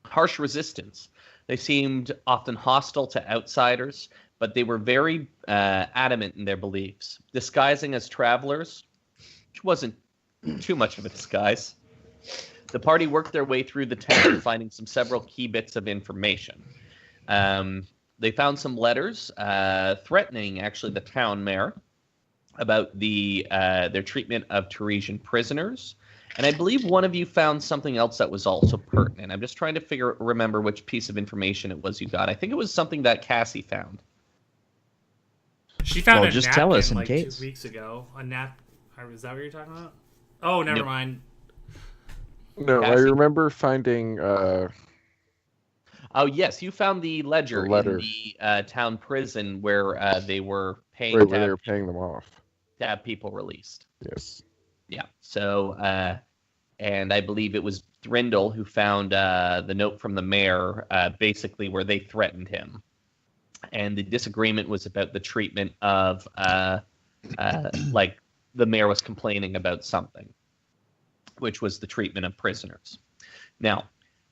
harsh resistance. They seemed often hostile to outsiders, but they were very adamant in their beliefs, disguising as travelers, which wasn't too much of a disguise. The party worked their way through the town, finding several key bits of information. They found some letters threatening, actually, the town mayor about their treatment of Teresian prisoners. And I believe one of you found something else that was also pertinent. I'm just trying to remember which piece of information it was you got. I think it was something that Cassie found. She found a just napkin tell us in like case. 2 weeks ago. A nap. Is that what you're talking about? Oh, never mind. No, Cassie? I remember finding. Oh yes, you found the ledger letter. in the town prison where they were paying Right, where they were paying them off. to have people released. Yes. Yeah. So, and I believe it was Thrindle who found the note from the mayor, basically where they threatened him, and the disagreement was about the treatment of, like the mayor was complaining about something, which was the treatment of prisoners. Now,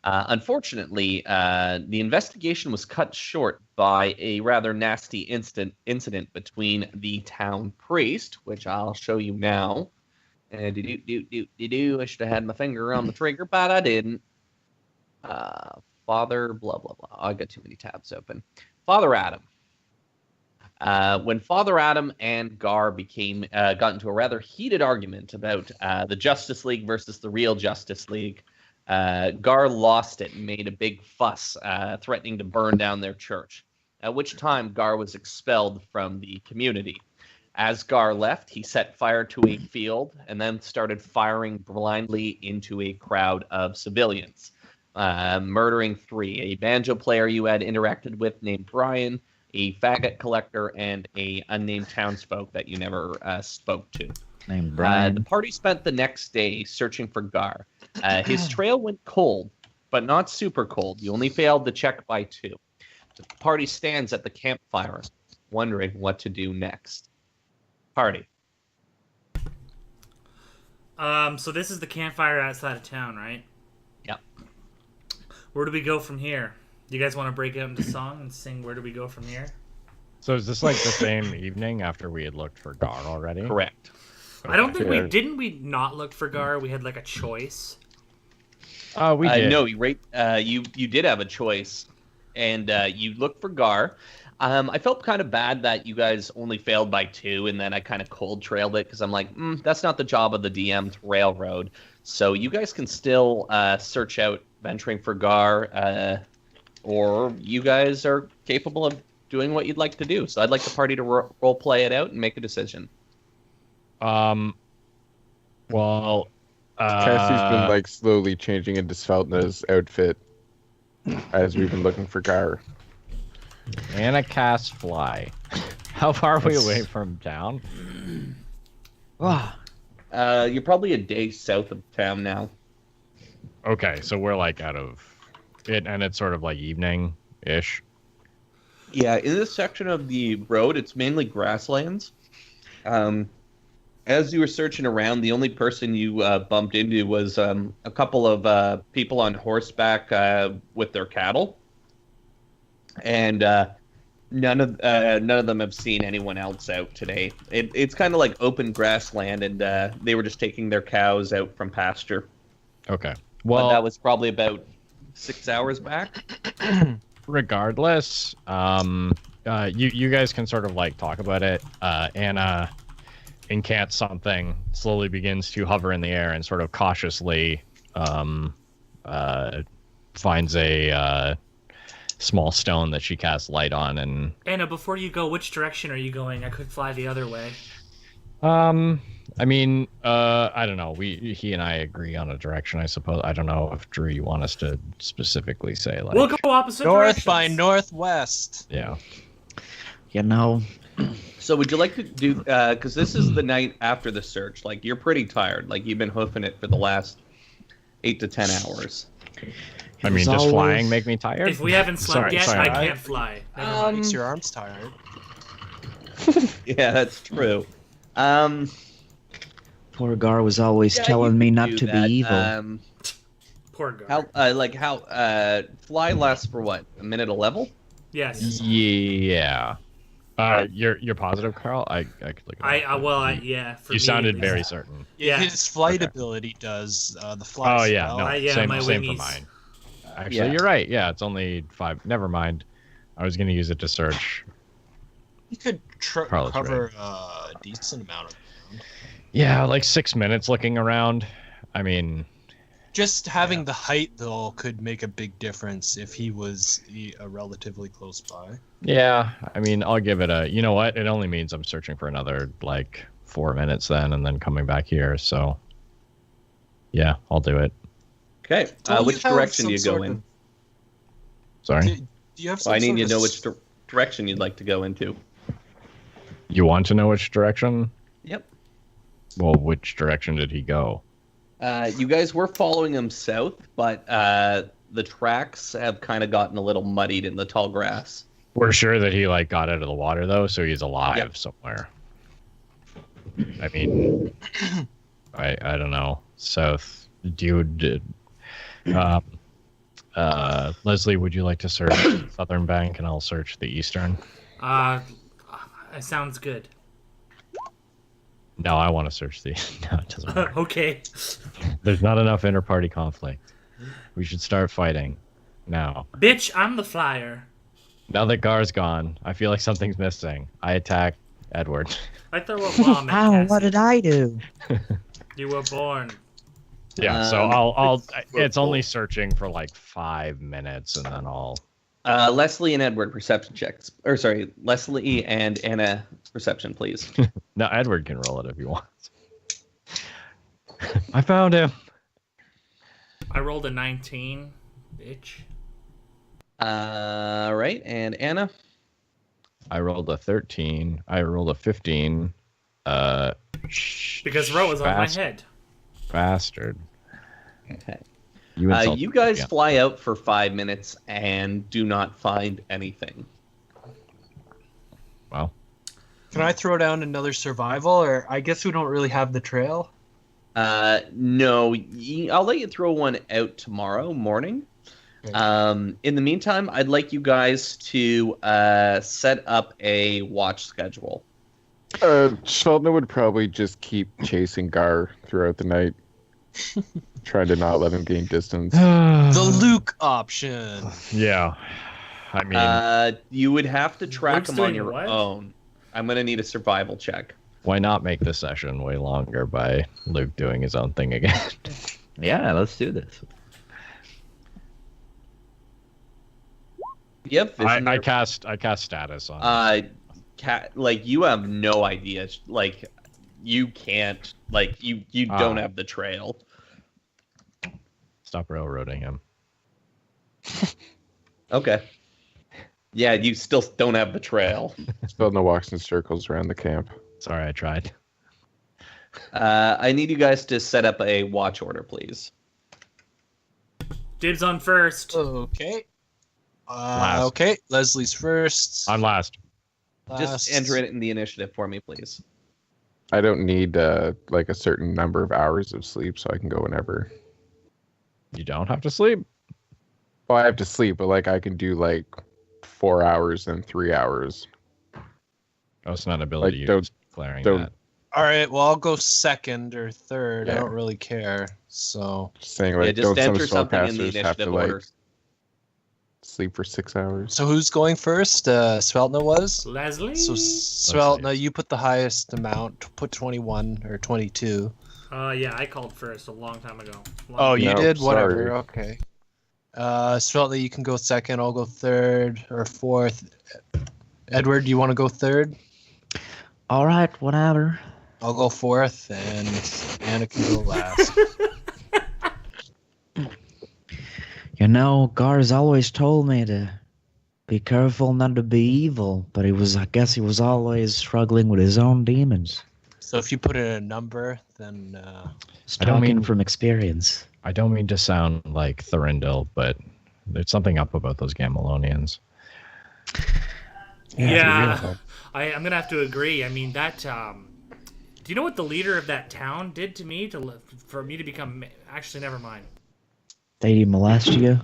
unfortunately, the investigation was cut short by a rather nasty incident between the town priest, which I'll show you now. I should have had my finger on the trigger, but I didn't. Father, blah, blah, blah. I got too many tabs open. Father Adam. When Father Adam and Gar got into a rather heated argument about the Justice League versus the real Justice League, Gar lost it and made a big fuss, threatening to burn down their church, at which time Gar was expelled from the community. As Gar left, he set fire to a field and then started firing blindly into a crowd of civilians, murdering 3. A banjo player you had interacted with named Brian, a faggot collector, and a unnamed townsfolk that you never spoke to. Named Brian. The party spent the next day searching for Gar. His trail went cold, but not super cold. You only failed to check by 2. The party stands at the campfire, wondering what to do next. Party. So this is the campfire outside of town, right? Yep. Where do we go from here? Do you guys want to break out into song and sing Where Do We Go From Here? So is this like the same evening after we had looked for Gar already? Correct. I don't think we not look for Gar. We had like a choice. We did. No, you did have a choice, and you looked for Gar. I felt kind of bad that you guys only failed by 2, and then I kind of cold trailed it because I'm like, that's not the job of the DM to railroad. So you guys can still search out venturing for Gar, or you guys are capable of doing what you'd like to do. So I'd like the party to role play it out and make a decision. Well, Cassie's been like slowly changing into Sveltna's outfit as we've been looking for Gar. and a cast fly. How far are we away from town? You're probably a day south of town now. Okay, so we're like out of it, and it's sort of like evening-ish. Yeah, in this section of the road, it's mainly grasslands. As you were searching around, the only person you bumped into was a couple of people on horseback with their cattle, and none of them have seen anyone else out today. It's kind of like open grassland, and they were just taking their cows out from pasture. Okay. Well, Well, that was probably about 6 hours back. regardless, you guys can sort of like talk about it. Anna incants something, slowly begins to hover in the air, and sort of cautiously finds a small stone that she casts light on. And Anna, before you go, which direction are you going? I could fly the other way. I mean, I don't know. He and I agree on a direction, I suppose. I don't know if Drew, you want us to specifically say like We'll go opposite North directions. by northwest. Yeah. You know, So would you like to do, because this is the night after the search, like you're pretty tired, like you've been hoofing it for the last 8 to 10 hours. I mean, As does always- flying make me tired? If we haven't slept yet, sorry. I can't fly. Never mind. Makes your arms tired. Yeah, that's true. poor Gar was always telling me not do to that. be evil. Poor Gar. Fly lasts for what? A minute a level? Yes. Yeah. You're positive, Carl? I could look it up. Yeah. For You me, sounded at least. very certain. Yeah. His flight Okay. ability does the fly Oh yeah, spell. no, yeah, same my for wingies. mine. Actually, Yeah. you're right. Yeah, it's only 5. Never mind. I was gonna use it to search. You could Carlos, cover a decent amount of ground. Yeah, like 6 minutes looking around. I mean, Just having the height, though, could make a big difference if he was relatively close by. yeah. I mean, I'll give it a. You know what? It only means I'm searching for another like 4 minutes then, and then coming back here. So, yeah, I'll do it. Okay. Don't Which you have direction do you some go sort in? of- Sorry. Do you have some I need sort to of know which direction you'd like to go into. You want to know which direction? Yep. Well, which direction did he go? You guys were following him south, but the tracks have kind of gotten a little muddied in the tall grass. We're sure that he like got out of the water though, so he's alive Yep. somewhere. I mean, I don't know. South, dude. Leslie, would you like to search the southern bank, and I'll search the eastern? It sounds good. No, I want to search the. No, it doesn't work. Okay. There's not enough inter-party conflict. We should start fighting now. Bitch, I'm the flyer. Now that Gar's gone, I feel like something's missing. I attack Edward. I throw a bomb at Ow, Cassie. what did I do? You were born. Yeah, so I'll. It's only searching for like 5 minutes, and then I'll. Leslie and Edward perception checks. Or sorry, Leslie and Anna perception, please. No, Edward can roll it if he wants. I found him. I rolled a 19, bitch. Right, and Anna. I rolled a 13. I rolled a 15. Because Ro was on my head. Bastard. Okay. You insulted You guys me again. fly out for 5 minutes and do not find anything. Well, Can I throw down another survival, or I guess we don't really have the trail? No, I'll let you throw one out tomorrow morning. Okay. In the meantime, I'd like you guys to set up a watch schedule. Sheldon would probably just keep chasing Gar throughout the night, trying to not let him gain distance. The Luke option. yeah. I mean, You would have to track Luke's them on doing your what? own. I'm going to need a survival check. why not make the session way longer by Luke doing his own thing again? Yeah, let's do this. Yep. I cast status on. Like you have no idea. Like you can't. Like you don't have the trail. Stop railroading him. Okay. Yeah, you still don't have the trail. Sheldon walks in circles around the camp. Sorry, I tried. I need you guys to set up a watch order, please. Dibs on first. Okay. Last. Okay, Leslie's first. I'm last. Just enter it in the initiative for me, please. I don't need like a certain number of hours of sleep, so I can go whenever. You don't have to sleep. Well, I have to sleep, but like I can do like 4 hours and 3 hours. Oh, it's not an ability. Like, You're just declaring don't- that. All right, well, I'll go second or third. I Yeah. don't really care. So, Just saying, like, Yeah, just don't some enter something in the spellcasters have to initiative like order. sleep for 6 hours? so who's going first? Sveltna was. Leslie? So Sveltna, you put the highest amount. Put 21 or 22. Yeah, I called first a long time ago. Oh, you No, did. Whatever. sorry. Okay. Sveltna, you can go second. I'll go third or fourth. Edward, do you want to go third? All right, whatever. I'll go fourth, and Anna can go last. You know, Gar's always told me to be careful not to be evil, but I guess he was always struggling with his own demons. So if you put in a number, then Just I don't talking mean- from experience. I don't mean to sound like Thorindel, but there's something up about those Gamelonians. Yeah, I'm gonna have to agree. I mean that. Do you know what the leader of that town did to me for me to become? Actually, never mind. Did he molest you?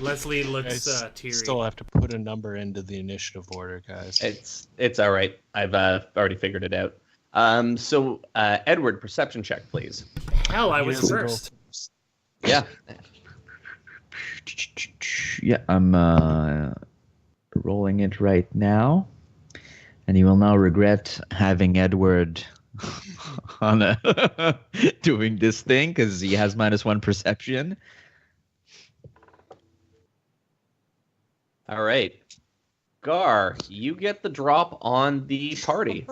Leslie looks Guys, teary. still have to put a number into the initiative order, guys. It's all right. I've already figured it out. So Edward, perception check, please. Hell, I He was doesn't go first. first. Yeah. Yeah, I'm rolling it right now. And you will now regret having Edward on doing this thing because he has -1 perception. All right. Gar, you get the drop on the party.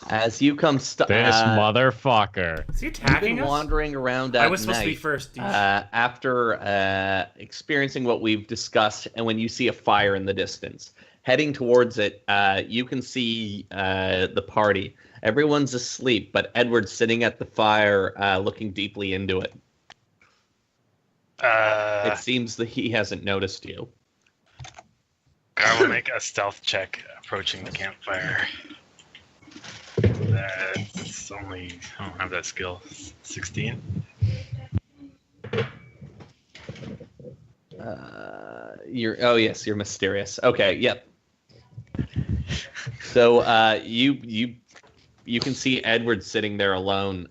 As you come This motherfucker. Is he you've attacking been us? wandering around at I was supposed to be night, first. after experiencing what we've discussed, and when you see a fire in the distance, heading towards it, you can see the party. Everyone's asleep, but Edward's sitting at the fire, looking deeply into it. It seems that he hasn't noticed you. I will make a stealth check approaching the campfire. That's only... I don't have that skill. 16? You're mysterious. Okay, yep. So you can see Edward sitting there alone.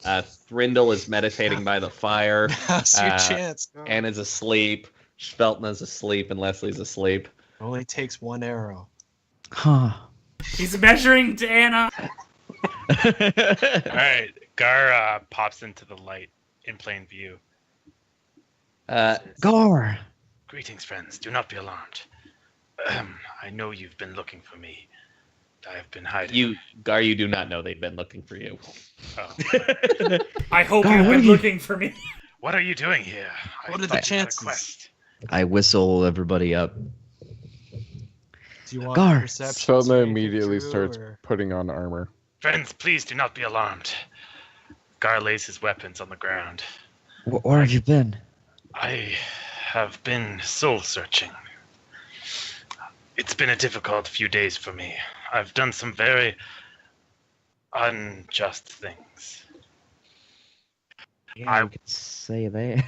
Thrindle is meditating by the fire. Now's your chance. Go. Anna's asleep. Speltna's asleep, and Leslie's asleep. Only takes one arrow. Huh. He's measuring to Anna. Alright, Gar pops into the light in plain view. Gar! Greetings, friends. Do not be alarmed. I know you've been looking for me. I have been hiding. Gar, you do not know they've been looking for you. Oh. I hope Gar, you've what been are you- looking for me. What are you doing here? What are the thought you had a chances? quest. I whistle everybody up. Do you want Gar. perception? Selma so you can immediately through, starts or- putting on armor. Friends, please do not be alarmed. Gar lays his weapons on the ground. Where have you been? I have been soul searching. It's been a difficult few days for me. I've done some very unjust things. Yeah, you could say that.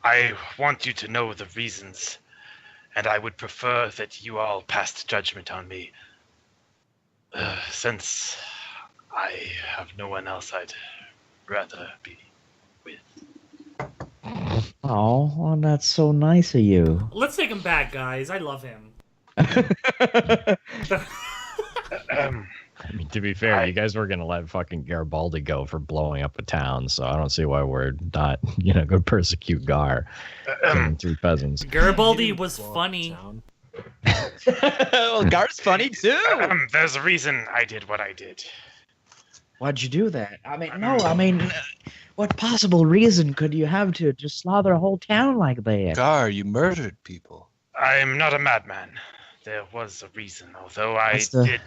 I want you to know the reasons, and I would prefer that you all passed judgment on me. Since I have no one else I'd rather be with. Oh, well, that's so nice of you. Let's take him back, guys. I love him. I mean, to be fair, you guys were gonna let fucking Garibaldi go for blowing up a town, so I don't see why we're not, gonna persecute Gar, killing 3 peasants. Garibaldi You didn't was blow up funny. the town. Well, Gar's funny too. There's a reason I did what I did. Why'd you do that? What possible reason could you have to just slaughter a whole town like that? Gar, you murdered people. I'm not a madman. There was a reason, although I That's the- did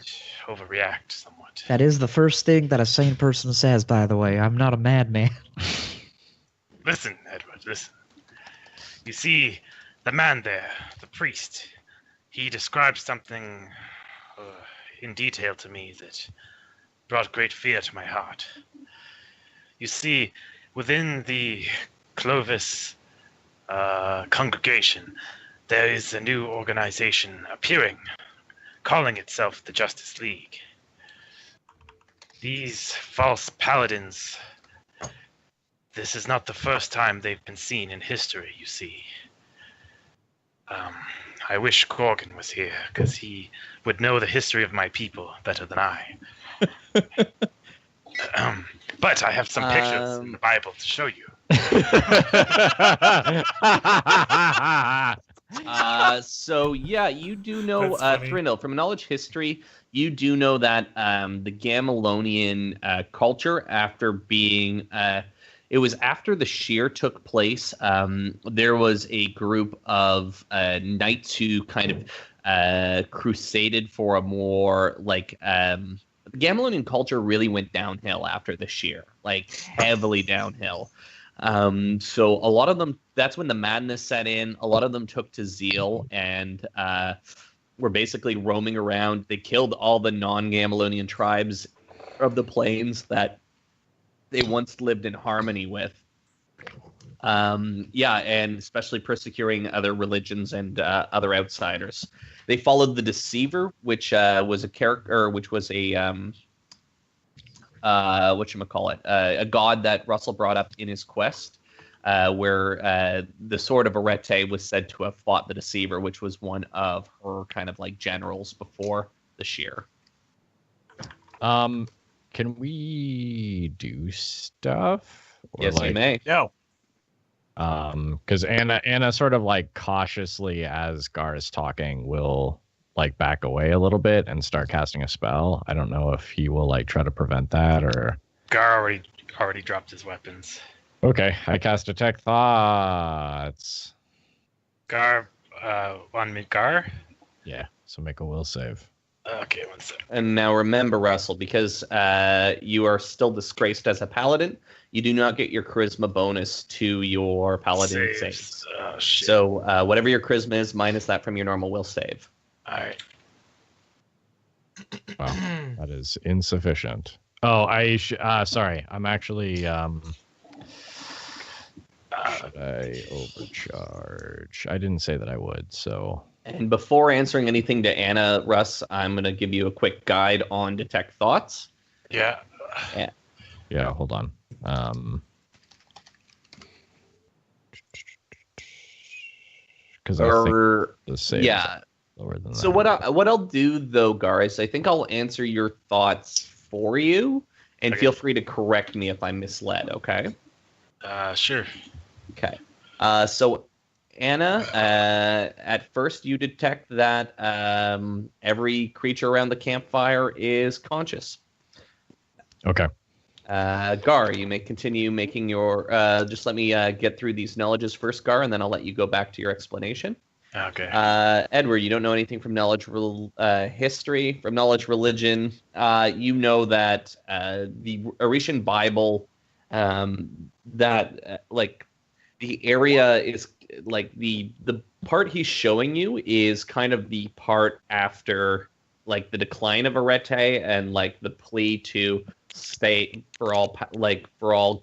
overreact somewhat. That is the first thing that a sane person says, by the way. I'm not a madman. Listen, Edward, listen. You see, the man there, the priest, he described something in detail to me that brought great fear to my heart. You see, within the Clovis congregation, there is a new organization appearing, calling itself the Justice League. These false paladins, this is not the first time they've been seen in history, you see. I wish Gorgon was here, because he would know the history of my people better than I. But I have some pictures in the Bible to show you. So yeah, you do know, That's funny. Thrindle, from knowledge history, you do know that the Gamelonian culture, after being, it was after the Shear took place, there was a group of knights who kind of crusaded for a more, like, the Gamelonian culture really went downhill after the Shear, like, heavily downhill. So a lot of them, that's when the madness set in. A lot of them took to Zeal and were basically roaming around. They killed all the non-Gamelonian tribes of the plains that they once lived in harmony with. Yeah, and especially persecuting other religions and other outsiders. They followed the Deceiver, which was a character, which was a whatchamacallit, a god that Russell brought up in his quest, where the Sword of Arete was said to have fought the Deceiver, which was one of her kind of like generals before the Shear. Can we do stuff? Or Yes, you may. No. Because Anna sort of like cautiously, as Gar is talking, will like back away a little bit and start casting a spell. I don't know if he will like try to prevent that or. Gar already dropped his weapons. Okay, I cast Detect Thoughts. Gar, on me, Gar. Yeah, so make a will save. Okay, one sec. And now remember, Russell, because you are still disgraced as a paladin, you do not get your charisma bonus to your paladin saves. Oh, shit. So whatever your charisma is, minus that from your normal will save. All right. Wow, that is insufficient. Oh, sorry. I'm actually should I overcharge? I didn't say that I would, so. And before answering anything to Anna, Russ, I'm going to give you a quick guide on Detect Thoughts. Yeah. Yeah, hold on. Because I think the save is lower than that. So what I'll do though, Gar, is I think I'll answer your thoughts for you, and feel free to correct me if I'm misled. Okay. Sure. Okay. So Anna, at first you detect that every creature around the campfire is conscious. Okay. Gar, you may continue making your. Just let me get through these knowledges first, Gar, and then I'll let you go back to your explanation. Okay. Edward, you don't know anything from knowledge history, from knowledge religion. You know that the Orishan Bible, like the area is like the part he's showing you is kind of the part after like the decline of Arete and like the plea to stay for all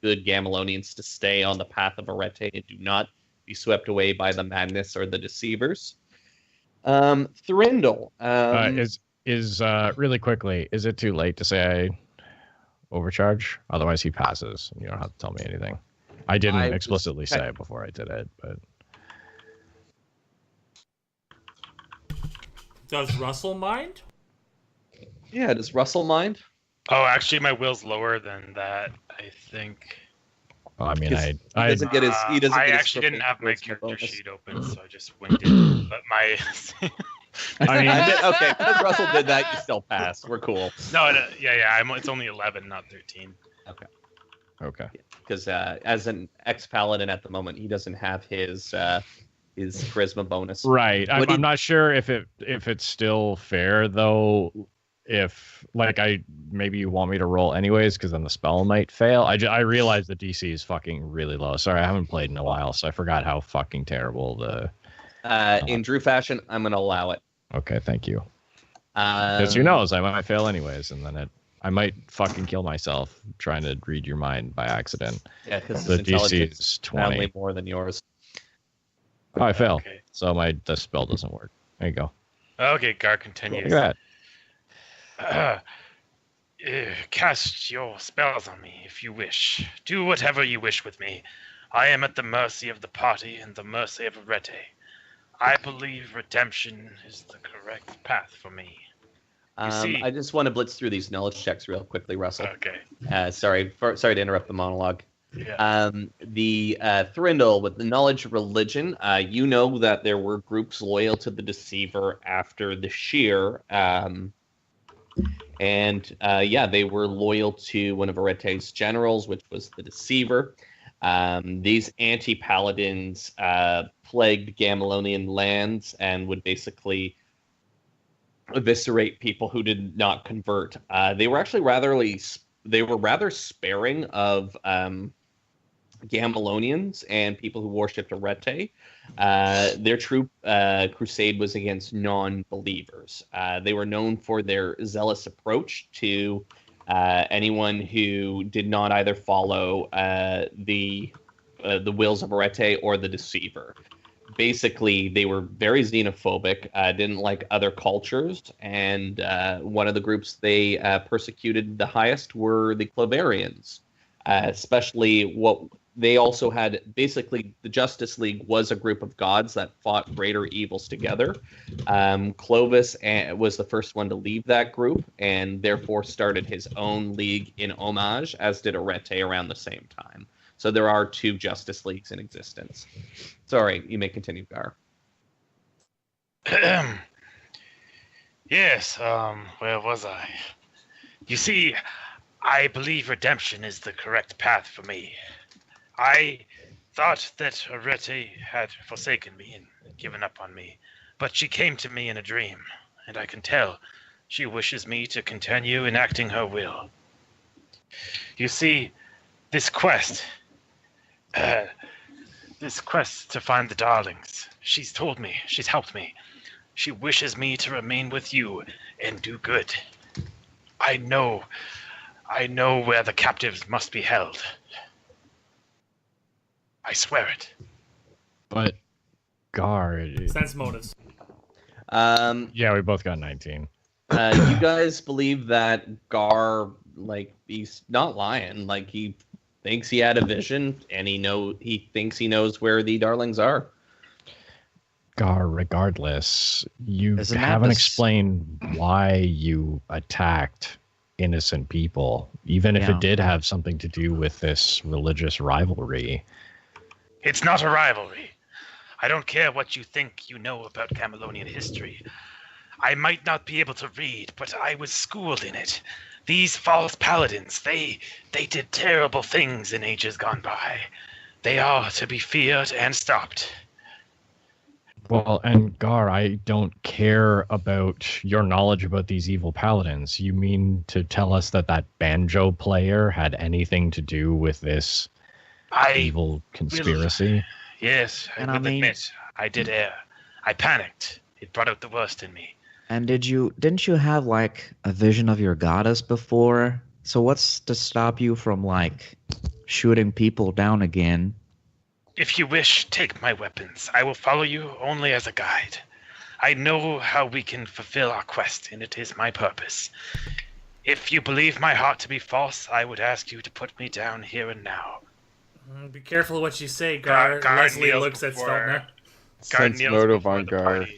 good Gamelonians to stay on the path of Arete and do not be swept away by the madness or the deceivers. Thurindle. Is really quickly, is it too late to say I overcharge? Otherwise he passes and you don't have to tell me anything. I didn't explicitly say it before I did it, but Does Russell mind? Yeah, does Russell mind? Oh, actually, my will's lower than that. I think. well, I mean, He doesn't get his. He doesn't. I get his actually didn't have my charisma character bonus. sheet open, so I just went in. But my. I mean, Okay, because Russell did that, you still pass. We're cool. No, yeah. It's only 11, not 13. okay. Because as an ex-paladin at the moment, he doesn't have his charisma bonus. Right. What do you- I'm not sure if it's still fair though. If like maybe you want me to roll anyways, because then the spell might fail. I realize the DC is fucking really low. Sorry, I haven't played in a while, so I forgot how fucking terrible the. In Drew fashion, I'm going to allow it. Okay, thank you. Because who knows, I might fail anyways, and then I might fucking kill myself trying to read your mind by accident. Yeah, because The his DC intelligence is is 20. profoundly more than yours. Oh, I fail. Okay. So the spell doesn't work. There you go. Okay, Gar Look continues. at Cast your spells on me if you wish. Do whatever you wish with me. I am at the mercy of the party and the mercy of Arete. I believe redemption is the correct path for me. see- I just want to blitz through these knowledge checks real quickly, Russell. Okay. Sorry to interrupt the monologue. Yeah. The Thurindle with the knowledge of religion, you know that there were groups loyal to the Deceiver after the Shear, and they were loyal to one of Arete's generals, which was the Deceiver. These anti-paladins plagued Gamelonian lands and would basically eviscerate people who did not convert. They were actually rather sparing of Gamelonians and people who worshipped Arete. Their true crusade was against non-believers. They were known for their zealous approach to anyone who did not either follow the the wills of Arete or the Deceiver. Basically, they were very xenophobic, didn't like other cultures, and one of the groups they persecuted the highest were the Clovarians. Especially what they also had, basically the Justice League was a group of gods that fought greater evils together. Clovis was the first one to leave that group and therefore started his own league in homage, as did Arete around the same time. So there are two Justice Leagues in existence. Sorry, you may continue, Gar. Yes, where was I? You see, I believe redemption is the correct path for me. I thought that Arete had forsaken me and given up on me, but she came to me in a dream, and I can tell she wishes me to continue enacting her will. You see, this quest to find the Darlings, she's told me, she's helped me. She wishes me to remain with you and do good. I know where the captives must be held. I swear it. But Gar, Sense motives. yeah, we both got 19. You guys believe that Gar, like, he's not lying. Like, he thinks he had a vision, and he thinks he knows where the Darlings are. Gar, regardless, you Isn't that haven't the explained why you attacked innocent people, even if Yeah. it did have something to do with this religious rivalry. It's not a rivalry. I don't care what you think you know about Camelonian history. I might not be able to read, but I was schooled in it. These false paladins, they did terrible things in ages gone by. They are to be feared and stopped. Well, and Gar, I don't care about your knowledge about these evil paladins. You mean to tell us that banjo player had anything to do with this evil conspiracy? Yes, And I I will mean- admit, I did err. I panicked. It brought out the worst in me. And didn't you have like a vision of your goddess before? So what's to stop you from like shooting people down again? If you wish, take my weapons. I will follow you only as a guide. I know how we can fulfill our quest, and it is my purpose. If you believe my heart to be false, I would ask you to put me down here and now. Be careful what you say, Gar. Gar Leslie kneels looks at before- Steltner. Guard Sense kneels motive before on the Gar. party.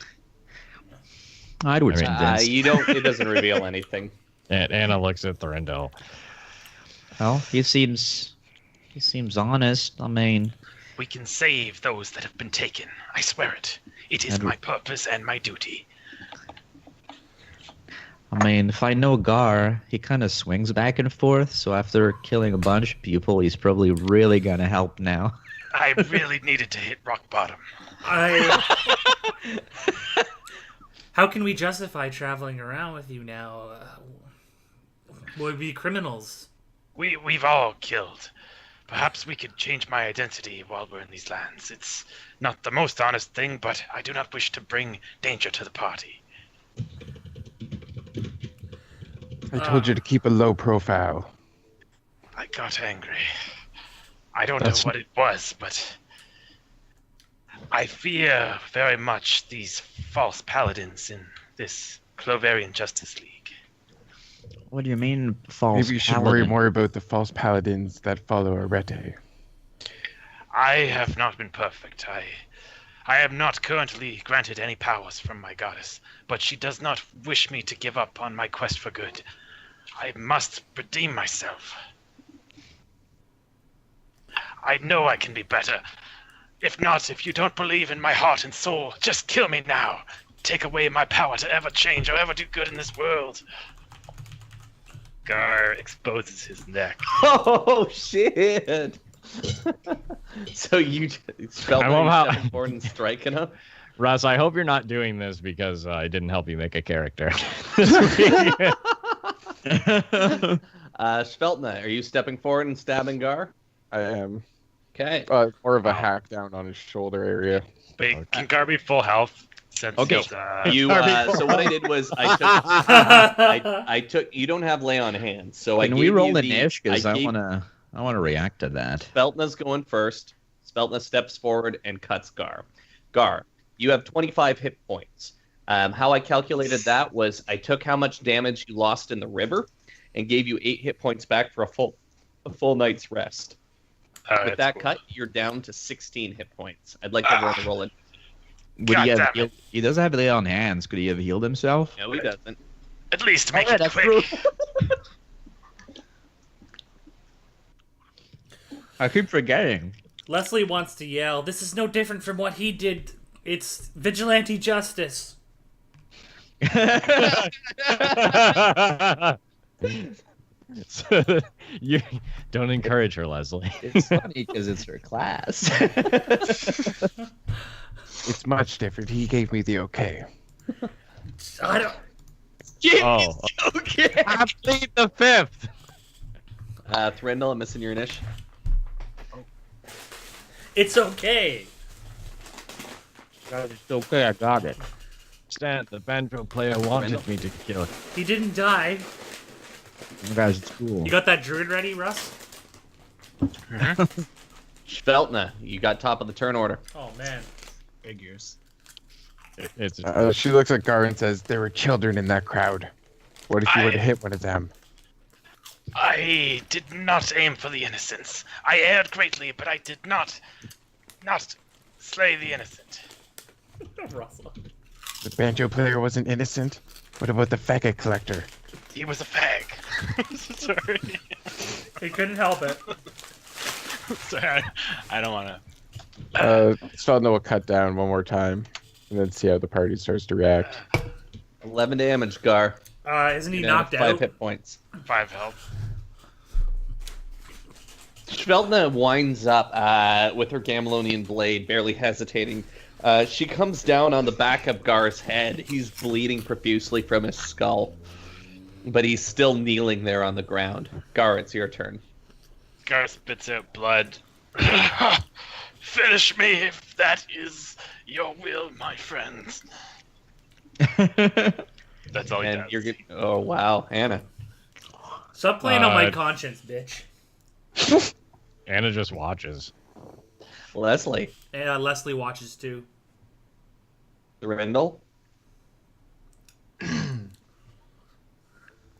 I would I mean, convince. It doesn't reveal anything. And Anna looks at Thorindel. Well, he seems honest. I mean, We can save those that have been taken. I swear it. It is And- my purpose and my duty. if I know Gar, he kind of swings back and forth. So after killing a bunch of people, he's probably really gonna help now. I really needed to hit rock bottom. How can we justify traveling around with you now? Would be criminals. We've all killed. Perhaps we could change my identity while we're in these lands. It's not the most honest thing, but I do not wish to bring danger to the party. I told you to keep a low profile. I got angry. I don't That's- know what it was, but I fear very much these false paladins in this Clovarian Justice League. What do you mean, false? Maybe you should worry paladin? more about the false paladins that follow Arete. I have not been perfect. I am not currently granted any powers from my goddess, but she does not wish me to give up on my quest for good. I must redeem myself. I know I can be better. If not, if you don't believe in my heart and soul, just kill me now. Take away my power to ever change or ever do good in this world. Gar exposes his neck. Oh shit! So you felt I like love how- you stepping forward and striking him. Russ, I hope you're not doing this because I didn't help you make a character. Sveltna, are you stepping forward and stabbing Gar? I am Okay. more of a hack down on his shoulder area. Wait, can Gar be full health? Since Okay. he's, You. So what I did was I took. I took. You don't have lay on hands, so I Can gave we roll you the niche? Because I gave- wanna react to that. Sveltna's going first. Sveltna steps forward and cuts Gar. Gar, you have 25 hit points. How I calculated that was I took how much damage you lost in the river and gave you 8 hit points back for a full night's rest. With that cut, you're down to 16 hit points. I'd like everyone to roll it. Would he have healed? He does have lay on hands. Could he have healed himself? No, he doesn't. At least make it quick. I keep forgetting. Leslie wants to yell, "This is no different from what he did. It's vigilante justice." You don't encourage her, Leslie. It's funny because it's her class. It's much different. He gave me the okay. I don't. Oh, Okay. complete the 5th. Threnndal, I'm missing your initiative. It's okay. It's okay, I got it. Stan, the banjo player wanted me to kill it. He didn't die. You guys, it's cool. You got that druid ready, Russ? Sveltna, you got top of the turn order. Oh man. Figures. It's She looks at Gar and says, there were children in that crowd. What if you would have hit one of them? I did not aim for the innocents. I erred greatly, but I did not slay the innocent. Russell. The banjo player wasn't innocent? What about the faggot collector? He was a fag. Sorry. He couldn't help it. Sorry, I don't want to. Sveltna will cut down one more time and then see how the party starts to react. 11 damage, Gar. Isn't he You're down knocked to 5 out? hit points. 5 health. Sveltna winds up with her Gamelonian blade, barely hesitating. She comes down on the back of Gar's head. He's bleeding profusely from his skull, but he's still kneeling there on the ground. Gar, it's your turn. Gar spits out blood. Finish me if that is your will, my friends. That's all he And does. you're good. Oh wow, Anna. Stop playing on my conscience, bitch. Anna just watches. Leslie. And Leslie watches too. Threnndal.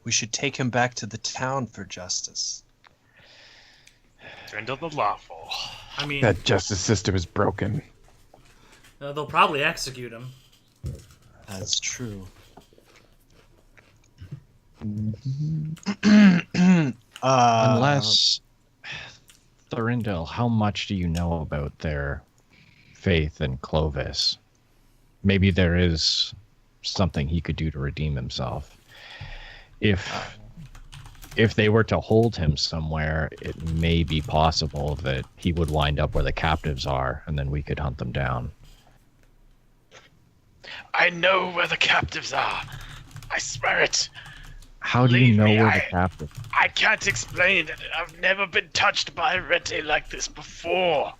We should take him back to the town for justice. Turn to the lawful. I mean, That justice system is broken. they'll probably execute him. That's true. Unless, Thorindel, how much do you know about their faith in Clovis? Maybe there is something he could do to redeem himself. If they were to hold him somewhere, it may be possible that he would wind up where the captives are, and then we could hunt them down. I know where the captives are. I swear it. How do you Believe know me, where the captives? I can't explain it. I've never been touched by a rete like this before.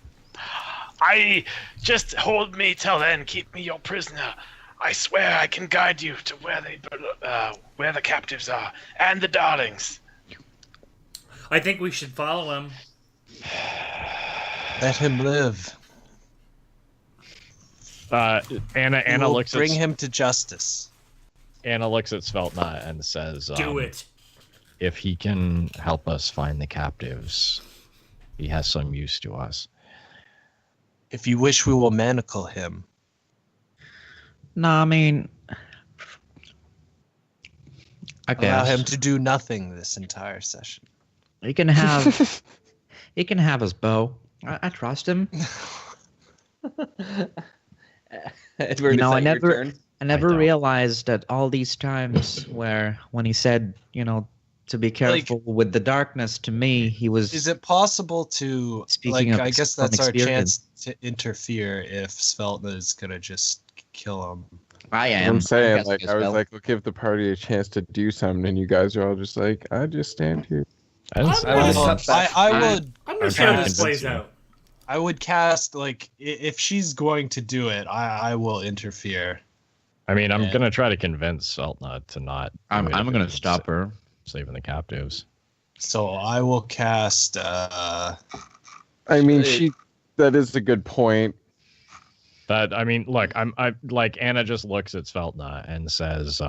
Just hold me till then. Keep me your prisoner. I swear I can guide you to where the captives are and the darlings. I think we should follow him. Let him live. Anna We'll looks bring at him to justice. Anna looks at Sveltna and says, Do it. If he can help us find the captives, he has some use to us. If you wish, we will manacle him. No, I mean, I Allow guess him to do nothing this entire session. he can have he can have his bow. I trust him. Edward, You know, is I that your never- turn? I never don't. realized that all these times when he said, to be careful with the darkness, to me, he was. Is it possible to, Speaking of I guess from that's our experience. chance to interfere if Sveltna is going to just kill him? I am. I'm saying, casting like, a I was spell. like, we'll give the party a chance to do something, and you guys are all just like, I just stand here. I didn't- I'm I gonna- didn't- I would I'm gonna I'm see how trying to this convince plays you. out. I would cast, like, if she's going to do it, I will interfere. I mean, I'm Yeah. gonna try to convince Sveltna to not. do I'm it going if to it's stop her. saving the captives. So I will cast, I mean, Hey. That is a good point. But I mean, look, I like Anna just looks at Sveltna and says,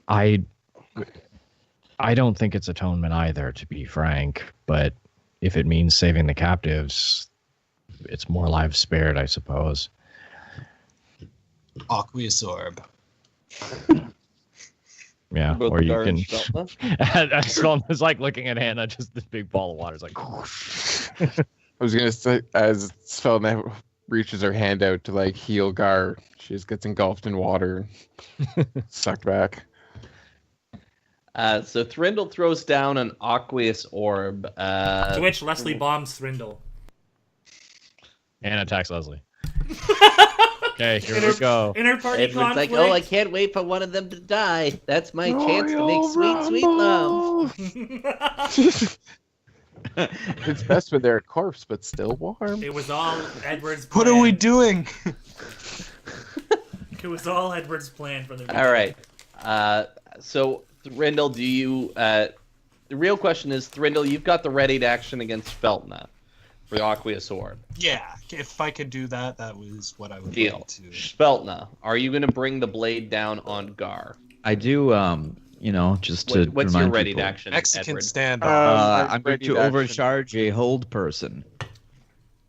I don't think it's atonement either, to be frank. But if it means saving the captives, it's more lives spared, I suppose. Aqueous orb. Yeah, Both or you Gar can. and Sveltna? Sveltna's like looking at Anna, just this big ball of water. It's like. I was gonna say, as Svelna reaches her hand out to like heal Gar, she just gets engulfed in water, sucked back. So Thrindle throws down an aqueous orb. To which Leslie bombs Thrindle. Anna attacks Leslie. Okay, here we go. Interparty Edward's conflict. like, oh, I can't wait for one of them to die. That's my chance to make sweet, sweet love. It's best when they're a corpse, but still warm. It was all Edward's plan. What are we doing? It was all Edward's plan from the beginning. All right. So Thrindle, do you? The real question is, Thrindle, you've got the ready to action against Sveltna for the aqueous orb. Yeah, if I could do that, that was what I would Deal. like to. Sveltna, are you going to bring the blade down on Gar? I do, just to What's your remind ready people, to action, Mexican Edward? standoff. I'm going to overcharge a hold person.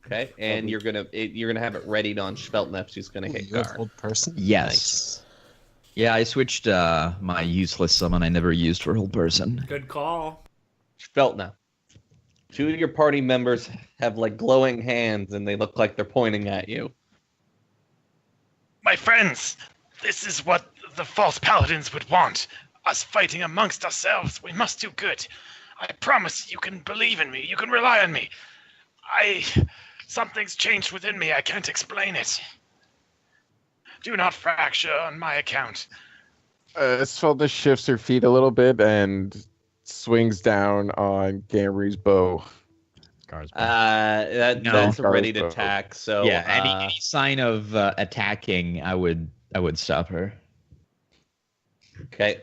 Okay, and you're gonna have it readied on Sveltna if she's gonna hit You have Gar. old person? Yes. Yeah, I switched my useless summon I never used for hold person. Good call. Sveltna, two of your party members have like glowing hands, and they look like they're pointing at you. My friends, this is what the false paladins would want. Us fighting amongst ourselves. We must do good. I promise you can believe in me. You can rely on me. Something's changed within me. I can't explain it. Do not fracture on my account. Svelna shifts her feet a little bit and swings down on Gamry's bow. Gar's That's a Gar ready is to bow. attack. So Yeah, any sign of attacking, I would stop her. Okay,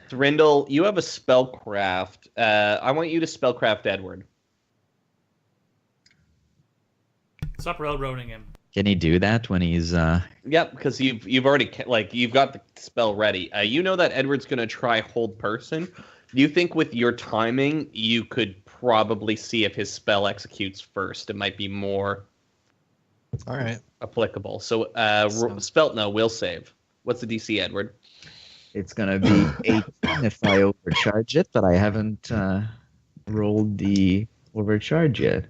Thrindle, you have a spellcraft. I want you to spellcraft Edward. Stop railroading him. Can he do that when he's Yep, because you've already you've got the spell ready. You know that Edward's gonna try hold person. Do you think with your timing you could probably see if his spell executes first? It might be more All right. applicable. So Sveltna will save. What's the DC, Edward? it's gonna be 18 if I overcharge it, but I haven't rolled the overcharge yet.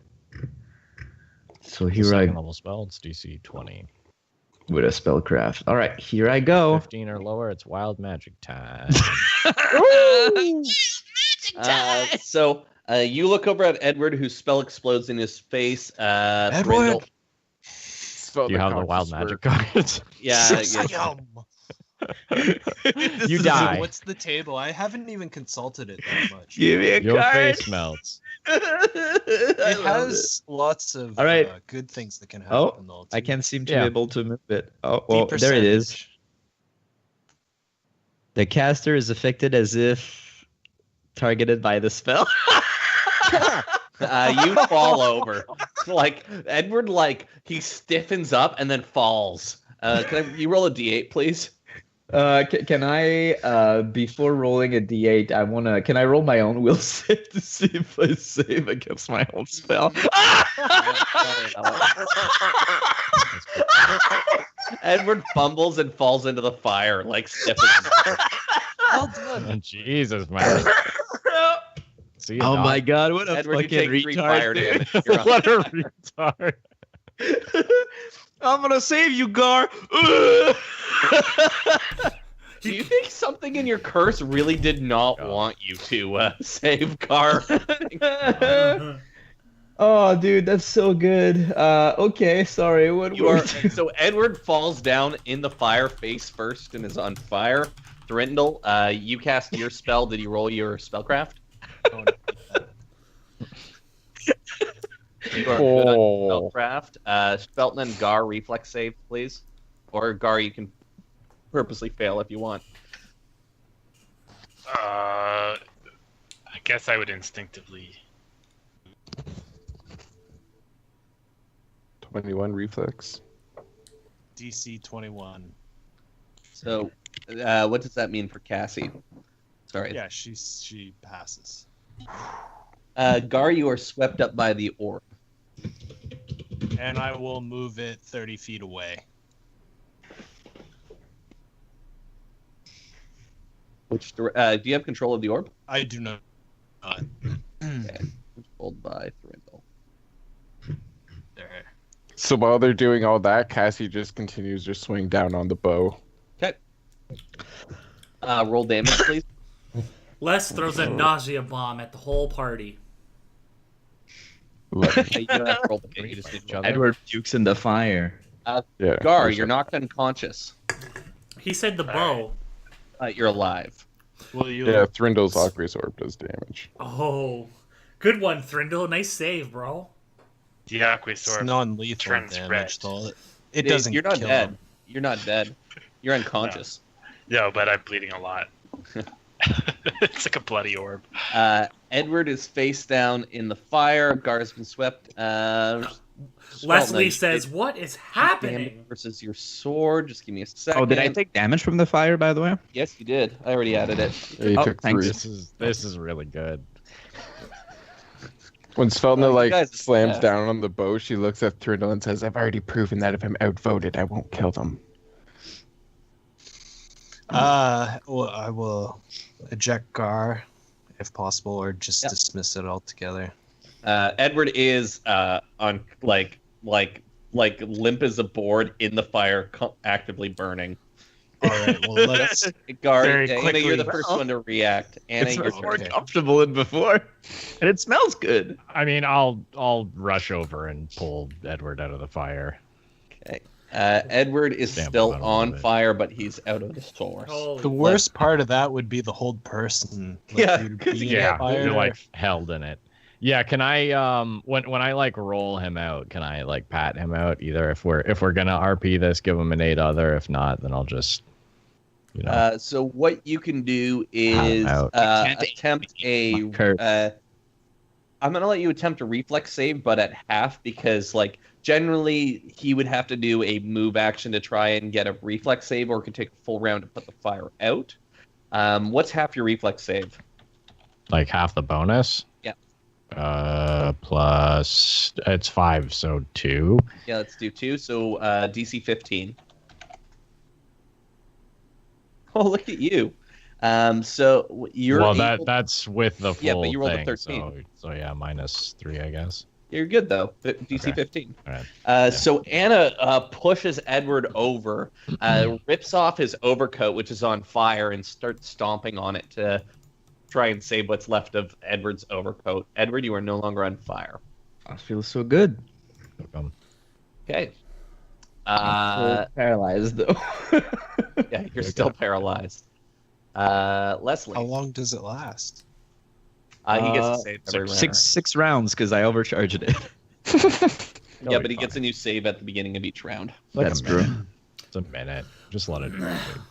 So here I Second level spell, it's DC 20. with a spellcraft. All right, here I go. 15 or lower, it's wild magic time. You look over at Edward, whose spell explodes in his face. Edward! Thrindle- Do you have the wild magic cards? Yeah, You die. What's the table? I haven't even consulted it that much. Give me a Your card. face melts. It has lots of All right. good things that can happen. Oh, though, I too. can't seem to Yeah. be able to move it. Oh, The well, there it is. percentage. The caster is affected as if targeted by the spell. You fall over. Like Edward, he stiffens up and then falls. You roll a d8, please? Can I, before rolling a d8, can I roll my own will save to see if I save against my own spell? Edward fumbles and falls into the fire, stiffens. Well done. Oh, Jesus, man. See you, Oh dog. my god, what a Edward, you fucking take 3 fire retard. damage. You're up. What a retard. I'm gonna save you, Gar. Do you think something in your curse really did not want you to save Gar? Oh, dude, that's so good. Okay, sorry. What You are so Edward falls down in the fire face first and is on fire. Thrindle, you cast your spell. Did you roll your spellcraft? You are good on spellcraft. Sveltna and Gar, reflex save, please. Or Gar, you can purposely fail if you want. I guess I would instinctively 21 reflex. DC 21. So, what does that mean for Cassie? Sorry. Yeah, she passes. Gar, you are swept up by the orb. And I will move it 30 feet away. Do you have control of the orb? I do not. Okay. Controlled by Thrindle. There. So while they're doing all that, Cassie just continues to swing down on the bow. Okay. Roll damage, please. Les throws a nausea bomb at the whole party. You don't have to roll damage. You just need to roll. Edward pukes in the fire. Yeah. Gar, you're knocked unconscious. He said the bow. You're alive. Will you? Yeah, Thrindle's Aqueous Orb does damage. Oh, good one, Thrindle. Nice save, bro. The Aqua It's Sword non-lethal turns damage, red. though. It doesn't You're not kill dead. him. You're not dead. You're unconscious. No, but I'm bleeding a lot. It's like a bloody orb. Edward is face down in the fire. Gar's been swept. Leslie says, "What is happening?" Versus your sword. Just give me a second. Oh, did I take damage from the fire, by the way? Yes, you did. I already added it. Yeah, you Oh, took thanks. 3. This is really good. When Svelna you guys- slams yeah. down on the bow, she looks at Thrindle and says, "I've already proven that if I'm outvoted, I won't kill them." Well, I will eject Gar, if possible, or just Yep. dismiss it altogether. Edward is on like limp as a board in the fire, actively burning. All right. Well, let's. Gar, Very Anna, you're the quickly. first one to react. Anna, It's you're much more okay. comfortable than before, and it smells good. I mean, I'll rush over and pull Edward out of the fire. okay. Edward is Stamp still him out a on little bit. fire, but he's out of the source. Holy The worst part of that would be the whole person. Yeah, you'd 'cause be you in Yeah, fire. you're like held in it. Yeah, can I when I like roll him out, can I like pat him out either if we're gonna RP this, give him an 8 other, if not, then I'll just So what you can do is out. attempt a. Curse. I'm gonna let you attempt a reflex save, but at half because like generally he would have to do a move action to try and get a reflex save, or could take a full round to put the fire out. What's half your reflex save? like half the bonus. Yeah. Plus it's 5, so 2. Yeah, let's do 2. So DC 15. Oh, look at you. So you're Well, able- that's with the full Yeah, but you rolled a thing, 13. So yeah, -3, I guess. You're good though. DC Okay. 15. All right. So Anna pushes Edward over, rips off his overcoat, which is on fire, and starts stomping on it to try and save what's left of Edward's overcoat. Edward, you are no longer on fire. I feel so good. Welcome. Okay. I'm paralyzed though. Yeah, you're still paralyzed. Leslie. How long does it last? He gets to save every round. six rounds because I overcharged it. Yeah, but he gets a new save at the beginning of each round. Like That's a true. minute. It's a minute. Just let it.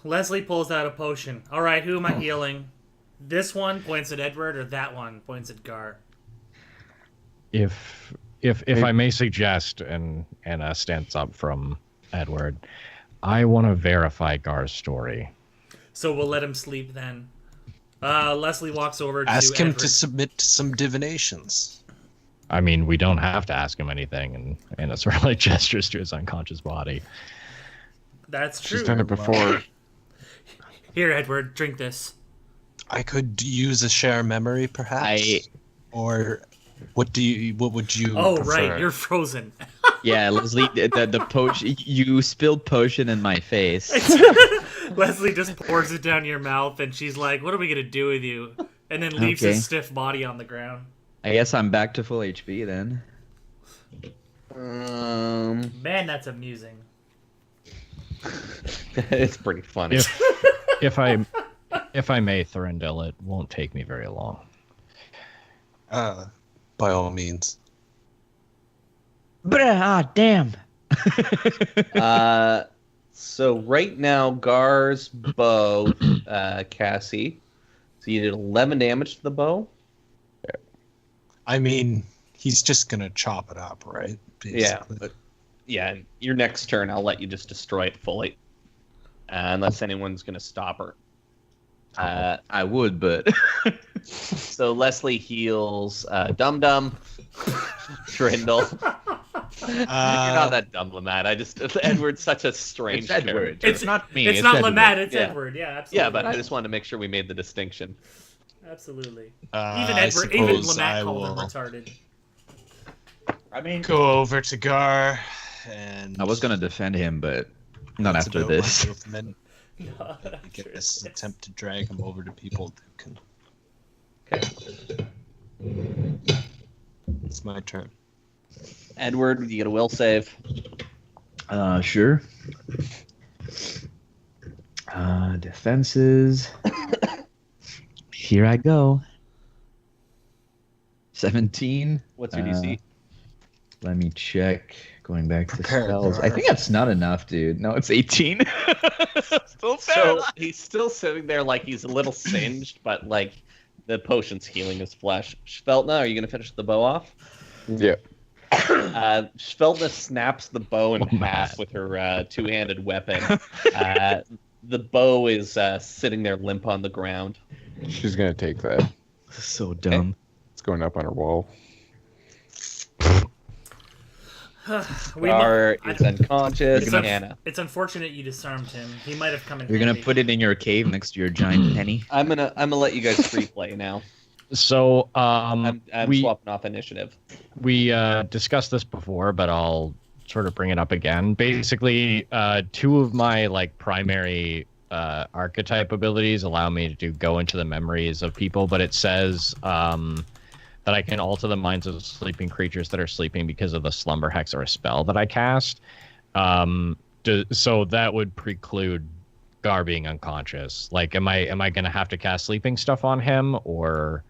Leslie pulls out a potion. All right, who am I healing? This one points at Edward, or that one points at Gar? If I may suggest, and Anna stands up from Edward, I want to verify Gar's story. So we'll let him sleep then. Leslie walks over to Ask him Edward. to submit some divinations. I mean, we don't have to ask him anything, and Anna sort of like gestures to his unconscious body. That's true. She's done it before. Here, Edward, drink this. I could use a share memory, perhaps. Or what would you? Oh, prefer? right, you're frozen. Yeah, Leslie, the potion. You spilled potion in my face. Leslie just pours it down your mouth, and she's like, "What are we gonna do with you?" And then leaves Okay. his stiff body on the ground. I guess I'm back to full HP then. Man, that's amusing. It's pretty funny. If I may, Thorindel, it won't take me very long. By all means. Damn. So right now, Gar's bow, Cassie. So you did 11 damage to the bow. I mean, he's just gonna chop it up, right? Yeah, Basically. but Yeah, your next turn, I'll let you just destroy it fully, unless anyone's gonna stop her. I would, but So Leslie heals Dum Dum, Trindle. You're not that dumb, Lamat. Edward's such a strange It's Edward. character. It's not me. It's not Edward. Lamat. It's Yeah. Edward. Yeah, absolutely. Yeah, but I just wanted to make sure we made the distinction. Absolutely. I Even Edward, even suppose Lamat I called him will retarded. I mean, go over to Gar, and I was gonna defend him, but not that's after about my this. movement. No, I get this attempt to drag him over to people who can. Okay. It's my turn. Edward, you get a will save. Sure. Defenses. Here I go. 17. What's your DC? Let me check. Going back to Prepare, spells. I Gar. think that's not enough, dude. No, it's 18. Still So he's still sitting there like he's a little singed, but like the potion's healing his flesh. Sveltna, are you gonna finish the bow off? Yeah. Sveltna snaps the bow in Oh, half with her two-handed weapon. The bow is sitting there limp on the ground. She's gonna take that. So dumb. It's going up on her wall. Gar is unconscious. It's, Anna. it's unfortunate you disarmed him. He might have come in. You're gonna handy. put it in your cave next to your giant penny. I'm gonna let you guys free play now. So I'm we swapping off initiative. we discussed this before, but I'll sort of bring it up again. Basically, two of my like primary archetype abilities allow me to go into the memories of people, but it says that I can alter the minds of sleeping creatures that are sleeping because of the slumber hex or a spell that I cast. So that would preclude Gar being unconscious. Like, am I gonna have to cast sleeping stuff on him, or?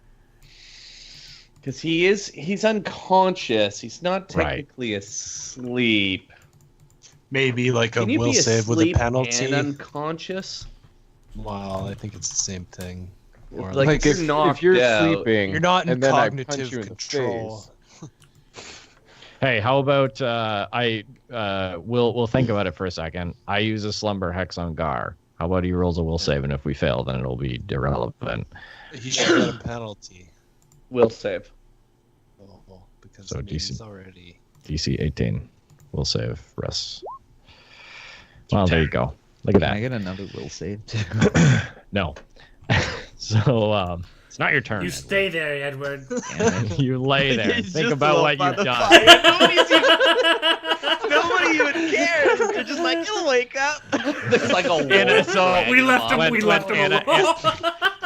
Because he's unconscious. He's not Right. technically asleep. Maybe like a Can you will be save with a asleep penalty. and unconscious? Well, I think it's the same thing. Or Like, Like if if, you're if you're knocked out, sleeping, you're not in and then I punch cognitive you in the control. face. Hey, how about we'll think about it for a second. I use a slumber hex on Gar. How about he rolls a will save, and if we fail, then it'll be irrelevant. He should get a penalty. will save. Oh, because So I mean, he's decent. already. DC 18. Will save. Russ. Well, there you go. Look at Can I that. get another will save too? No. So it's not your turn. You Edward. stay there, Edward. You lay there. He's Think just about low what by you've the done. Nobody even cares. They're just like, he'll wake up. There's like a Anna, wolf so dragging we left off. him. When- We when left him Anna- alone.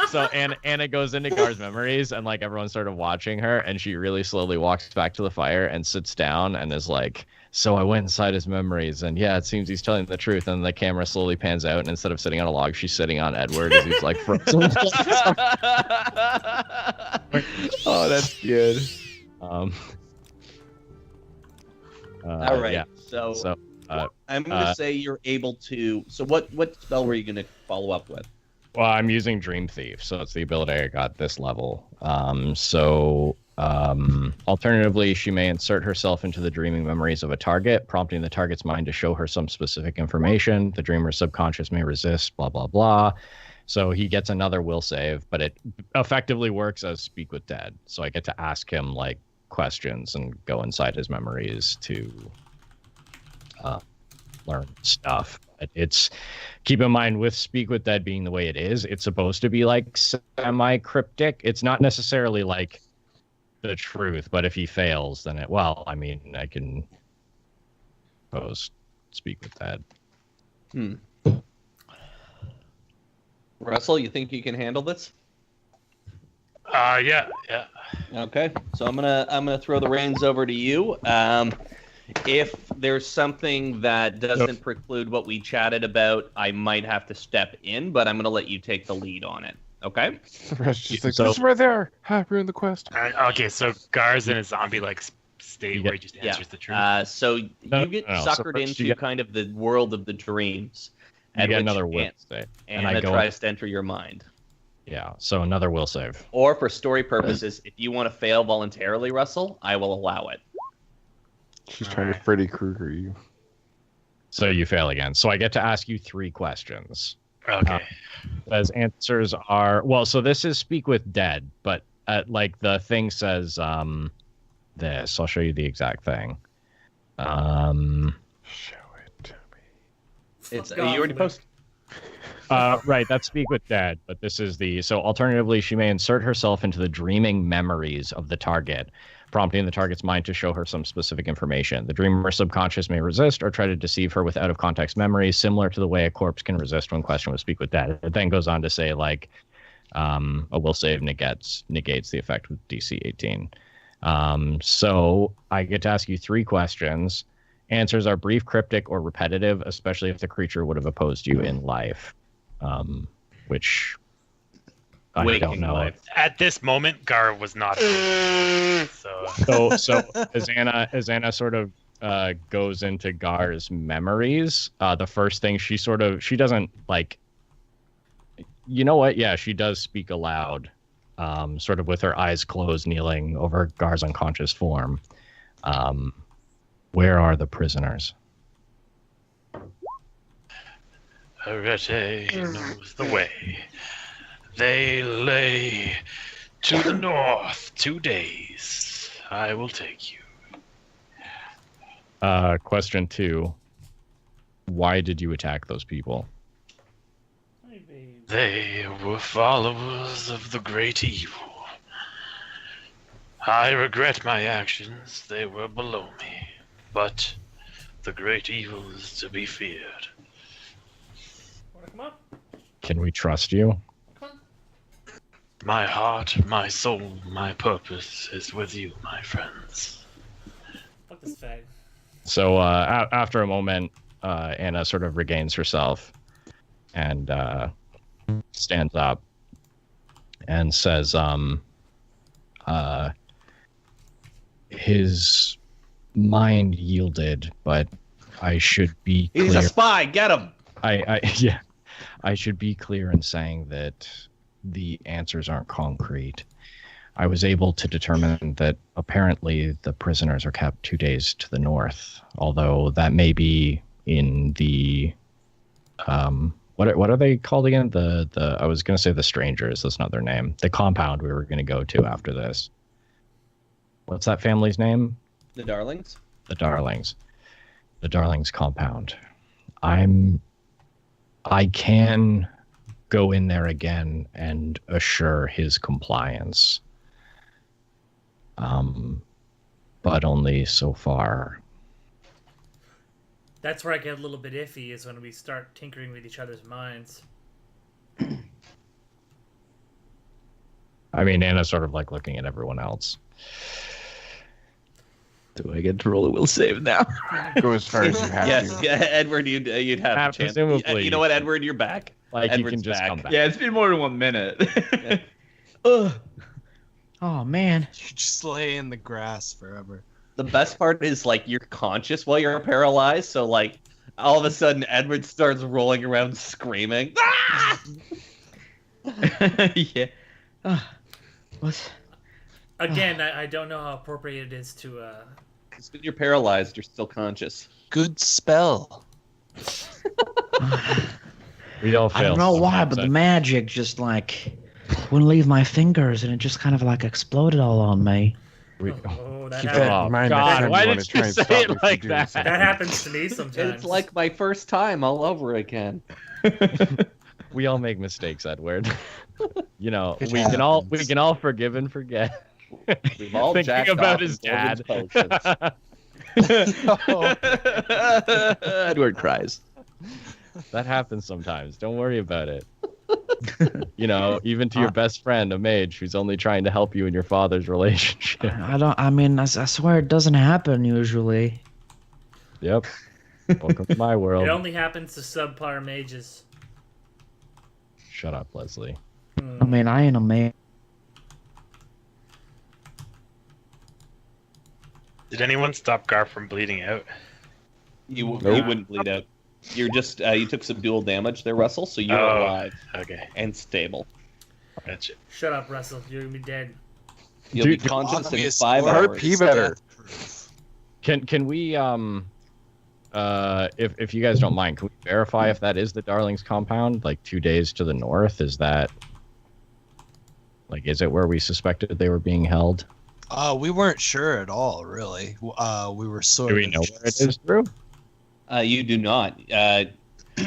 So Anna goes into Gar's memories, and like everyone's sort of watching her, and she really slowly walks back to the fire and sits down and is like, so I went inside his memories, and yeah, it seems he's telling the truth. And the camera slowly pans out, and instead of sitting on a log, she's sitting on Edward as he's like frozen. Oh, that's good. All All right. Yeah. So, So I'm gonna say you're able to. So what spell were you gonna follow up with? well, I'm using Dream Thief, so it's the ability I got this level. Alternatively, she may insert herself into the dreaming memories of a target, prompting the target's mind to show her some specific information. The dreamer's subconscious may resist, blah, blah, blah. So he gets another will save, but it effectively works as Speak with Dead. So I get to ask him, like, questions and go inside his memories to learn stuff. It's keep in mind with Speak with Dead being the way it is, it's supposed to be like semi-cryptic. It's not necessarily like the truth, but if he fails, then I can suppose Speak with Dead. Russell, you think you can handle this? Yeah. Okay, so I'm gonna throw the reins over to you. If there's something that doesn't preclude what we chatted about, I might have to step in, but I'm gonna let you take the lead on it. Okay? The rest just like, So- this is where they are. Ha, ruined the quest. Okay, so Gar's in a zombie-like state You where get- he just answers the truth. So No, you get no, so suckered first you into get- kind of the world of the dreams. You at get which another will An- save. And I Anna go, tries to enter your mind. yeah, so another will save. Or for story purposes, if you want to fail voluntarily, Russell, I will allow it. She's trying to Freddy Krueger you. So you fail again. So I get to ask you 3 questions. Okay. As answers are so this is speak with dead, but like the thing says this. I'll show you the exact thing. Show it to me. It's you already posted. Right, that's speak with dead, but this is alternatively she may insert herself into the dreaming memories of the target, prompting the target's mind to show her some specific information. The dreamer's subconscious may resist or try to deceive her with out-of-context memories, similar to the way a corpse can resist when questioned with speak with dead. It then goes on to say, like, a will save negates the effect with DC 18. So I get to ask you 3 questions. Answers are brief, cryptic, or repetitive, especially if the creature would have opposed you in life, which I don't know. Life. At this moment, Gar was not. So as Anna sort of goes into Gar's memories, the first thing she doesn't like. You know what? Yeah, she does speak aloud, sort of with her eyes closed, kneeling over Gar's unconscious form. Where are the prisoners? Arete knows the way. They lay to the north 2 days. I will take you. Question 2. Why did you attack those people? They were followers of the great evil. I regret my actions. They were below me. But the great evil is to be feared. Wanna come up? Can we trust you? Come on. My heart, my soul, my purpose is with you, my friends. Fuck this fag. So after a moment, Anna sort of regains herself and stands up and says, his mind yielded, but I should be clear. He's a spy. Get him. I should be clear in saying that the answers aren't concrete. I was able to determine that apparently the prisoners are kept 2 days to the north, although that may be in the what are they called again? The I was going to say the Strangers. That's not their name. The compound we were going to go to after this. What's that family's name? The Darlings. The Darlings. The Darlings compound. I can go in there again and assure his compliance. But only so far. That's where I get a little bit iffy, is when we start tinkering with each other's minds. I mean, Anna's sort of like looking at everyone else. Do I get to roll a will save now? Go as far as you have Yes, to. yeah, Edward, you'd have a chance. Presumably. You know what, Edward, you're back. Like Edward's you can just back. come back. Yeah, it's been more than 1 minute. Ugh. Oh man. You just lay in the grass forever. The best part is, like, you're conscious while you're paralyzed, so, like, all of a sudden Edward starts rolling around screaming. Ah! Yeah. What? Again, I don't know how appropriate it is to... Because when you're paralyzed, you're still conscious. Good spell. We all fail. I don't know why, sometimes. but the magic just like wouldn't leave my fingers, and it just kind of like exploded all on me. Oh, that Keep happens. that in mind God, next time why you did want to you try and say stop it me from like doing that? something. That happens to me sometimes. It's like my first time all over again. We all make mistakes, Edward. You know, It we can all forgive and forget. We've all Thinking jacked about off his in Morgan's dad. potions. Edward cries. That happens sometimes. Don't worry about it. You know, even to your best friend, a mage who's only trying to help you in your father's relationship. I swear it doesn't happen usually. Yep. Welcome to my world. It only happens to subpar mages. Shut up, Leslie. I mean, I ain't a man. Did anyone stop Gar from bleeding out? You wouldn't bleed out. You're just you took some dual damage there, Russell, so you're alive Okay, and stable. gotcha. Shut up, Russell. You're gonna be dead. You'll be Dude, conscious in obvious 5 or hours. RP better. Can we if you guys don't mind, can we verify if that is the Darlings compound? Like 2 days to the north, is that is it where we suspected they were being held? We weren't sure at all, really. We were sort Do we of know where it is, Drew? You do not.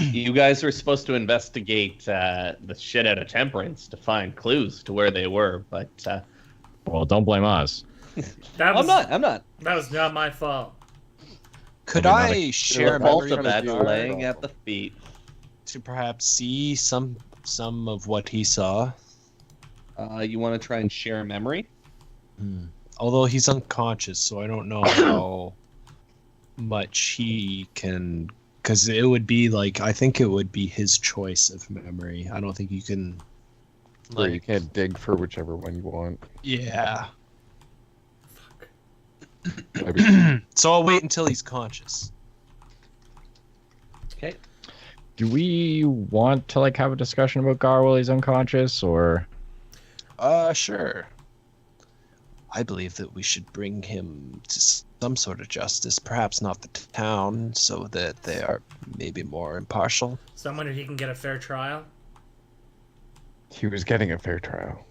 You guys were supposed to investigate the shit out of Temperance to find clues to where they were, but Well, don't blame us. I'm not. That was not my fault. Could Probably not I share a The fault memory of with that Gar laying at the feet. to perhaps see some of what he saw? You want to try and share a memory? Although he's unconscious, so I don't know how much he can. Because it would be I think it would be his choice of memory. I don't think you can. Or you can't dig for whichever one you want. Yeah. Maybe. So I'll wait until he's conscious. Okay. Do we want to have a discussion about Gar while he's unconscious, or? Sure. I believe that we should bring him to some sort of justice, perhaps not the town, so that they are maybe more impartial. Someone who he can get a fair trial. He was getting a fair trial.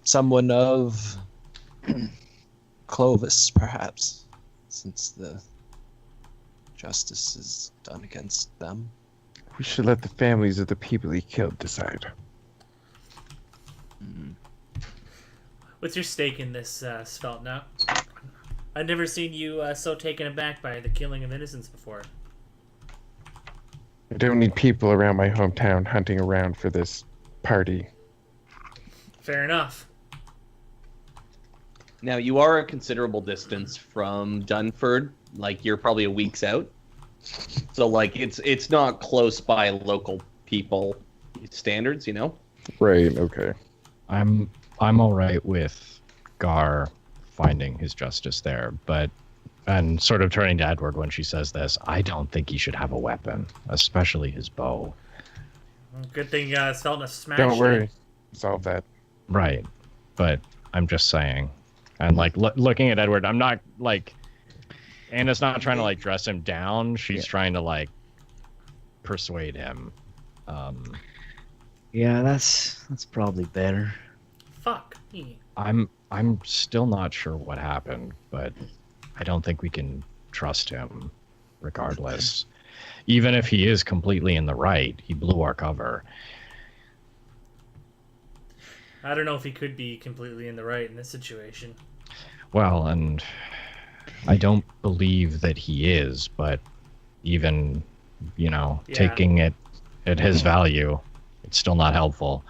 Someone of Clovis, perhaps, since the justice is done against them. We should let the families of the people he killed decide. What's your stake in this, Svelte, now? I've never seen you so taken aback by the killing of innocents before. I don't need people around my hometown hunting around for this party. Fair enough. Now, you are a considerable distance from Dunford. You're probably a week's out. So, it's not close by local people standards, you know? Right, okay. I'm all right with Gar finding his justice there, and sort of turning to Edward when she says this, I don't think he should have a weapon, especially his bow. Good thing Svelte smashed Don't worry. it. Solve that. Right, but I'm just saying, and looking at Edward, I'm not Anna's not trying to dress him down. She's trying to persuade him. Yeah, that's probably better. Fuck me. I'm still not sure what happened, but I don't think we can trust him regardless. Even if he is completely in the right, he blew our cover. I don't know if he could be completely in the right in this situation. Well, and I don't believe that he is, but even, taking it at his value, it's still not helpful.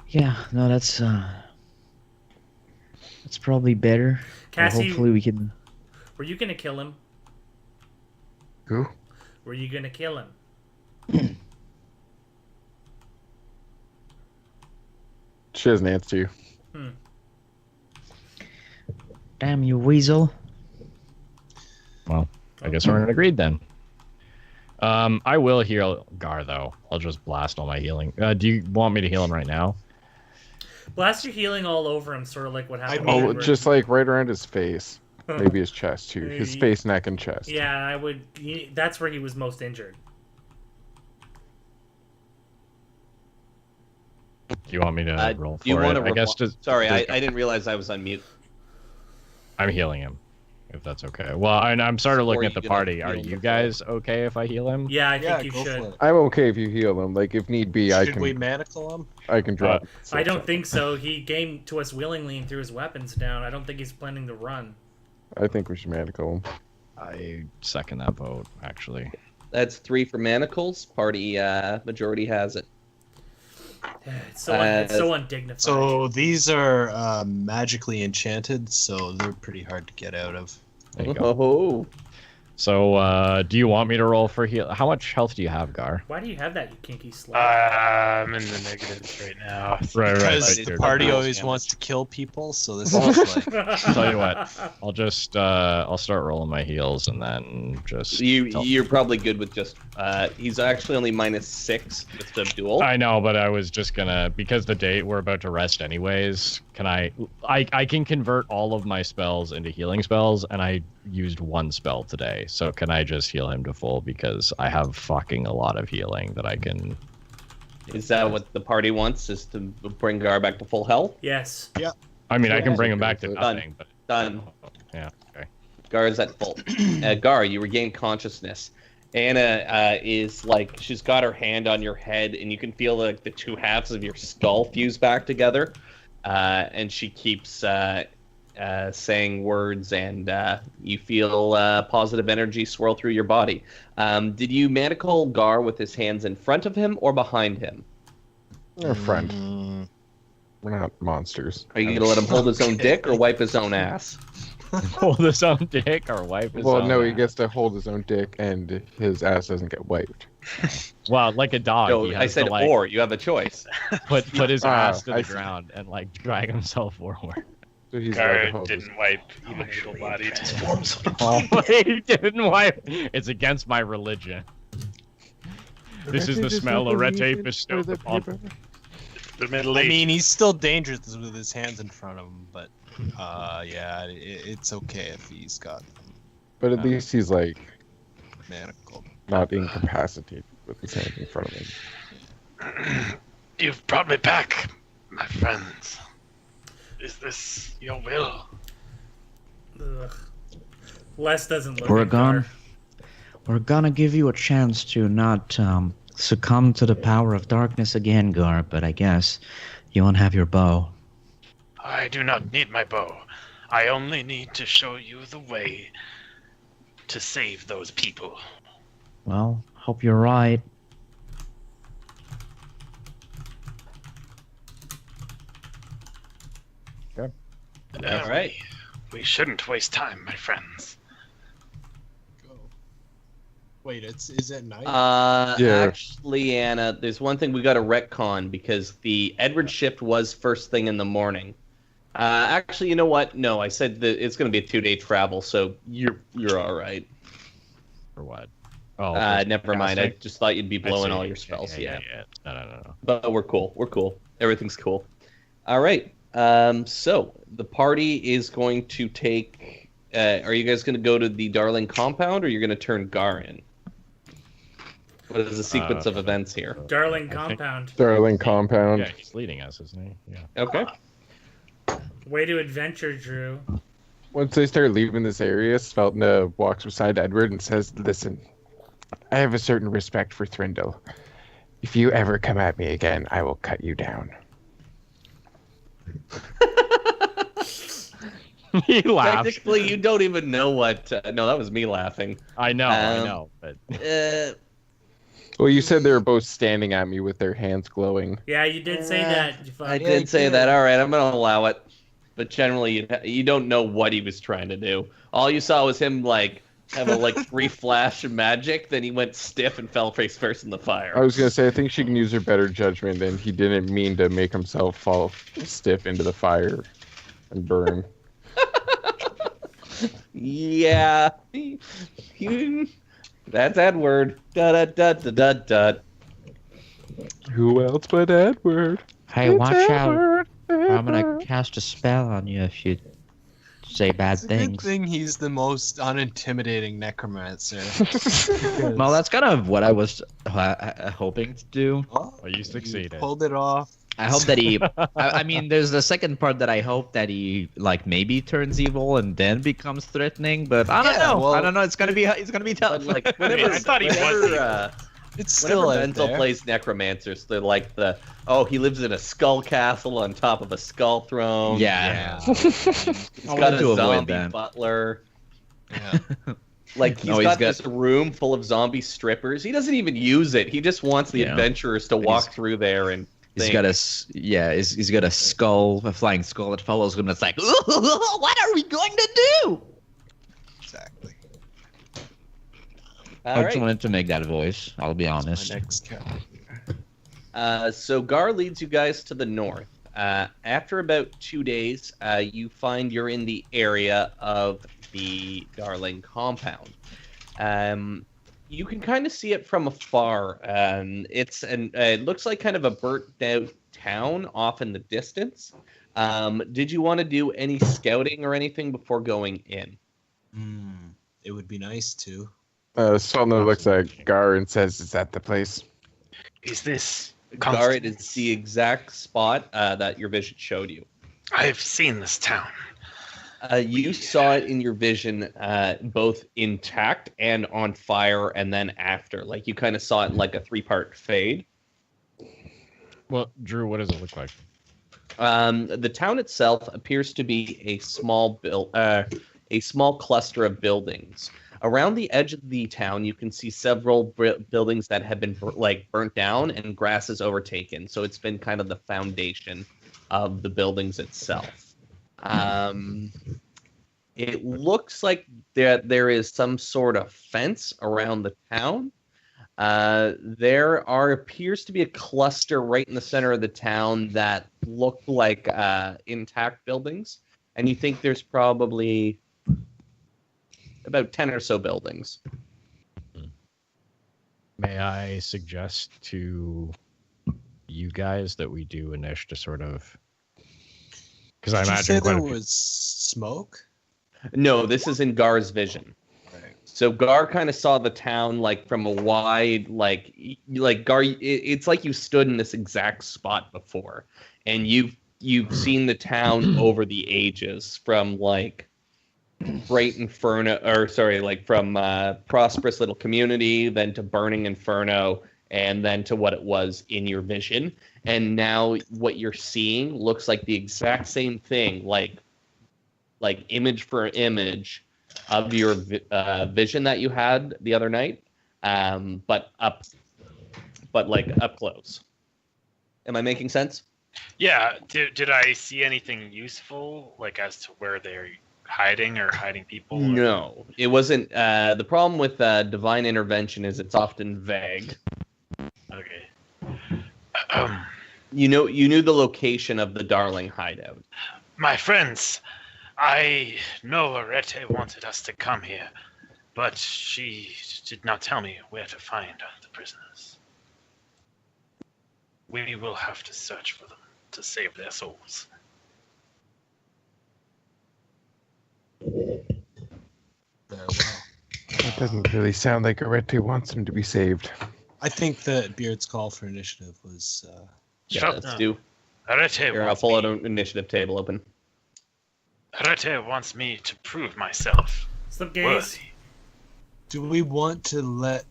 Yeah, no, that's probably better. Cassie, Hopefully we can. were you gonna kill him? Who? Were you gonna kill him? She doesn't answer you. Damn you, weasel. Well, I guess we're agreed then. I will heal Gar, though. I'll just blast all my healing. Do you want me to heal him right now? Blast your healing all over him, sort of like what happened. Oh, with just right around his face. Maybe his chest, too. His face, neck, and chest. Yeah, I would. That's where he was most injured. Do you want me to roll for you want it? I guess just. Sorry, I didn't realize I was on mute. I'm healing him, if that's okay. Well, I'm sort of looking at the party. Are you guys okay if I heal him? Yeah, I think you go should. for it. I'm okay if you heal him. If need be, Should we manacle him? I can drop. I don't think so. He came to us willingly and threw his weapons down. I don't think he's planning to run. I think we should manacle him. I second that vote, actually. That's 3 for manacles. Party majority has it. It's so undignified. So these are magically enchanted, so they're pretty hard to get out of. There you go. Oh, So, do you want me to roll for heal? How much health do you have, Gar? Why do you have that, you kinky slut? I'm in the negatives right now. Because the party always wants to kill people, so this is like... Tell you what, I'll just I'll start rolling my heals and then just. You're probably good with just. He's actually only -6 with the duel. I know, but I was just gonna, because the date we're about to rest anyways. Can I can convert all of my spells into healing spells, and I used one spell today. So can I just heal him to full, because I have fucking a lot of healing that I can. Is that what the party wants? Is to bring Gar back to full health? Yes. Yeah. I mean, I can bring him back to Done. nothing, but Done. yeah, okay. Gar is at full. Gar, you regain consciousness. Anna is like, she's got her hand on your head, and you can feel like the two halves of your skull fuse back together. And she keeps saying words, and you feel positive energy swirl through your body. Did you manacle Gar with his hands in front of him or behind him? Our friend. We're not monsters. Are you going to let him hold his own dick or wipe his own ass? Hold his own dick or wipe his own. Well, no, he ass? gets to hold his own dick, and his ass doesn't get wiped. Well, like a dog. No, he has I said to, like, or. You have a choice. put his ass to I the see. ground and like drag himself forward. So he's allowed to Gar hold his- didn't wipe even little body. Oh, he didn't wipe. It's against my religion. This is the smell of red tape bestowed upon. The Middle I Ages. mean, he's still dangerous with his hands in front of him, but yeah, it's okay if he's got But at least he's like manacled. not incapacitated with his hands in front of him. You've brought me back, my friends. Is this your will? Ugh. Les doesn't look We're at Gar. We're gonna give you a chance to not succumb to the power of darkness again, Gar, but I guess you won't have your bow. I do not need my bow. I only need to show you the way to save those people. Well, hope you're right. All right. We shouldn't waste time, my friends. Wait, is it night? Yeah. Actually, Anna, there's one thing we got to retcon, because the Edward shift was first thing in the morning. Actually, you know what? No, I said that it's going to be a 2-day travel, so you're all right. Or what? Oh, Never mind. I casting? just thought you'd be I blowing see. all your spells. Yeah. No. But we're cool. We're cool. Everything's cool. All right. So the party is going to take. Are you guys going to go to the Darling compound, or you're going to turn Gar in? What is the sequence of events here? Darling I think- compound. Darling compound. Yeah, he's leading us, isn't he? Yeah. Okay. Way to adventure, Drew. Once they start leaving this area, Sveltna walks beside Edward and says, "Listen, I have a certain respect for Thrindle. If you ever come at me again, I will cut you down." He laughs. Technically, you don't even know what. No, that was me laughing. I know, but Well, you said they were both standing at me with their hands glowing. Yeah, you did say that. You I fuck. did say that. All right, I'm going to allow it. But generally, you don't know what he was trying to do. All you saw was him like have a like brief flash of magic. Then he went stiff and fell face first in the fire. I was going to say, I think she can use her better judgment, and he didn't mean to make himself fall stiff into the fire and burn. Yeah. That's Edward. Da da da da da da. Who else but Edward? Hey, It's watch out. Edward, I'm gonna Edward. cast a spell on you if you say bad It's a good things. thing he's the most unintimidating necromancer. Well, that's kind of what I was hoping to do. Well, you succeeded. Pulled it off. I hope that he. I mean, there's the second part that I hope that he like maybe turns evil and then becomes threatening. But I don't Yeah, know. well- I don't know. It's gonna be tough. But like whenever, I thought he was whenever, evil. It's still whenever out Menzel there. plays necromancers, they're like he lives in a skull castle on top of a skull throne. yeah. He's I got want a to avoid zombie that. butler. Yeah. Like he's No, he's got got- this room full of zombie strippers. He doesn't even use it. He just wants the Yeah. adventurers to walk through there and. He's think. got he's got a skull, a flying skull that follows him. That's like, what are we going to do? Exactly. I just right. wanted to make that voice. I'll be My honest. next character. So Gar leads you guys to the north. After about 2 days, you find you're in the area of the Darling compound. You can kind of see it from afar. It looks like kind of a burnt out town off in the distance. Did you want to do any scouting or anything before going in? It would be nice to. Sveltner looks at Gar and says, "Is that the place?" Is this Gar, it is the exact spot that your vision showed you. I've seen this town. You saw it in your vision, both intact and on fire, and then after. Like, you kind of saw it in like a 3-part fade. Well, Drew, what does it look like? The town itself appears to be a small cluster of buildings. Around the edge of the town, you can see several buildings that have been burnt down and grass is overtaken. So it's been kind of the foundation of the buildings itself. It looks like there is some sort of fence around the town. There appears to be a cluster right in the center of the town that look like intact buildings, and you think there's probably about 10 or so buildings. May I suggest to you guys that we do a niche to sort of, because I Did you imagine say quite there a few- was smoke? No, this is in Gar's vision. Right. So Gar kind of saw the town like from a wide, like Gar. It's like you stood in this exact spot before, and you've seen the town over the ages from like Bright Inferno, or sorry, like from prosperous little community, then to burning Inferno, and then to what it was in your vision. And now what you're seeing looks like the exact same thing, like image for image of your vision that you had the other night, but like up close. Am I making sense? Yeah. Did I see anything useful, like as to where they're hiding or hiding people? Or... No, it wasn't. The problem with divine intervention is it's often vague. Okay. You knew the location of the Darling hideout. My friends, I know Arete wanted us to come here, but she did not tell me where to find the prisoners. We will have to search for them to save their souls. Very well. That doesn't really sound like Arete wants him to be saved. I think that Beard's call for initiative was. Yeah, let's do. Arete Here, I'll wants pull me, out an initiative table open. Arete wants me to prove myself What's up, guys? worthy. Do we want to let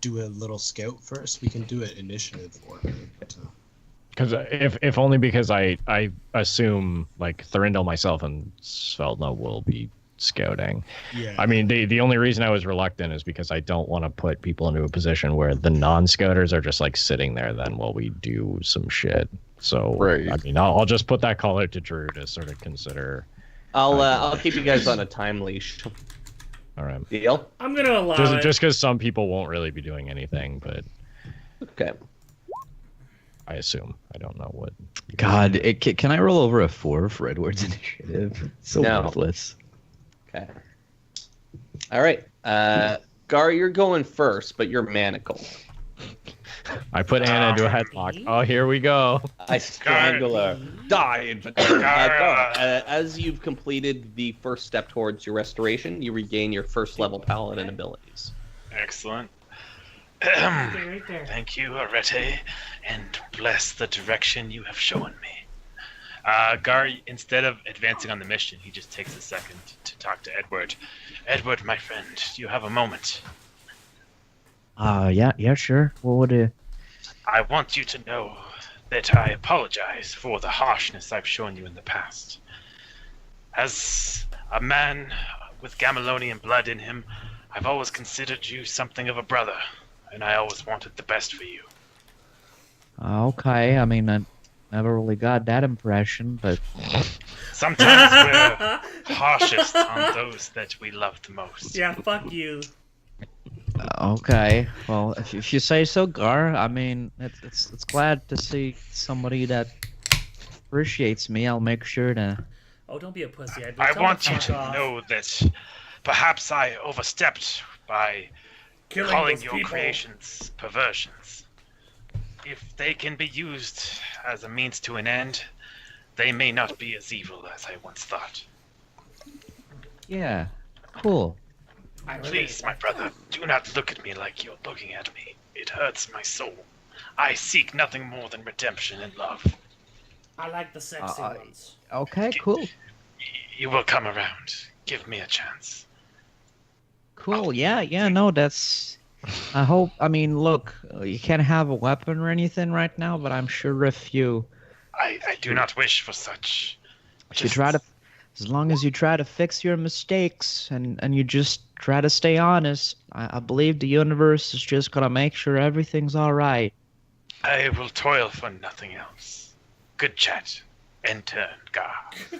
do a little scout first? We can do it initiative or. Because if only because I assume like Thorindel, myself, and Sveldna will be scouting. Yeah. I mean, the only reason I was reluctant is because I don't want to put people into a position where the non-scouters are just like sitting there then while we do some shit. So Right. I mean, I'll just put that call out to Drew to sort of consider. I'll keep you guys on a time leash. All right. Deal? I'm gonna allow it. Just because some people won't really be doing anything, but Okay. I assume. I don't know what. God, can I roll over a 4 for Edward's initiative? So No. worthless. Okay. All right. Gar, you're going first, but you're manacled. I put Anna into a headlock. Oh, here we go. I strangle her. Die, infantry. Gar, as you've completed the first step towards your restoration, you regain your first level paladin abilities. Excellent. Right there. Thank you, Arete, and bless the direction you have shown me. Gar, instead of advancing on the mission, he just takes a second to talk to Edward. Edward, my friend, you have a moment. Yeah, sure. What would it? I want you to know that I apologize for the harshness I've shown you in the past. As a man with Gamelonian blood in him, I've always considered you something of a brother, and I always wanted the best for you. Okay, I mean, I never really got that impression, but Sometimes we're harshest on those that we love the most. Yeah, fuck you. Okay. Well, if you say so, Gar. I mean, it's glad to see somebody that appreciates me. I'll make sure to. Oh, don't be a pussy. I'd I tell want him you fuck to off. know that perhaps I overstepped by Killing calling those your people. creations perversions. If they can be used as a means to an end, they may not be as evil as I once thought. Yeah. Cool. Please, my brother, do not look at me like you're looking at me. It hurts my soul. I seek nothing more than redemption and love. I like the sexy ones. Okay. Cool. You will come around. Give me a chance. Cool. Yeah. No, that's. I hope. I mean, look, you can't have a weapon or anything right now, but I'm sure if you I do not wish for such. you try to, as long as you try to fix your mistakes and you just try to stay honest, I believe the universe is just gonna make sure everything's all right. I will toil for nothing else. Good chat. And turn, Gar.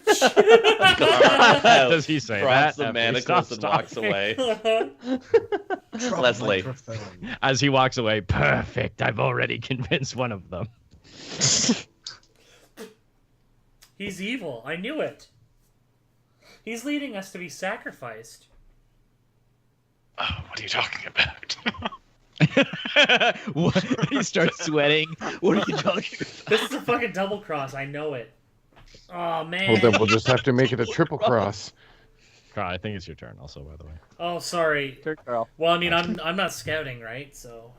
Does he say Drops that? the after he manacles stops and walks talking? away. Leslie. As he walks away, perfect. I've already convinced one of them. He's evil. I knew it. He's leading us to be sacrificed. Oh, what are you talking about? What? He starts sweating. What are you talking about? This is a fucking double cross. I know it. Oh, man. Well, then we'll just have to make it a triple cross. Carl, I think it's your turn also, by the way. Oh, sorry. Turn, Carl. Well, I mean, I'm not scouting, right? So,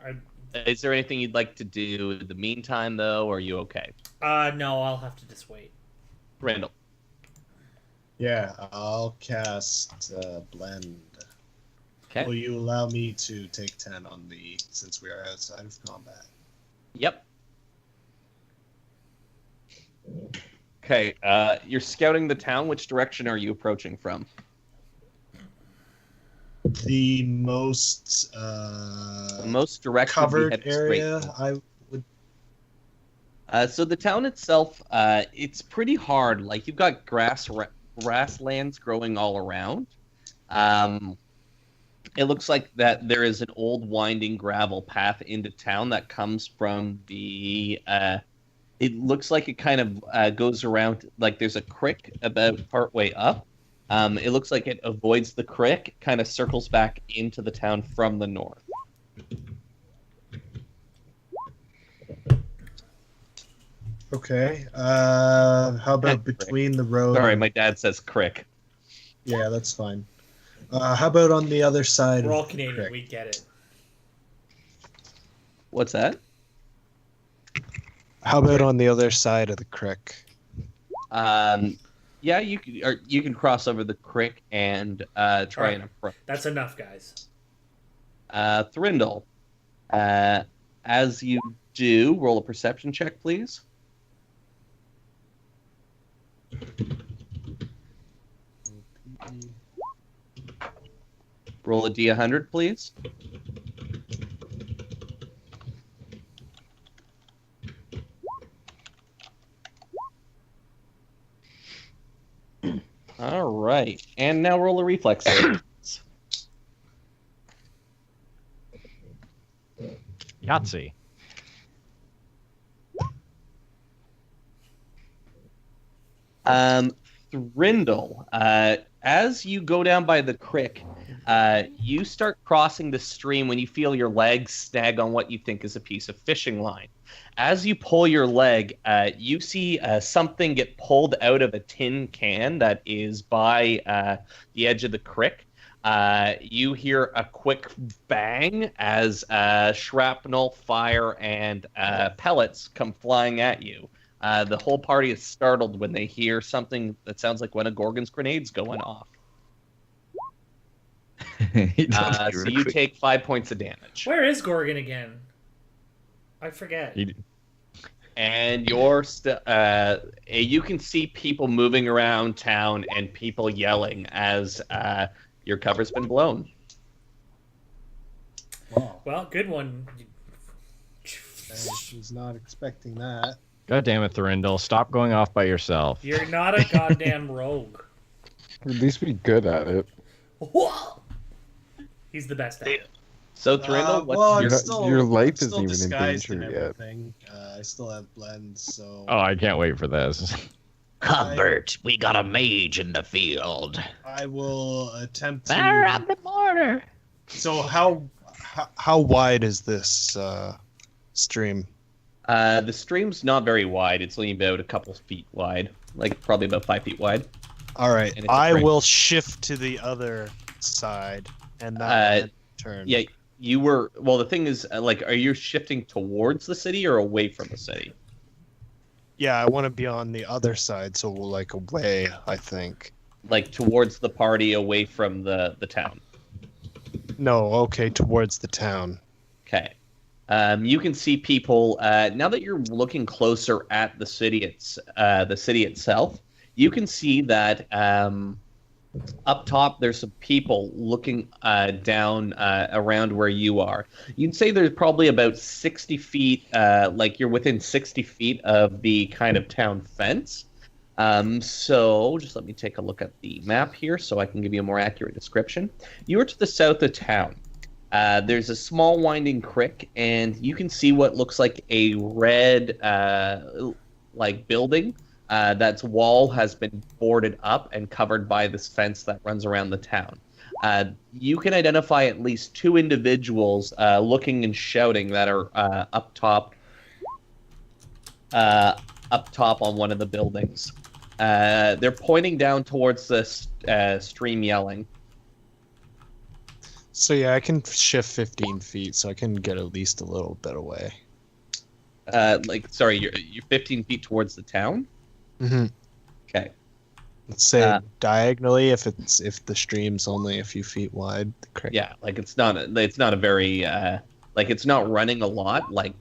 Is there anything you'd like to do in the meantime, though, or are you okay? no, I'll have to just wait. Randall. Yeah, I'll cast Blend. Okay. Will you allow me to take 10 on the, since we are outside of combat? Yep. Okay, you're scouting the town. Which direction are you approaching from? The most The most direct would be covered heading straight area, north. I would. So the town itself, it's pretty hard. Like you've got grasslands growing all around. It looks like that there is an old winding gravel path into town that comes from the. It looks like it kind of goes around. Like there's a creek about partway up. It looks like it avoids the creek, kind of circles back into the town from the north. Okay. How about between the road? Sorry, my dad says crick. Yeah, that's fine. How about on the other side? We're all of the Canadian. creek? We get it. What's that? How about on the other side of the creek? Yeah, you can cross over the creek and try Alright. and approach. That's enough, guys. Thrindle, as you do, roll a perception check, please. Roll a D100, please. All right, and now roll a reflex save. Yahtzee. Thrindle, as you go down by the creek, you start crossing the stream when you feel your legs snag on what you think is a piece of fishing line. As you pull your leg, you see something get pulled out of a tin can that is by the edge of the creek. You hear a quick bang as shrapnel, fire, and pellets come flying at you. The whole party is startled when they hear something that sounds like one of Gorgon's grenades going off. So you take 5 points of damage. Where is Gorgon again? I forget. And you're you can see people moving around town and people yelling as your cover's been blown. Wow. Well, good one. I was not expecting that. God damn it, Thorindle. Stop going off by yourself. You're not a goddamn rogue. At least be good at it. He's the best at it. So Thurindle, what's well, your... I'm still, your life I'm still isn't even in disguised danger and yet. everything. I still have blends, so Oh, I can't wait for this. Humbert, we got a mage in the field. I will attempt Fire to. up the mortar. So how wide is this stream? The stream's not very wide. It's only about a couple feet wide, like probably about 5 feet wide. All right, And it's a I break. will shift to the other side and that turn. Yeah, you were. Well, the thing is, like, are you shifting towards the city or away from the city? Yeah, I want to be on the other side, so like away, I think. Like towards the party, away from the town. No, okay, towards the town. Okay. You can see people now that you're looking closer at the city. The city itself. You can see that up top there's some people looking down around where you are. You'd say there's probably about 60 feet. Like you're within 60 feet of the kind of town fence. So just let me take a look at the map here so I can give you a more accurate description. You are to the south of town. There's a small winding creek, and you can see what looks like a red like building. That's wall has been boarded up and covered by this fence that runs around the town. You can identify at least 2 individuals looking and shouting that are up top on one of the buildings. They're pointing down towards the stream, yelling. So yeah, I can shift 15 feet, so I can get at least a little bit away. Sorry, you're 15 feet towards the town. Mm-hmm. Okay. Let's say diagonally, if the stream's only a few feet wide. The creek. Yeah, like it's not a very like it's not running a lot. Like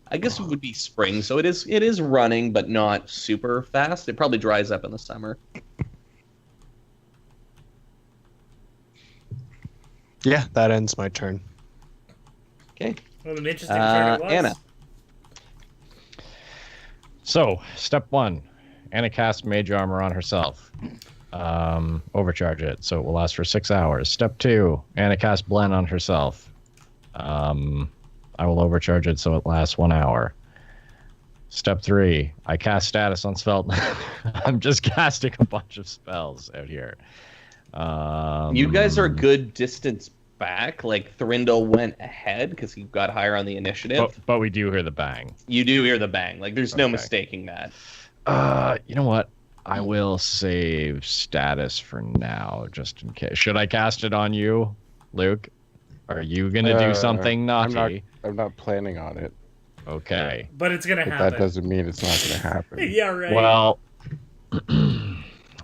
I guess it would be spring, so it is running, but not super fast. It probably dries up in the summer. Yeah, that ends my turn. Okay. What an interesting turn it was. Anna. So, step 1. Anna casts mage armor on herself. Overcharge it, so it will last for 6 hours. Step 2. Anna casts blend on herself. I will overcharge it so it lasts 1 hour. Step 3. I cast status on Svelte. I'm just casting a bunch of spells out here. You guys are a good distance back. Like Thurindle went ahead because he got higher on the initiative. But we do hear the bang. You do hear the bang. Like there's no Okay. mistaking that. You know what? I will save status for now, just in case. Should I cast it on you, Luke? Are you gonna do something naughty? I'm not planning on it. Okay. But it's gonna But happen. that doesn't mean it's not going to happen. Yeah, right. Well,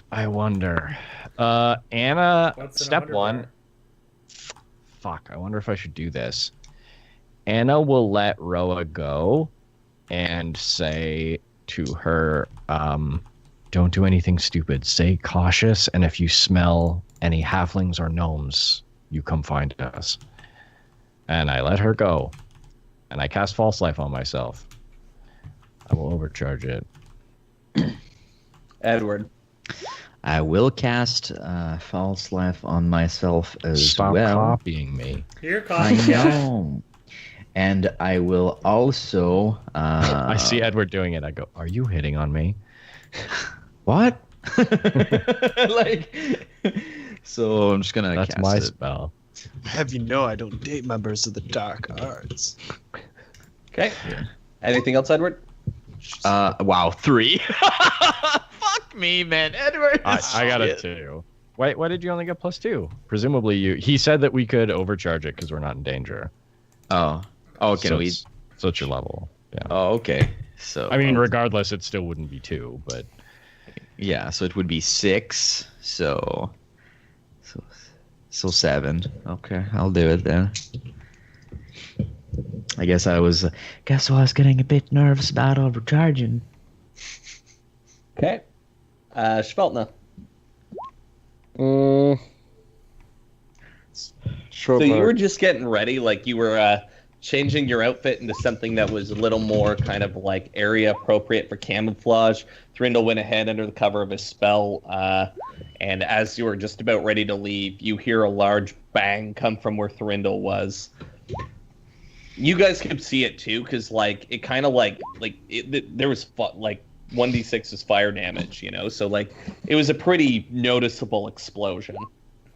I wonder. Anna, What's an step under 1. bar? Fuck, I wonder if I should do this. Anna will let Roa go and say to her, don't do anything stupid. Stay cautious, and if you smell any halflings or gnomes, you come find us. And I let her go. And I cast False Life on myself. I will overcharge it. Edward. I will cast False Life on myself as Stop well. copying me. You're I copying. know. And I will also. I see Edward doing it. I go, are you hitting on me? What? Like. So I'm just gonna. That's cast my it. spell. Have you know I don't date members of the dark arts. Okay. Anything else, Edward? Wow, 3. Fuck me, man, Edward. I got it too. Wait, why did you only get +2? Presumably he said that we could overcharge it because we're not in danger. Oh, can so we? So it's your level. Yeah. Oh, okay. So I mean, regardless, it still wouldn't be 2, but yeah, so it would be 6. So 7. Okay, I'll do it then. I guess I was getting a bit nervous about overcharging. Okay. Schveltna. Sure. So you were just getting ready, like you were changing your outfit into something that was a little more kind of like area appropriate for camouflage. Thurindle went ahead under the cover of his spell, and as you were just about ready to leave, you hear a large bang come from where Thurindle was. You guys could see it too, because like it kind of there was like 1d6 is fire damage, so like it was a pretty noticeable explosion.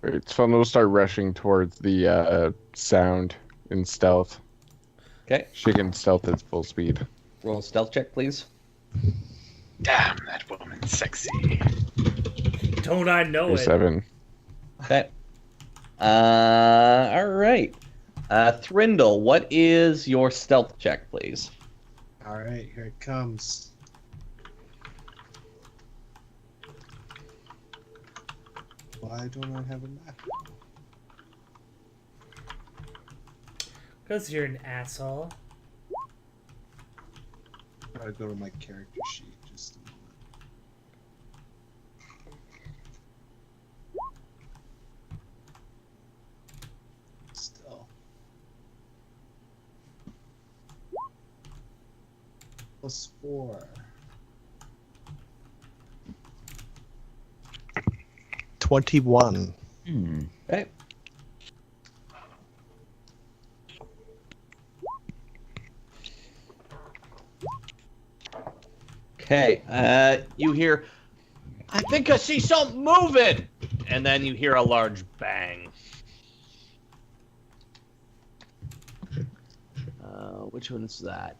Right, Svelna will start rushing towards the sound in stealth. Okay. She can stealth at full speed. Roll a stealth check, please. Damn, that woman's sexy. Don't I know it? 7. Okay. All right. Thrindle, what is your stealth check, please? All right, here it comes. Why don't I have a map? Because you're an asshole. Gotta go to my character sheet just a moment. Still. +4. 21. Okay. Okay, you hear, I think I see something moving! And then you hear a large bang. Which one is that?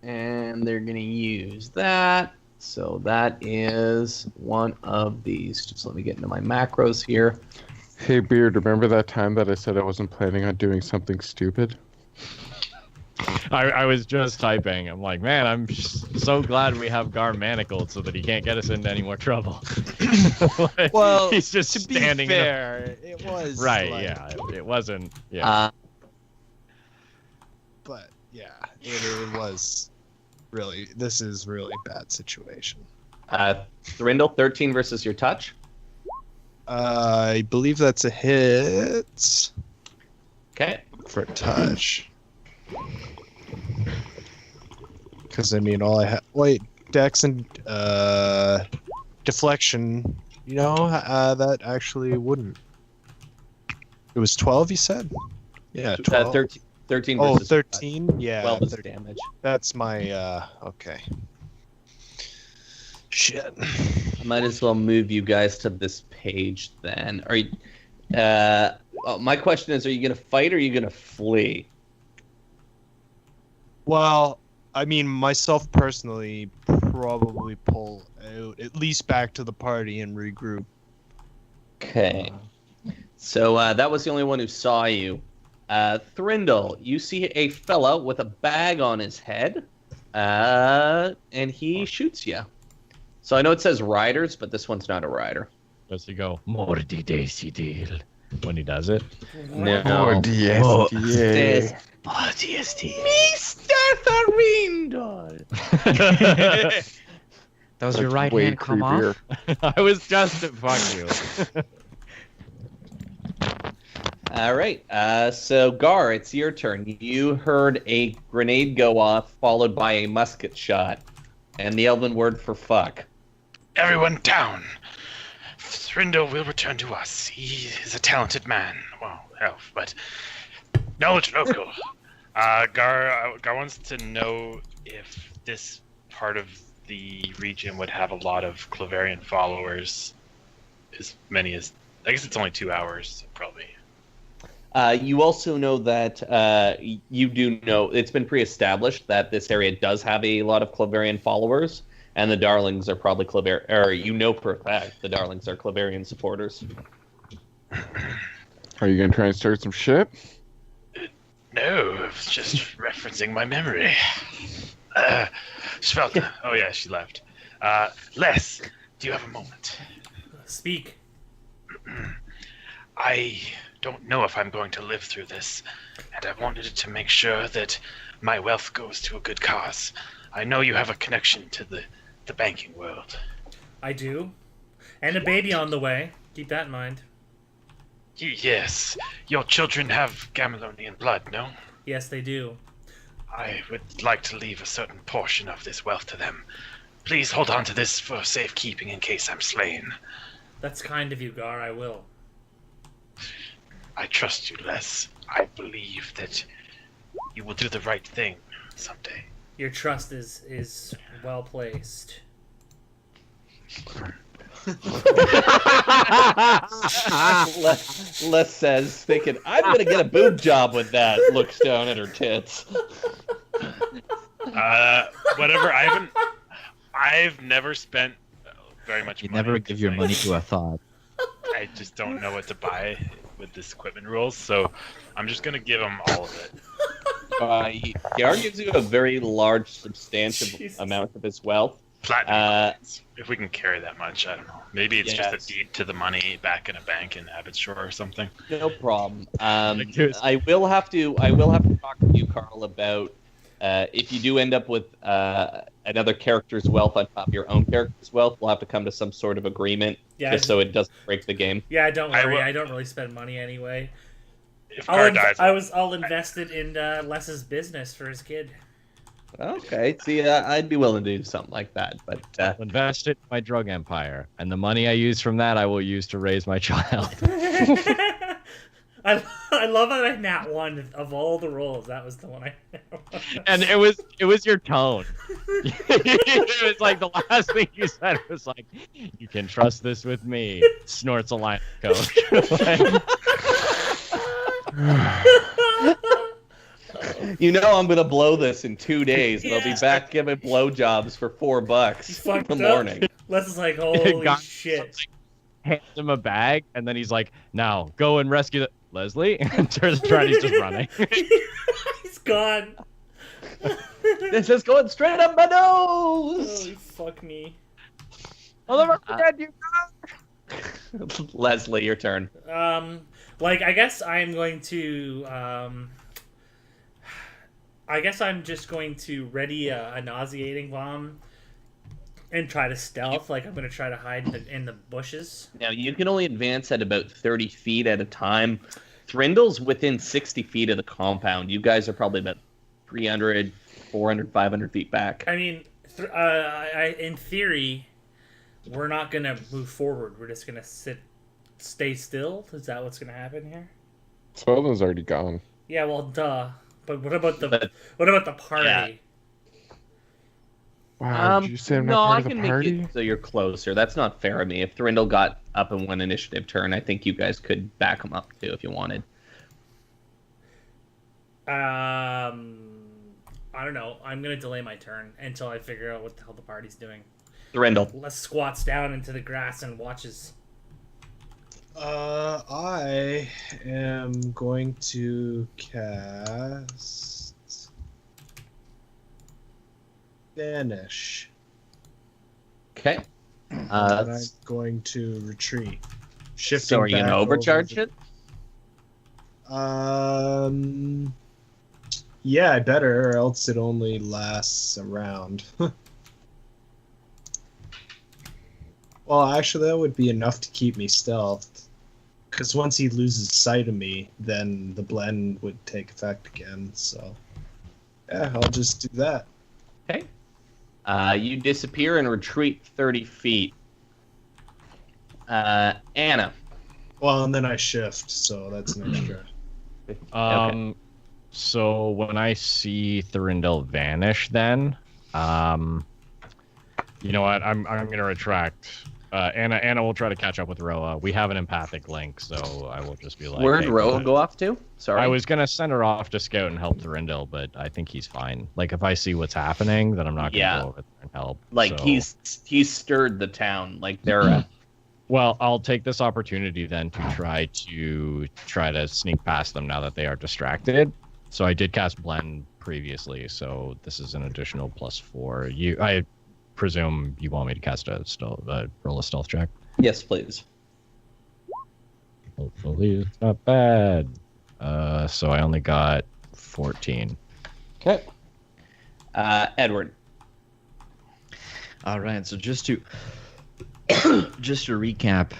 And they're gonna use that. So that is one of these. Just let me get into my macros here. Hey, Beard, remember that time that I said I wasn't planning on doing something stupid? I was just typing. I'm like, man, I'm so glad we have Gar manacled so that he can't get us into any more trouble. Like, Well, he's just to be standing fair, it was right. like- Yeah, it wasn't. Yeah. But yeah, it was really. This is really bad situation. Thrindle, 13 versus your touch. I believe that's a hit Okay. for touch. Because I mean, all I have. Wait, Dex and deflection. That actually wouldn't. It was 12. You said. Yeah, 12. 13 Oh, versus 13? Yeah. 12 is 13. damage. That's my, okay. Shit. I might as well move you guys to this page then. Are you? My question is: are you gonna fight or are you gonna flee? Well, I mean, myself personally, probably pull out, at least back to the party and regroup. Okay. So that was the only one who saw you. Thrindle, you see a fella with a bag on his head, and he shoots you. So I know it says riders, but this one's not a rider. Does he go Mordi Desi deal when he does it? No. DSTA. Mr. Thrindle! Does your That's right way hand come off? creepier. I was just fuck you. All right. So Gar, it's your turn. You heard a grenade go off, followed by a musket shot, and the Elven word for fuck. Everyone down. Thrindo will return to us. He is a talented man. Well, elf, but knowledge local. Gar wants to know if this part of the region would have a lot of Claverian followers. As many as, I guess it's only 2 hours, so probably. You also know that you do know it's been pre-established that this area does have a lot of Claverian followers, and the Darlings are probably Claverian, or you know for a fact the Darlings are Claverian supporters. Are you gonna try and start some shit? No, I was just referencing my memory. Svelta. Oh yeah, she left. Les, do you have a moment? Speak. I don't know if I'm going to live through this, and I wanted to make sure that my wealth goes to a good cause. I know you have a connection to the banking world. I do. And a baby on the way. Keep that in mind. Yes, your children have Gamelonian blood, no? Yes, they do. I would like to leave a certain portion of this wealth to them. Please hold on to this for safekeeping in case I'm slain. That's kind of you, Gar. I will. I trust you, Les. I believe that you will do the right thing someday. Your trust is well placed. Les says, thinking, I'm gonna get a boob job with that. Looks down at her tits. Whatever. I've never spent very much You money. never give your money to a thought. I just don't know what to buy with this equipment rules, so I'm just gonna give him all of it. Yar gives you a very large, substantial Jesus. amount of his wealth. Platinum. If we can carry that much, I don't know. Maybe it's Yes. just a deed to the money back in a bank in Abbotsfire or something. No problem. Like it was- I will have to talk to you, Carl, about if you do end up with another character's wealth on top of your own character's wealth. We'll have to come to some sort of agreement, Yeah, just so it doesn't break the game. Yeah, don't I worry. will- I don't really spend money anyway. If Gar dies, I'll invest it in Les's business for his kid. Okay. See, I'd be willing to do something like that, but I'll invest it in my drug empire, and the money I use from that I will use to raise my child. I love that I nat one of all the rolls. That was the one I. And it was your tone. It was like the last thing you said was like, "You can trust this with me." Snorts a line of coke. you know I'm gonna blow this in 2 days, and I'll be Yeah. back giving blowjobs for $4 You fucked in the up. morning. Les is like, holy Got shit. Hands him a bag, and then he's like, "Now go and rescue the Leslie." And turns around, he's just running. He's gone. This is going straight up my nose. Holy fuck me. I'll never forget you. Leslie, your turn. I guess I'm going to, I guess I'm just going to ready a nauseating bomb and try to stealth. Like, I'm going to try to hide in the bushes. Now, you can only advance at about 30 feet at a time. Thrindle's within 60 feet of the compound. You guys are probably about 300, 400, 500 feet back. I mean, in theory, we're not going to move forward. We're just going to stay still. Is that what's going to happen here? Spellman's already gone. Yeah, well, duh. But what about the party? Yeah. Wow, did you say I'm not no, part I of the can party? make it so you're closer. That's not fair of me. If Thrindle got up in one initiative turn, I think you guys could back him up too if you wanted. I don't know. I'm gonna delay my turn until I figure out what the hell the party's doing. Thrindle. Les squats down into the grass and watches. I am going to cast Vanish. Okay. And I'm going to retreat. Shifting So are you back gonna over overcharge the- it? Yeah, I better, or else it only lasts a round. Well, actually, that would be enough to keep me stealthed. Because once he loses sight of me, then the blend would take effect again. So, yeah, I'll just do that. Okay. You disappear and retreat 30 feet. Anna. Well, and then I shift, so that's an extra. So when I see Thorindel vanish, then, you know what? I'm gonna retract. Anna will try to catch up with Roa. We have an empathic link, so I will just be like, Where'd hey, Roa go off to? Sorry. I was gonna send her off to scout and help Thorindel, but I think he's fine. Like if I see what's happening, then I'm not gonna go over there and help. Like so... he's stirred the town. Like they're. Well, I'll take this opportunity then to try to sneak past them now that they are distracted. So I did cast Blend previously, so this is an additional +4. I presume you want me to cast roll a stealth check. Yes, please. Hopefully it's not bad. So I only got 14. Okay. Edward. All right, so just to recap,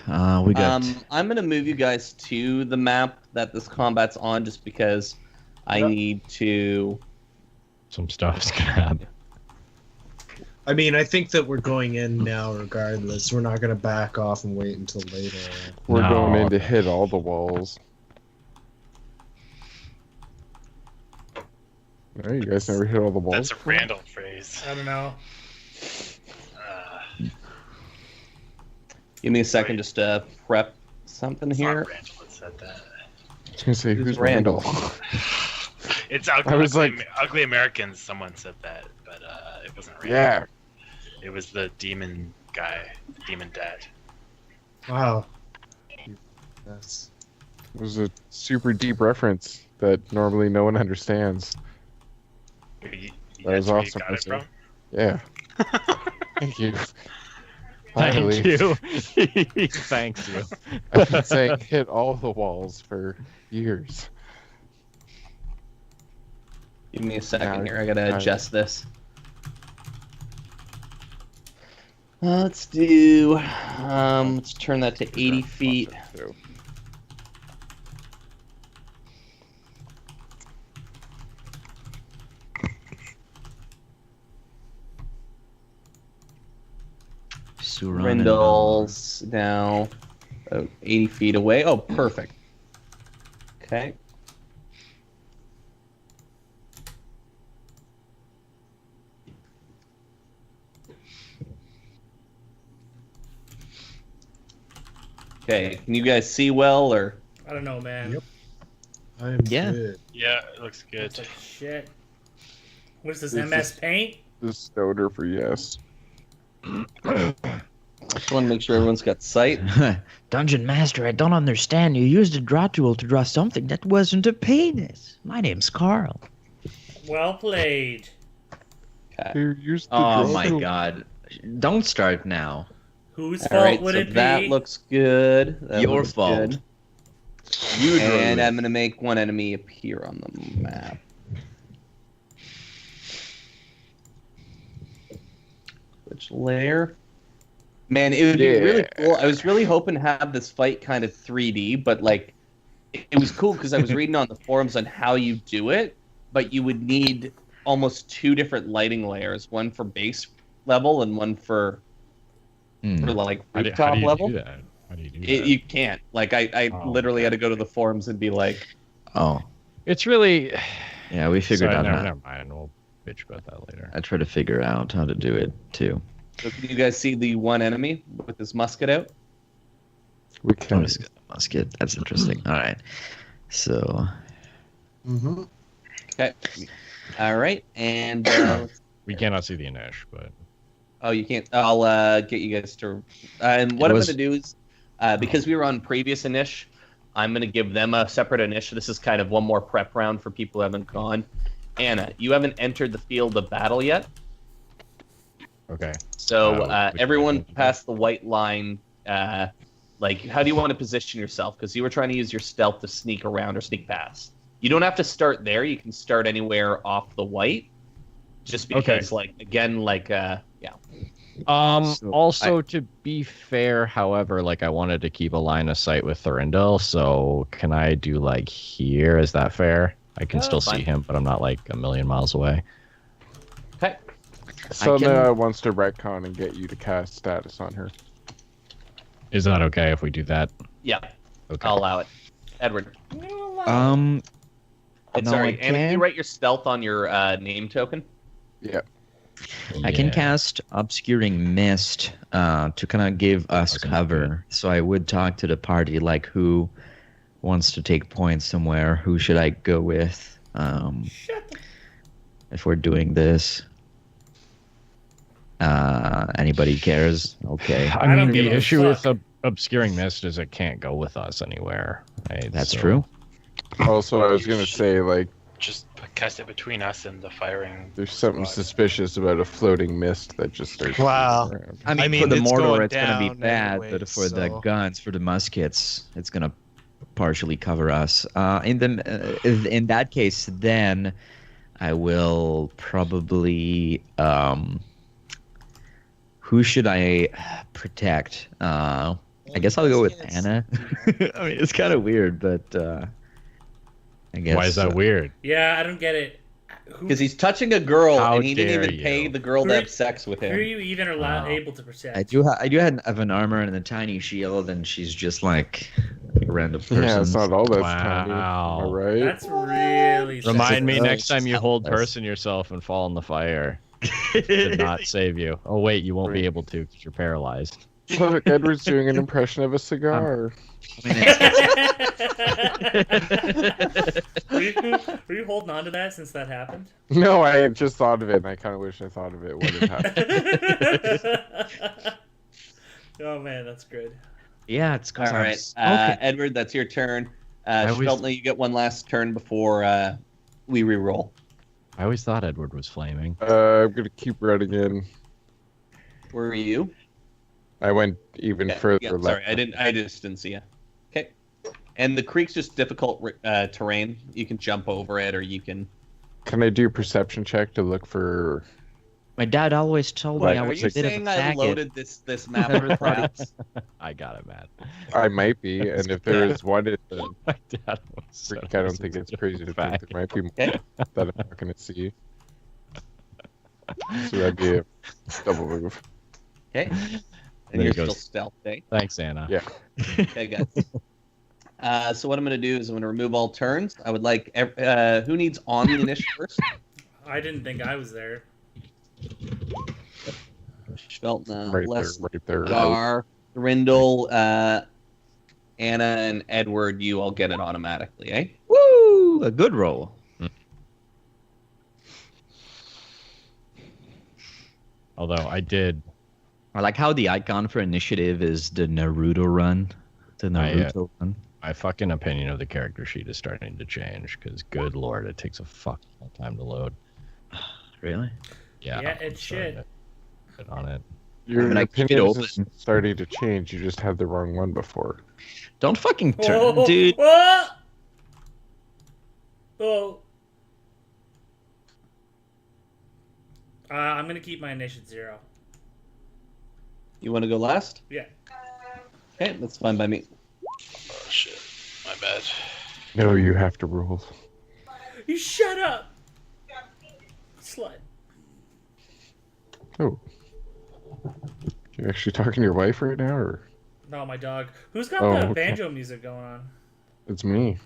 we got I'm gonna move you guys to the map that this combat's on, just because I need to. Some stuff's gonna happen. I mean, I think that we're going in now regardless. We're not going to back off and wait until later. We're No. going in to hit all the walls. No, you guys never hit all the walls. That's a before? Randall phrase. I don't know. Give me a second just to prep something It's here. not Randall that said that. I was gonna say, who's Randall? Randall? It's ugly, I was ugly Americans. Someone said that, but it wasn't Randall. Yeah. It was the demon guy, demon dad. Wow. That's It was a super deep reference that normally no one understands. You, That was that's where awesome, You got it listen. from? Yeah. Thank you. Thank Finally. you. Thanks you. I've been saying hit all the walls for years. Give me a second Now- here. I gotta now- adjust this. Let's do. Let's turn that to 80 feet. Suran and Rindle's now about 80 feet away. Oh, perfect. Okay. Okay, can you guys see well, or? I don't know, man. Yep. I am Yeah. good. Yeah, it looks good. Looks like shit. What is this, This MS is- Paint? The stoner for yes. Just want to make sure everyone's got sight. Dungeon Master, I don't understand. You used a draw tool to draw something that wasn't a penis. My name's Carl. Well played. Okay. Here, use the Oh draw my tool. god. Don't start now. Whose All fault right, would so it be? that looks good. That Your looks fault. good. You drew And it. I'm gonna make one enemy appear on the map. Which layer? Man, it would be really Yeah. cool. I was really hoping to have this fight kind of 3D, but like, it was cool because I was reading on the forums on how you do it, but you would need almost two different lighting layers, one for base level and one for like How do rooftop you level. do that? How do you do that? You can't. Like, I Oh, literally okay. had to go to the forums and be like, Oh, It's really. yeah, we figured Sorry, out never, how. never mind. We'll bitch about that later. I tried to figure out how to do it too. so can you guys see the one enemy with his musket out? We I'm can. just gonna musket. That's interesting. All right. So Mm-hmm. Okay. All right. And, We cannot see the Anish, but oh, you can't. I'll get you guys to. And what It I'm was- going to do is, because we were on previous Anish, I'm going to give them a separate Anish. This is kind of one more prep round for people who haven't gone. Anna, you haven't entered the field of battle yet. okay. So Which everyone one? past the white line. Like, how do you want to position yourself? Because you were trying to use your stealth to sneak around or sneak past. You don't have to start there. You can start anywhere off the white. Just because, like, again, like, yeah. So Also, to be fair, however, like I wanted to keep a line of sight with Thorindel, so can I do like here? Is that fair? I can Yeah, still that's fine. see him, but I'm not like a million miles away. Okay. So can- now wants to retcon and get you to cast status on her. Is that okay if we do that? Yeah, Okay. I'll allow it. Edward. no, Sorry, I Anna, can you can't. write your stealth on your name token? Yeah. I can Yeah. cast Obscuring Mist to kind of give us Okay. cover. So I would talk to the party, like who wants to take points somewhere. Who should I go with if we're doing this? Anybody cares? Okay, I I don't mean, give the a issue with fuck. Obscuring Mist is it can't go with us anywhere. Right? that's So- true. Also, I was gonna say, like, Just cast it between us and the firing. there's something squad. suspicious about a floating mist that just starts. Wow. moving around. I mean, I for mean, the it's mortar, going it's gonna be down bad, anyway, but for the so- guns, for the muskets, it's gonna partially cover us. In that case, then I will probably. Who should I protect? I guess I'll go with Anna. I mean, it's kind of weird, but I guess. Why is that weird? Yeah, I don't get it. Who, Because he's touching a girl How and he didn't dare even pay you. the girl Who to are- have sex with who are him. you even allowed Oh. able to protect? I do have an armor and a tiny shield, and she's just like A random person. Yeah, it's not all that's tiny. Am I Wow. right? That's really Remind me sensitive. next time you hold Helpless. person yourself and fall in the fire. Did not save you. Oh wait, you won't be able to because you're paralyzed. Look, Edward's doing an impression of a cigar. I mean, Were you holding on to that since that happened? No, I had just thought of it, and I kind of wish I thought of it when it happened. Oh man, that's good. Yeah, it's All because right, okay. Edward, that's your turn. I always- Schveltner, you get one last turn before we re-roll. I always thought Edward was flaming. I'm gonna keep running in. Where are you? I went even further Yeah, left. sorry, I just didn't see you. Okay. And the creek's just difficult terrain. You can jump over it, or you can. Can I do a perception check to look for? My dad always told me What, I Are was you a bit of a saying I faggot. loaded this map of traps? I got it, Matt. I might be, and if there is one in the My dad was so creek, I don't think it's crazy to think there might be more Okay. that I'm not gonna see. So that'd be a double move. Okay. And There you're goes. still stealth, eh? Thanks, Anna. Yeah. Okay, guys. So what I'm going to do is I'm going to remove all turns. I would like who needs on the initiative first? I didn't think I was there. Schveltner, Right Les, there, right there. Gar, Rindle, Anna, and Edward. You all get it automatically, eh? Woo! A good roll. Although I did. I like how the icon for initiative is the Naruto run. The Naruto run. My fucking opinion of the character sheet is starting to change because, good lord, it takes a fucking long time to load. Really? Yeah, Yeah, I'm it's starting shit. to get on it. Your But I keep it opinion open. is starting to change. You just had the wrong one before. Don't fucking turn, Whoa, dude. whoa! Oh. I'm gonna keep my initiative 0. You want to go last? Yeah. Okay, that's fine by me. Oh shit, my bad. No, you have to roll. You shut up, slut. Oh. You actually talking to your wife right now, or No, my dog. Who's got Oh, the okay. banjo music going on? it's me?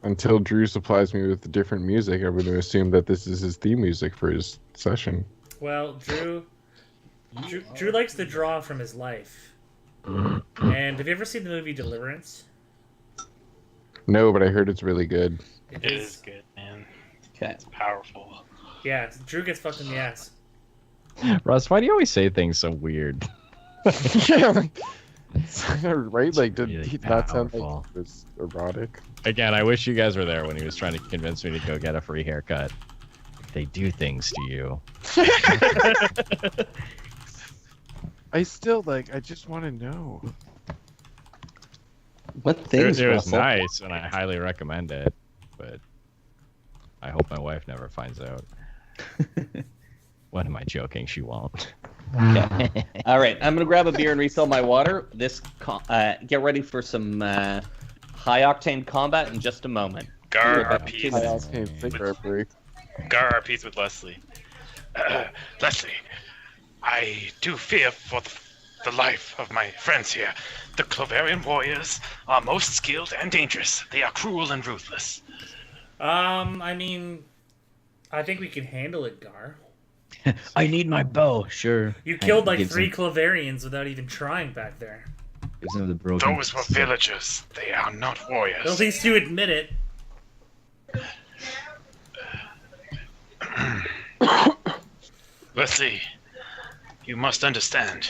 Until Drew supplies me with different music, I'm going to assume that this is his theme music for his session. Well, Drew likes to draw from his life. And have you ever seen the movie Deliverance? No, but I heard it's really good. It is good, man. Okay. It's powerful. Yeah, Drew gets fucked in the ass. Russ, why do you always say things so weird? Yeah, right? Like, did Really he not sound powerful. like it was erotic? Again, I wish you guys were there when he was trying to convince me to go get a free haircut. They do things to you. I still, I just want to know. What It, things, it was Russell? nice, and I highly recommend it. But I hope my wife never finds out. What am I joking? She won't. Okay. All right, I'm gonna grab a beer and refill my water. Get ready for some high octane combat in just a moment. Gar High RPs. High octane cigarette break. Gar RPs with Leslie. Leslie, I do fear for the life of my friends here. The Cloverian warriors are most skilled and dangerous. They are cruel and ruthless. I mean, I think we can handle it, Gar. I need my bow. Sure. You killed like Gives 3 him- Cloverians without even trying back there. gives him the broken. Those were villagers. They are not At warriors. least you admit it. Leslie, you must understand.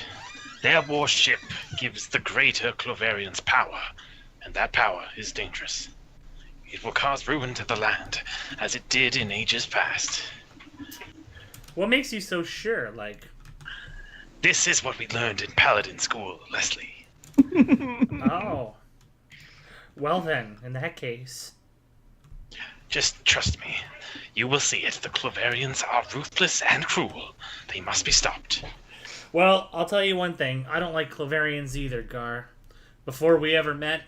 Their warship gives the greater Cloverians power, and that power is dangerous. It will cause ruin to the land, as it did in ages past. What makes you so sure? Like, This is what we learned in Paladin school, Leslie. oh. Well then, in that case. Just trust me. You will see it. The Cloverians are ruthless and cruel. They must be stopped. Well, I'll tell you one thing. I don't like Cloverians either, Gar. Before we ever met,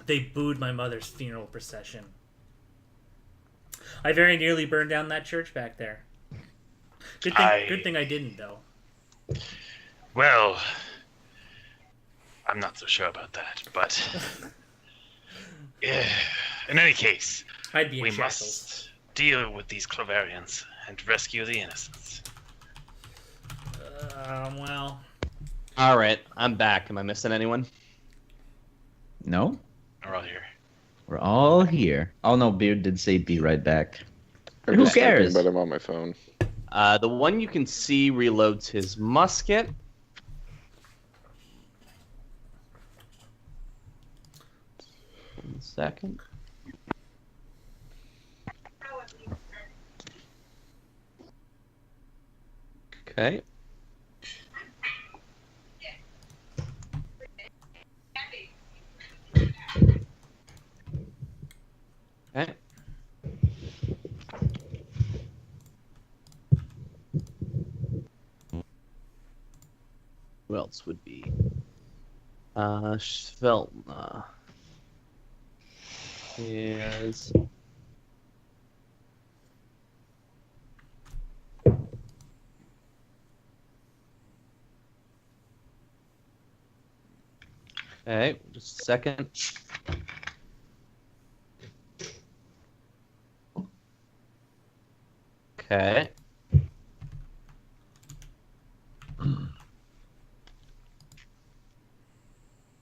they booed my mother's funeral procession. I very nearly burned down that church back there. Good thing I didn't, though. Well, I'm not so sure about that, but in any case, I'd be in we shackles. must deal with these Clovarians and rescue the innocents. Well, All right, I'm back. Am I missing anyone? No, We're all here. we're all here. Oh no, Beard did say be right back. I'm Who just typing, cares? But I'm on my phone. The one you can see reloads his musket. One second. Okay. Okay. Who else would be? Sveltna is. Okay, just a second. Okay.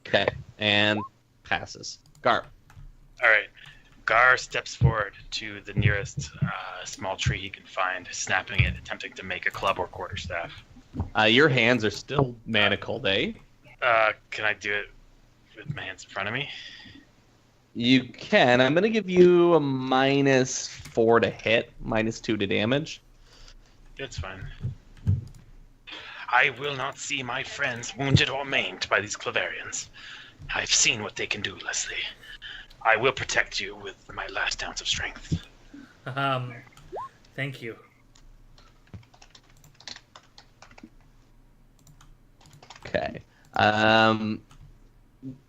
Okay, and passes. Gar. All right. Gar steps forward to the nearest small tree he can find, snapping it, attempting to make a club or quarterstaff. Your hands are still manacled, eh? Can I do it with my hands in front of me? You can. I'm going to give you a -4 to hit, -2 to damage. It's fine. I will not see my friends wounded or maimed by these Clovarians. I've seen what they can do, Leslie. I will protect you with my last ounce of strength. Thank you. Okay.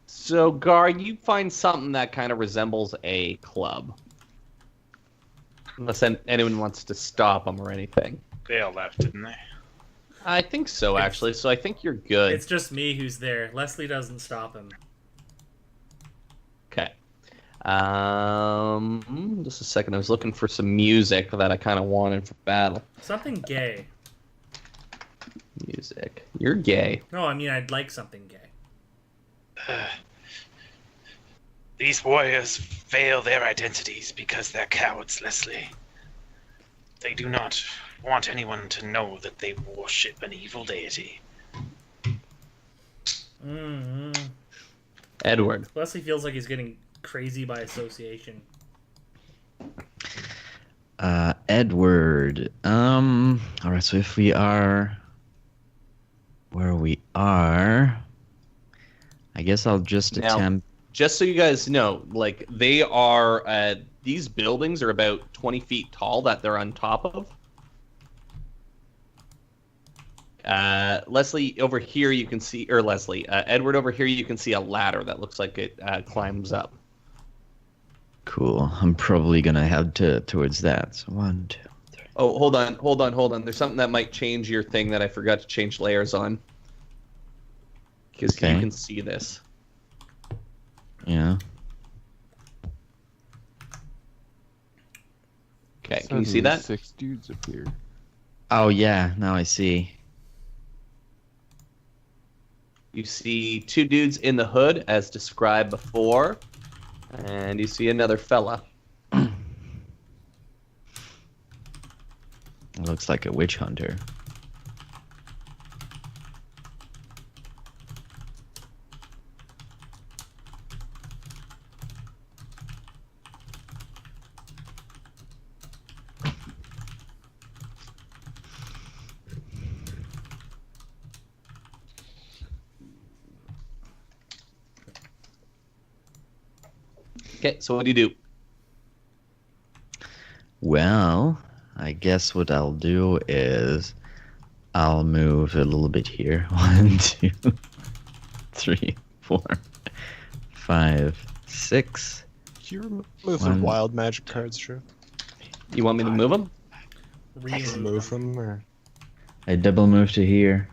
So, Gar, you find something that kind of resembles a club. Unless anyone wants to stop them or anything. They all left, didn't they? I think so, actually. So I think you're good. It's just me who's there. Leslie doesn't stop him. Okay. Just a second. I was looking for some music that I kind of wanted for battle. Something gay. Music. You're gay. No, I mean I'd like something gay. These warriors veil their identities because they're cowards, Leslie. They do not want anyone to know that they worship an evil deity. Mm-hmm. Edward. Leslie feels like he's getting crazy by association. Edward. All right. So if we are where we are, I guess I'll just Now, attempt. Just so you guys know, like, they are, these buildings are about 20 feet tall that they're on top of. Leslie, over here you can see, or Leslie, Edward, over here you can see a ladder that looks like it climbs up. Cool. I'm probably gonna head towards that. So 1, 2, 3. Oh, hold on. There's something that might change your thing that I forgot to change layers on. Because Okay. you can see this. Yeah. Okay, can you see that? 6 dudes appear. Oh yeah. Now I see. You see 2 dudes in the hood, as described before, and you see another fella. Looks like a witch hunter. Okay, so what do you do? Well, I guess what I'll do is I'll move a little bit here. 1, 2, 3, 4, 5, 6. Can you remove the One. wild magic cards, Drew? You want me to move them? Remove Remove them, or I double move to here.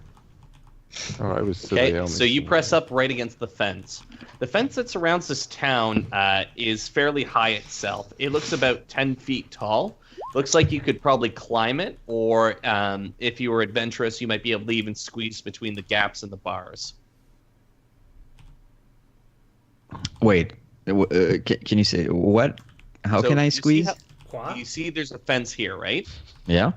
Oh, I was Okay, so you press up right against the fence. The fence that surrounds this town is fairly high itself. It looks about 10 feet tall. Looks like you could probably climb it, or if you were adventurous, you might be able to even squeeze between the gaps in the bars. Wait, can you say what? How So can I you see squeeze? You see there's a fence here, right? Yeah.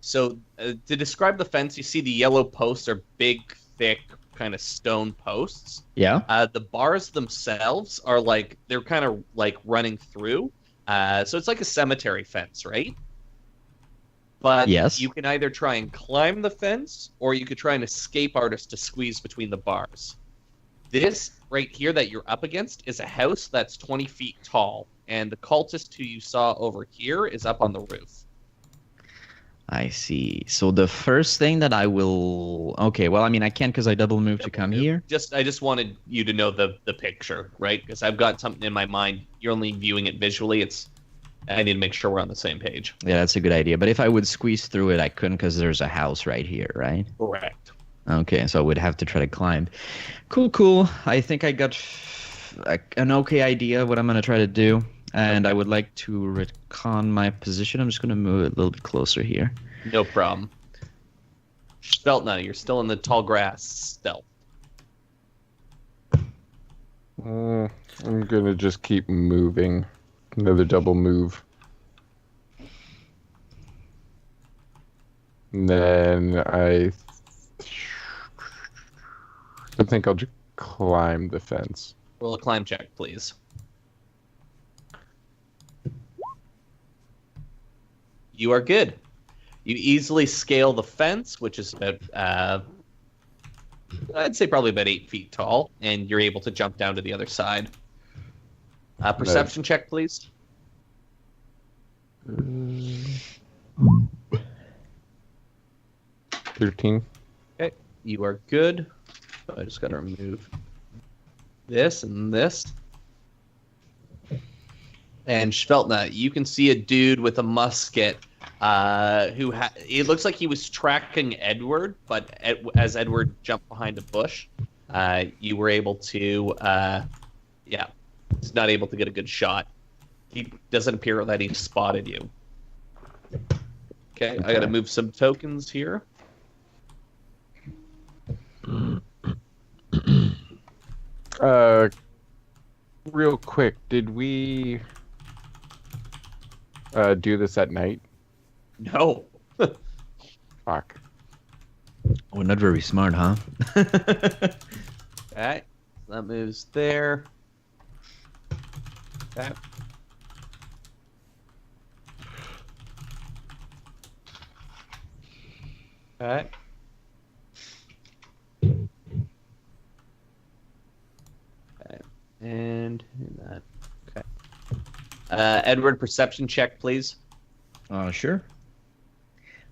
So to describe the fence, you see the yellow posts are big, thick, kind of stone posts. Yeah. The bars themselves are like, they're kind of like running through. So it's like a cemetery fence, right? But Yes. you can either try and climb the fence, or you could try an escape artist to squeeze between the bars. This right here that you're up against is a house that's 20 feet tall, and the cultist who you saw over here is up on the roof. I see. So the first thing that I will... Okay, well, I mean, I can't because I double move to come here. I just wanted you to know the picture, right? Because I've got something in my mind. You're only viewing it visually. I need to make sure we're on the same page. Yeah, that's a good idea. But if I would squeeze through it, I couldn't because there's a house right here, right? Correct. Okay, so I would have to try to climb. Cool. I think I got an okay idea what I'm going to try to do. And I would like to recon my position. I'm just going to move it a little bit closer here. No problem. Steltna, you're still in the tall grass. Stealth. I'm gonna just keep moving. Another double move. And then I think I'll just climb the fence. Roll a climb check, please. You are good. You easily scale the fence, which is about, I'd say probably about 8 feet tall, and you're able to jump down to the other side. Perception check, please. 13. Okay, you are good. I just got to remove this and this. And Schveltna, you can see a dude with a musket who it looks like he was tracking Edward, but as Edward jumped behind a bush, you were able to, he's not able to get a good shot. He doesn't appear that he spotted you. Okay, I got to move some tokens here. Real quick, did we do this at night? No. Fuck. Oh, not very smart, huh? Alright, that moves there. Okay. Alright. Okay. And that. Okay. Edward, perception check, please. Sure.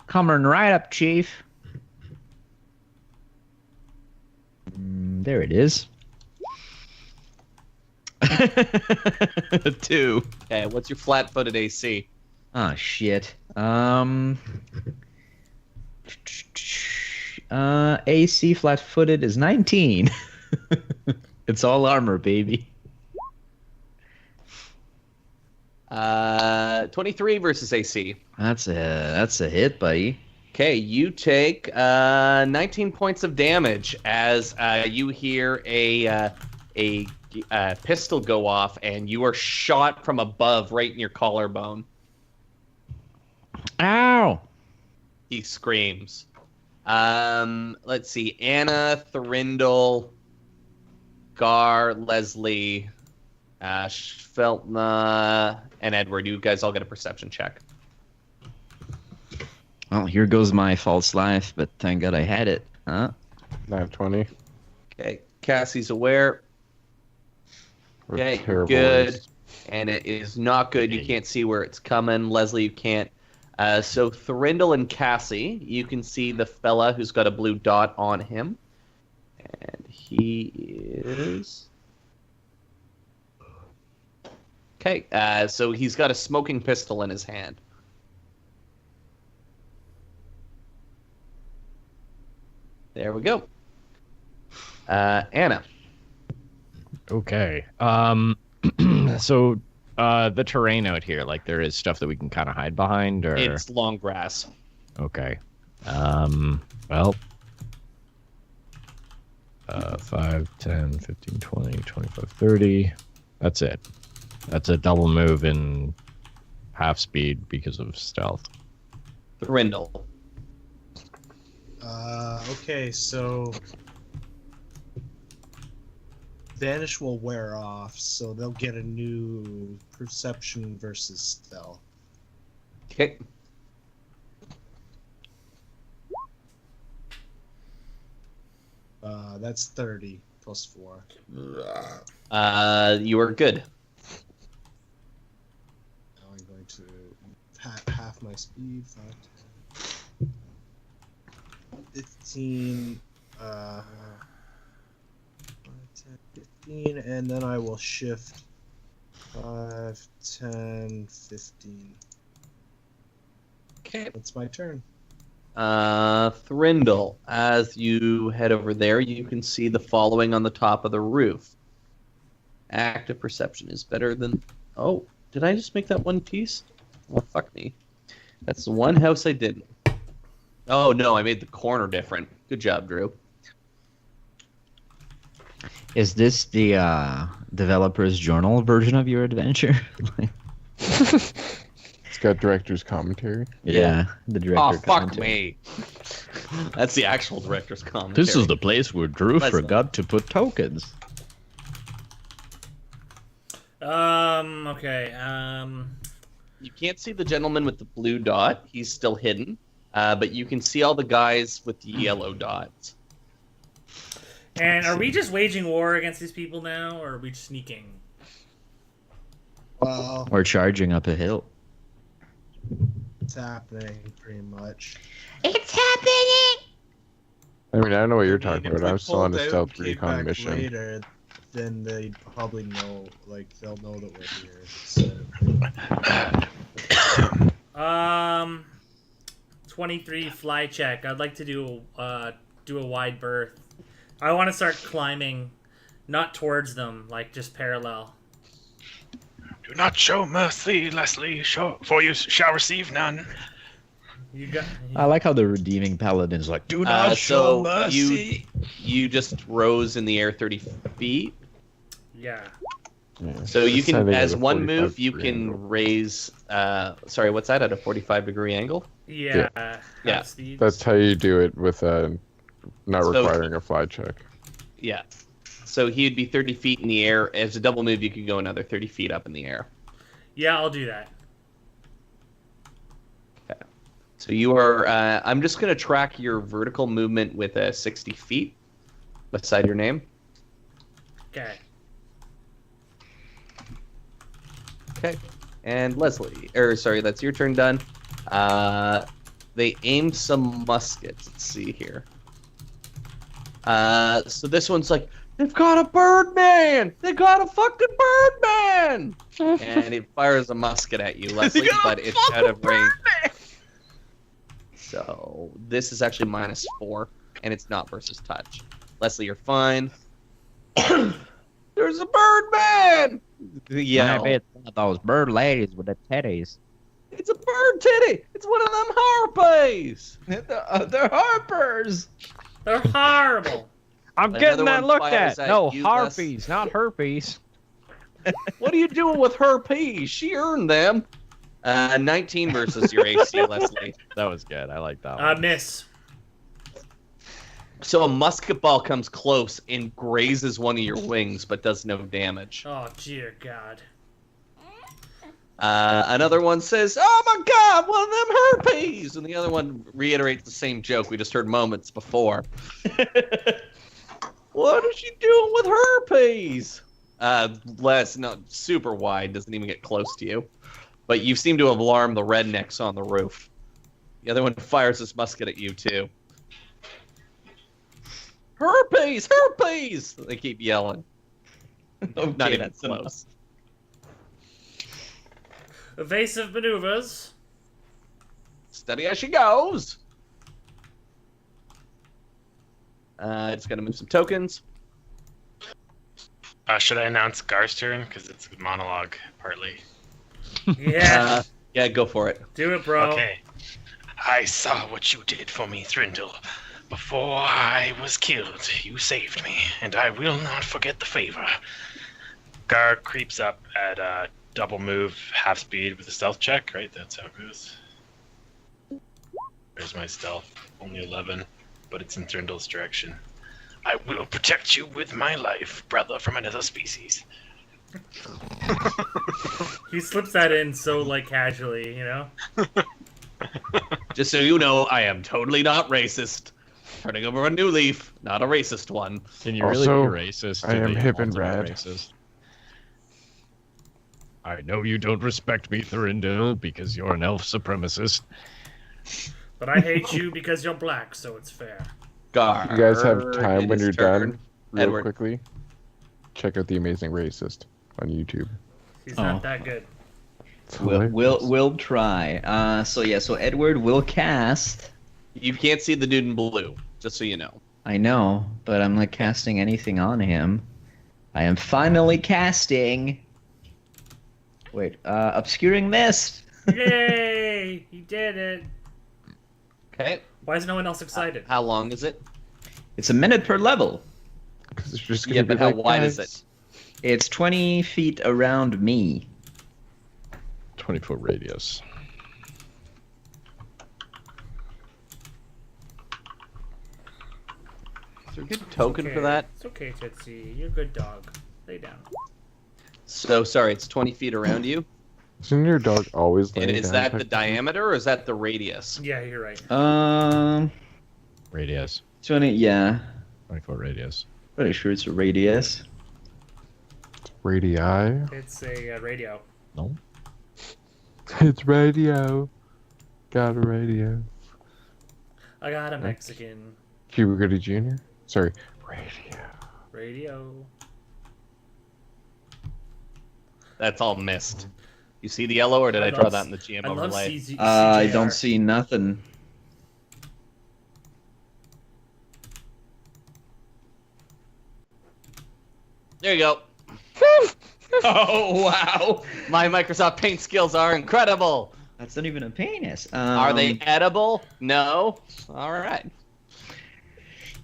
Coming right up, Chief. There it is. 2. Okay, what's your flat-footed AC? Oh, shit. AC flat-footed is 19. It's all armor, baby. 23 versus AC. That's a hit, buddy. Okay, you take 19 points of damage as you hear a pistol go off, and you are shot from above right in your collarbone. Ow! He screams. Let's see. Anna, Thorindel, Gar, Leslie, Feltna, and Edward. You guys all get a perception check. Well, here goes my false life, but thank God I had it. Huh? Not 20. Okay, Cassie's aware. We're Okay, terrible good. ways. And it is not good. You can't see where it's coming. Leslie, you can't. So Thorindel and Cassie, you can see the fella who's got a blue dot on him. And he is... Okay, so he's got a smoking pistol in his hand. There we go. Anna. Okay. So the terrain out here, like there is stuff that we can kind of hide behind, or It's long grass. okay. Well, 5, 10, 15, 20, 25, 30. That's it. That's a double move in half speed because of stealth. Thryndall. Okay, so Vanish will wear off, so they'll get a new perception versus stealth. Okay. That's 30 plus 4. You are good. Now I'm going to half my speed. 5, 10, 15, 5, 10, 15, and then I will shift 5, 10, 15. Okay. That's my turn. Thryndall, as you head over there, you can see the following on the top of the roof. Active perception is better than... Oh, did I just make that one piece? Well, fuck me. That's the one house I didn't. Oh, no, I made the corner different. Good job, Drew. Is this the developer's journal version of your adventure? It's got director's commentary. Yeah, the director. Oh, fuck commentary. me. That's the actual director's commentary. This is the place where Drew Leslie. forgot to put tokens. Okay. You can't see the gentleman with the blue dot. He's still hidden. But you can see all the guys with the yellow dots. And are we just waging war against these people now, or are we just sneaking? Well, Or charging up a hill. it's happening pretty much. It's happening! I mean, I don't know what you're I mean, talking if about. we I'm still on pulled a out stealth and came recon back mission. Later, then they probably know, like, they'll know that we're here. So. 23 fly check. I'd like to do a wide berth. I want to start climbing, not towards them, like just parallel. Do not show mercy, Leslie, for you shall receive none. You got. I like how the redeeming paladin's like, do not show mercy. You just rose in the air 30 feet. Yeah. So you Just can, having as a one 45 move, you degree can angle. raise. Sorry, what's that? At a 45-degree angle? Yeah. Yeah. Speed. That's how you do it with not So- requiring a fly check. Yeah. So he'd be 30 feet in the air. As a double move, you could go another 30 feet up in the air. Yeah, I'll do that. So you are. I'm just going to track your vertical movement with 60 feet beside your name. Okay. Okay. And Leslie, sorry, that's your turn done. They aimed some muskets. Let's see here. So this one's like, they've got a Birdman! They got a fucking Birdman! And it fires a musket at you, Leslie, but it's out of range. So this is actually -4, and it's not versus touch. Leslie, you're fine. There's a Birdman! Yeah. Maybe it's one of those bird ladies with the titties. It's a bird titty! It's one of them harpies! They're harpers! They're horrible. I'm Another getting that one looked fires at. at No, you, harpies, not herpes. What are you doing with her peas? She earned them. 19 versus your AC, Leslie. That was good. I like that one. Miss. So a musket ball comes close and grazes one of your wings, but does no damage. Oh, dear God. Another one says, "Oh my God, one of them herpes," and the other one reiterates the same joke we just heard moments before. What is she doing with herpes? Les, not super wide, doesn't even get close to you, but you seem to have alarmed the rednecks on the roof. The other one fires his musket at you too. Herpes! Herpes! They keep yelling. Not even close. Evasive maneuvers. Steady as she goes. It's gonna move some tokens. Should I announce Gar's turn? Because it's a monologue, partly. Yeah, Yeah, go for it. do it, bro. Okay. I saw what you did for me, Thrindle. Before I was killed, you saved me, and I will not forget the favor. Gar creeps up at double move, half speed with a stealth check, right? That's how it goes. There's my stealth. Only 11, but it's in Thrindle's direction. I will protect you with my life, brother from another species. He slips that in so like casually, you know. Just so you know, I am totally not racist. Turning over a new leaf, not a racist one. Can you really Also, be racist? I to am the hip and ultimate rad. Racist? I know you don't respect me, Thurindil, because you're an elf supremacist. But I hate you because you're black, so it's fair. Gar. You guys have time it when is you're turn. done, real Edward. quickly. Check out The Amazing Racist on YouTube. He's Oh. not that good. It's We'll hilarious. we'll try. So Edward will cast. You can't see the dude in blue, just so you know. I know, but I'm not casting anything on him. I am finally casting. Wait, obscuring mist. Yay! He did it. Okay. Why is no one else excited? How long is it? It's a minute per level. 'Cause it's just gonna Yeah, be but how like, wide is guys, it? It's 20 feet around me. 20-foot radius. Is there a good token Okay, for that? It's okay, Tootsie. You're a good dog. Lay down. So sorry, it's 20 feet around you. Isn't your dog always And laying is down that the technically? diameter or is that the radius? Yeah, you're right. Radius. 20. Yeah, 20-foot radius. pretty sure it's a radius. Radii? It's a radio. No? It's radio. Got a radio. I got a Mexican Cuba Goodie Jr.? Sorry. Radio. radio. That's all missed. You see the yellow, or did I draw that in the GM I love overlay? I don't CJR. see nothing. There you go. Oh wow! My Microsoft Paint skills are incredible. That's not even a penis. Are they edible? No. All right.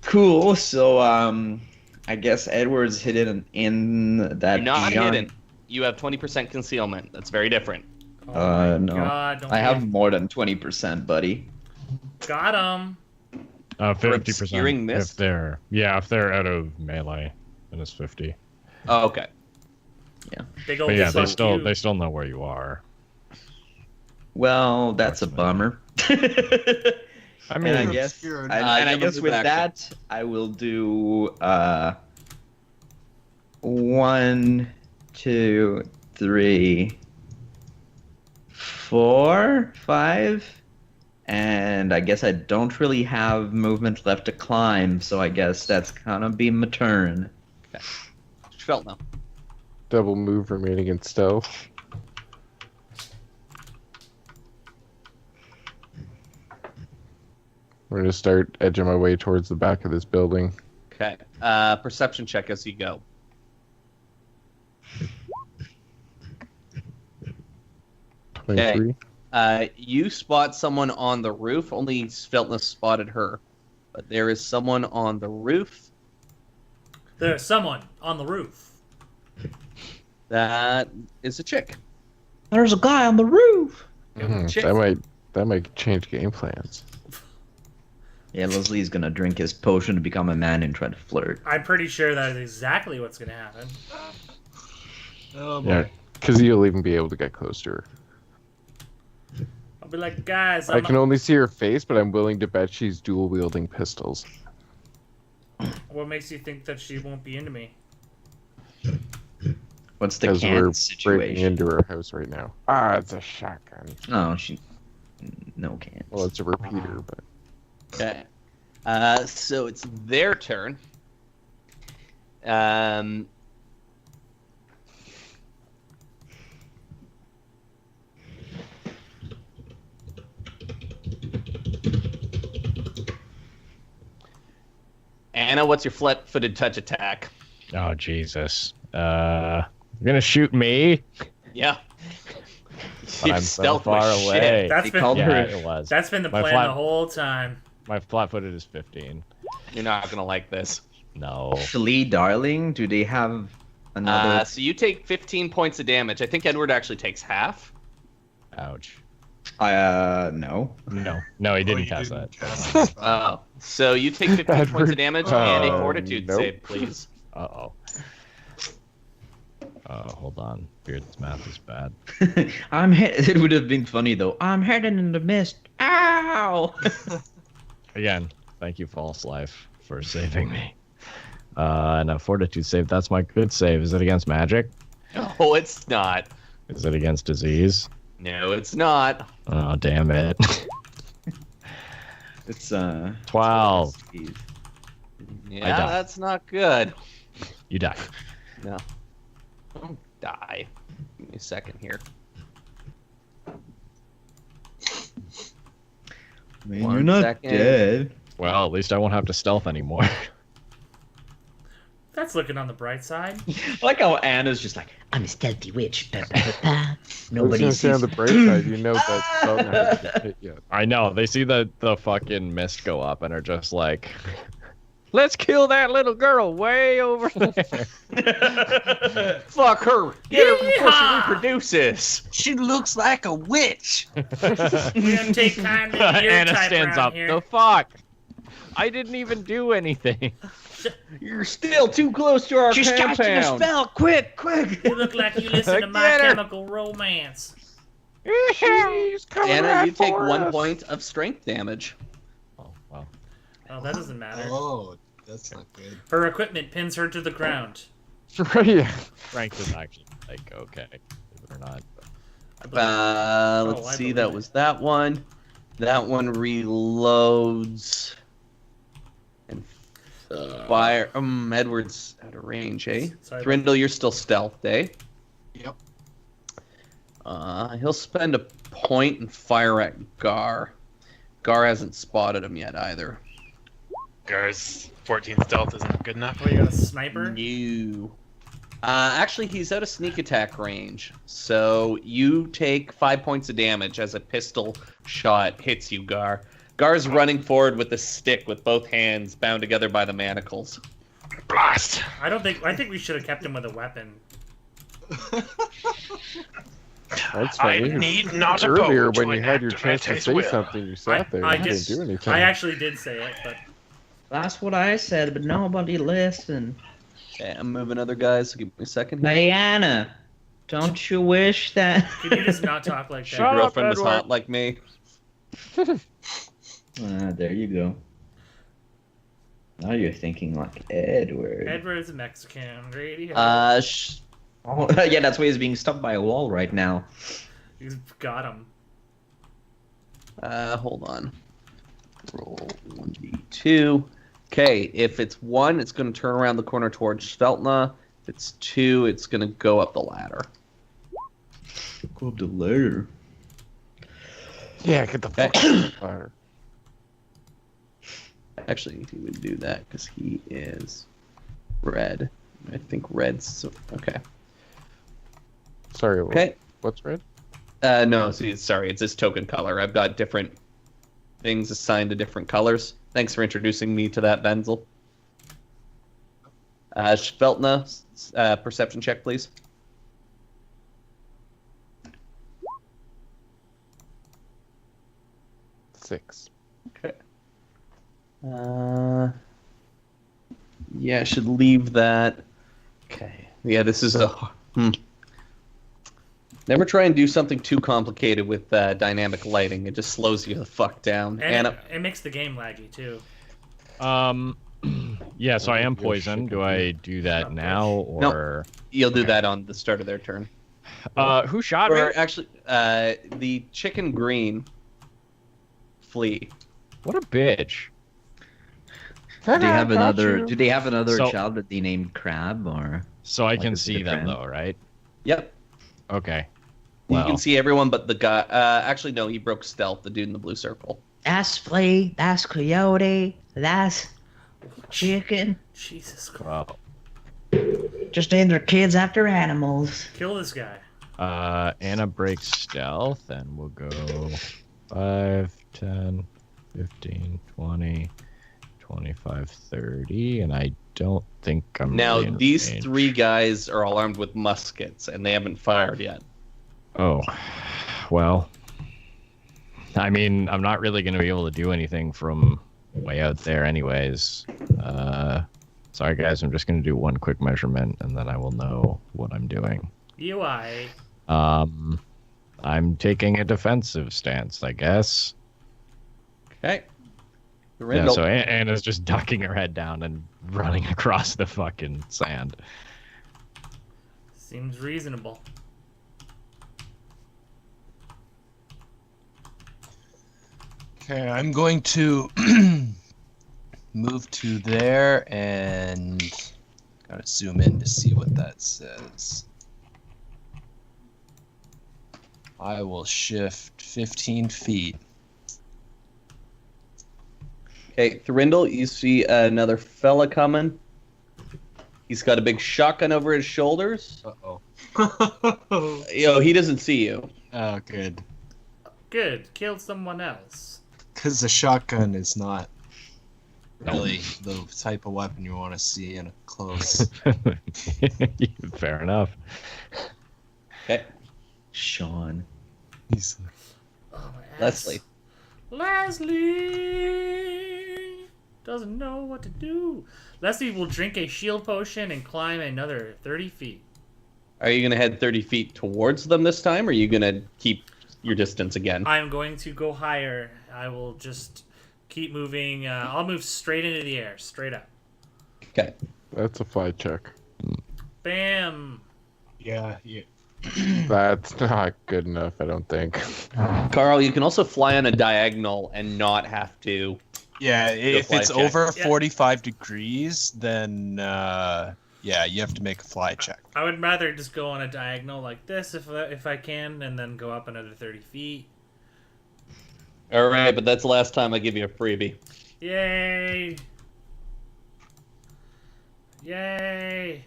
Cool. So I guess Edward's hidden in that. You're not giant- hidden. You have 20% concealment. That's very different. Oh my no. God, don't I have be- more than 20%, buddy. Got him. 50%. obscuring mist? If they're out of melee, then it's 50. Oh, okay. Big old But yeah, fuck you. they still know where you are. Well, that's a bummer. I And mean, I guess, obscured. and you I have a guess move with action. that, I will do 1, 2, 3, 4, 5, and I guess I don't really have movement left to climb, so I guess that's gonna be my turn. Felt now. Double move remaining in stealth. I'm gonna start edging my way towards the back of this building. Okay. Perception check as you go. Okay. 23. You spot someone on the roof. Only Sveltness spotted her, but there is someone on the roof. There's someone on the roof. That is a chick. There's a guy on the roof! Chick. That might change game plans. Yeah, Leslie's gonna drink his potion to become a man and try to flirt. I'm pretty sure that is exactly what's gonna happen. Oh Yeah, because you'll even be able to get close to her. I'll be like, guys, I can only see her face, but I'm willing to bet she's dual wielding pistols. what makes you think that she won't be into me? What's the Because we're can breaking situation? into her house right now. Ah, it's a shotgun. No, no cans. Well, it's a repeater, but Okay. So it's their turn. Anna, what's your flat-footed touch attack? oh Jesus. You're gonna shoot me? Yeah. But I'm so Stealth far was away. shit. That's They been called Yeah, her. it was. that's been the My plan flat- the whole time. My flat-footed is 15. You're not gonna like this. No. Flea, darling. Do they have another? So you take 15 points of damage. I think Edward actually takes half. Ouch. No. No, he didn't you cast didn't that. cast the spell. Oh, so you take 15 points Edward- of damage and a Oh, fortitude nope. save, please. Uh-oh. Hold on. Beard's math is bad. It would have been funny though. I'm heading in the mist. Ow! Again, thank you, False Life, for saving me. And a fortitude save. That's my good save. Is it against magic? No, it's not. Is it against disease? No, it's not. Oh, damn it. It's 12. Yeah, die. that's not good. You die. No. Don't die. Give me a second here. Man, One you're not second. dead. Well, at least I won't have to stealth anymore. That's looking on the bright side. I like how Anna's just like, I'm a stealthy witch. Ba, ba, ba, ba. I was Nobody gonna say sees on the me. bright side, you know that spell hasn't been hit yet. I know. They see the fucking mist go up and are just like, let's kill that little girl way over there. Fuck her! Get her before she Yeehaw! reproduces! She looks like a witch. We don't take kindly to your Anna type stands around up. here. The fuck? I didn't even do anything. You're still too close to our She's casting a compound. spell! Quick, quick! You look like you listen to My Get her. Chemical Romance. She's coming Anna, right you take for 1 us. point of strength damage. Oh, well. Oh, that doesn't matter. Oh, that's not good. Her equipment pins her to the ground. Yeah. Strength is actually, like, okay. Believe it or not. Let's I see, believe that it. was that one. That one reloads. And fire. Edward's out of range, eh? Sorry, Thrindle, you're still stealth, eh? Yep. He'll spend a point and fire at Gar. Gar hasn't spotted him yet either. Gar's 14 stealth isn't good enough. Oh, you got a sniper? No. Actually, he's out of sneak attack range, so you take 5 points of damage as a pistol shot hits you, Gar. Gar's running forward with a stick with both hands bound together by the manacles. Blast! I think we should have kept him with a weapon. That's I funny. need not a Earlier, bow when to you had your enact chance to Dante's say will. something, you sat there I and didn't do anything. I actually did say it, but That's what I said, but nobody listened. Okay, I'm moving other guys, so give me a second. Diana, don't you wish that... could you just not talk like Your that? girlfriend was Edward. hot like me. There you go. Now you're thinking like Edward. Edward's a Mexican. Radio. Oh, yeah, that's why he's being stuck by a wall right now. He's got him. Hold on. Roll 1d2. Okay, if it's 1, it's going to turn around the corner towards Sveltna. If it's 2, it's going to go up the ladder. Go up the ladder. Yeah, get the fuck out of the fire. Actually, he would do that because he is red. I think red's... Okay. Sorry, Okay. what's red? No, sorry, it's his token color. I've got different things assigned to different colors. Thanks for introducing me to that, Benzel. Sveltna, perception check, please. Six. Okay. Yeah, I should leave that. Okay. Yeah, this is a... Never try and do something too complicated with dynamic lighting. It just slows you the fuck down. And Anna, it makes the game laggy too. Yeah, so I am poisoned. Do I do that now, or... you'll do that on the start of their turn. Who shot me? Or actually, the chicken green flea. What a bitch. Do they have another? you. Do they have another So- child that they named Crab or? So I Like can a see them, friend? though, right? Yep. Okay. You Well, can see everyone but the guy. Actually, no, he broke stealth, the dude in the blue circle. That's flea, that's coyote, that's chicken. Jesus Christ. well, Just named their kids after animals. Kill this guy. Anna breaks stealth, and we'll go 5, 10, 15, 20, 25, 30, and I don't think I'm Now, really in these range. 3 guys are all armed with muskets, and they haven't fired yet. Oh, well. I mean, I'm not really going to be able to do anything from way out there anyways. Sorry, guys, I'm just going to do one quick measurement, and then I will know what I'm doing. UI. I'm taking a defensive stance, I guess. Okay. Yeah, so Anna's just ducking her head down and running across the fucking sand. Seems reasonable. Okay, I'm going to move to there and gotta zoom in to see what that says. I will shift 15 feet. Okay, Thurindle, you see another fella coming. He's got a big shotgun over his shoulders. Uh-oh. He doesn't see you. Oh, good. Good. Killed someone else. Because the shotgun is not really the type of weapon you want to see in a close. Fair enough. Okay. Sean. He's Oh, my ass. Leslie. Leslie doesn't know what to do. Leslie will drink a shield potion and climb another 30 feet. Are you going to head 30 feet towards them this time, or are you going to keep your distance again? I'm going to go higher. I will just keep moving. I'll move straight into the air, straight up. Okay. That's a fly check. Bam. Yeah. That's not good enough, I don't think. Carl, you can also fly on a diagonal and not have to. Yeah, if fly it's check. over Yeah. 45 degrees, then yeah, you have to make a fly check. I would rather just go on a diagonal like this if I can, and then go up another 30 feet. All right, but that's the last time I give you a freebie. Yay! Yay!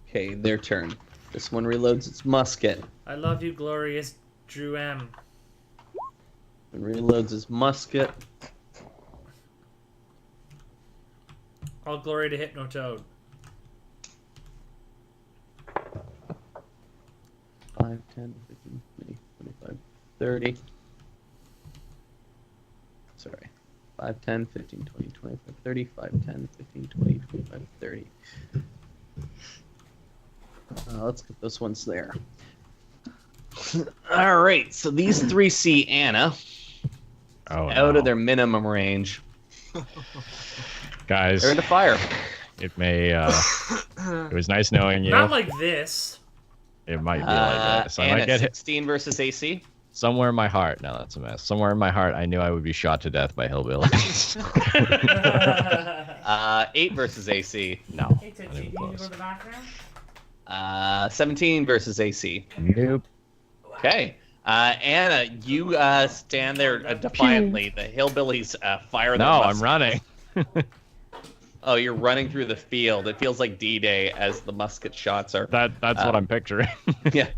Okay, their turn. This one reloads its musket. I love you, glorious Drew M. And reloads his musket. All glory to Hypnotoad. 5, 10, 15, 20, 25, 30. Sorry. 5, 10, 15, 20, 25, 30. 5, 10, 15, 20, 25, 30. Let's get those ones there. All right, so these 3 see Anna out of their minimum range. Guys, They're in the fire. it may, it was nice knowing you. Not like this. It might be like this. I Anna, might get hit 16 versus AC. somewhere in my heart. No, that's a mess. Somewhere in my heart, I knew I would be shot to death by hillbillies. 8 versus AC. No. Hey, not Tipsy, even you need to close. go to the bathroom? 17 versus AC. Nope. Okay. Anna, you stand there defiantly. The hillbillies fire their No, I'm muskets. running. Oh, you're running through the field. It feels like D-Day as the musket shots are. That's what I'm picturing. Yeah.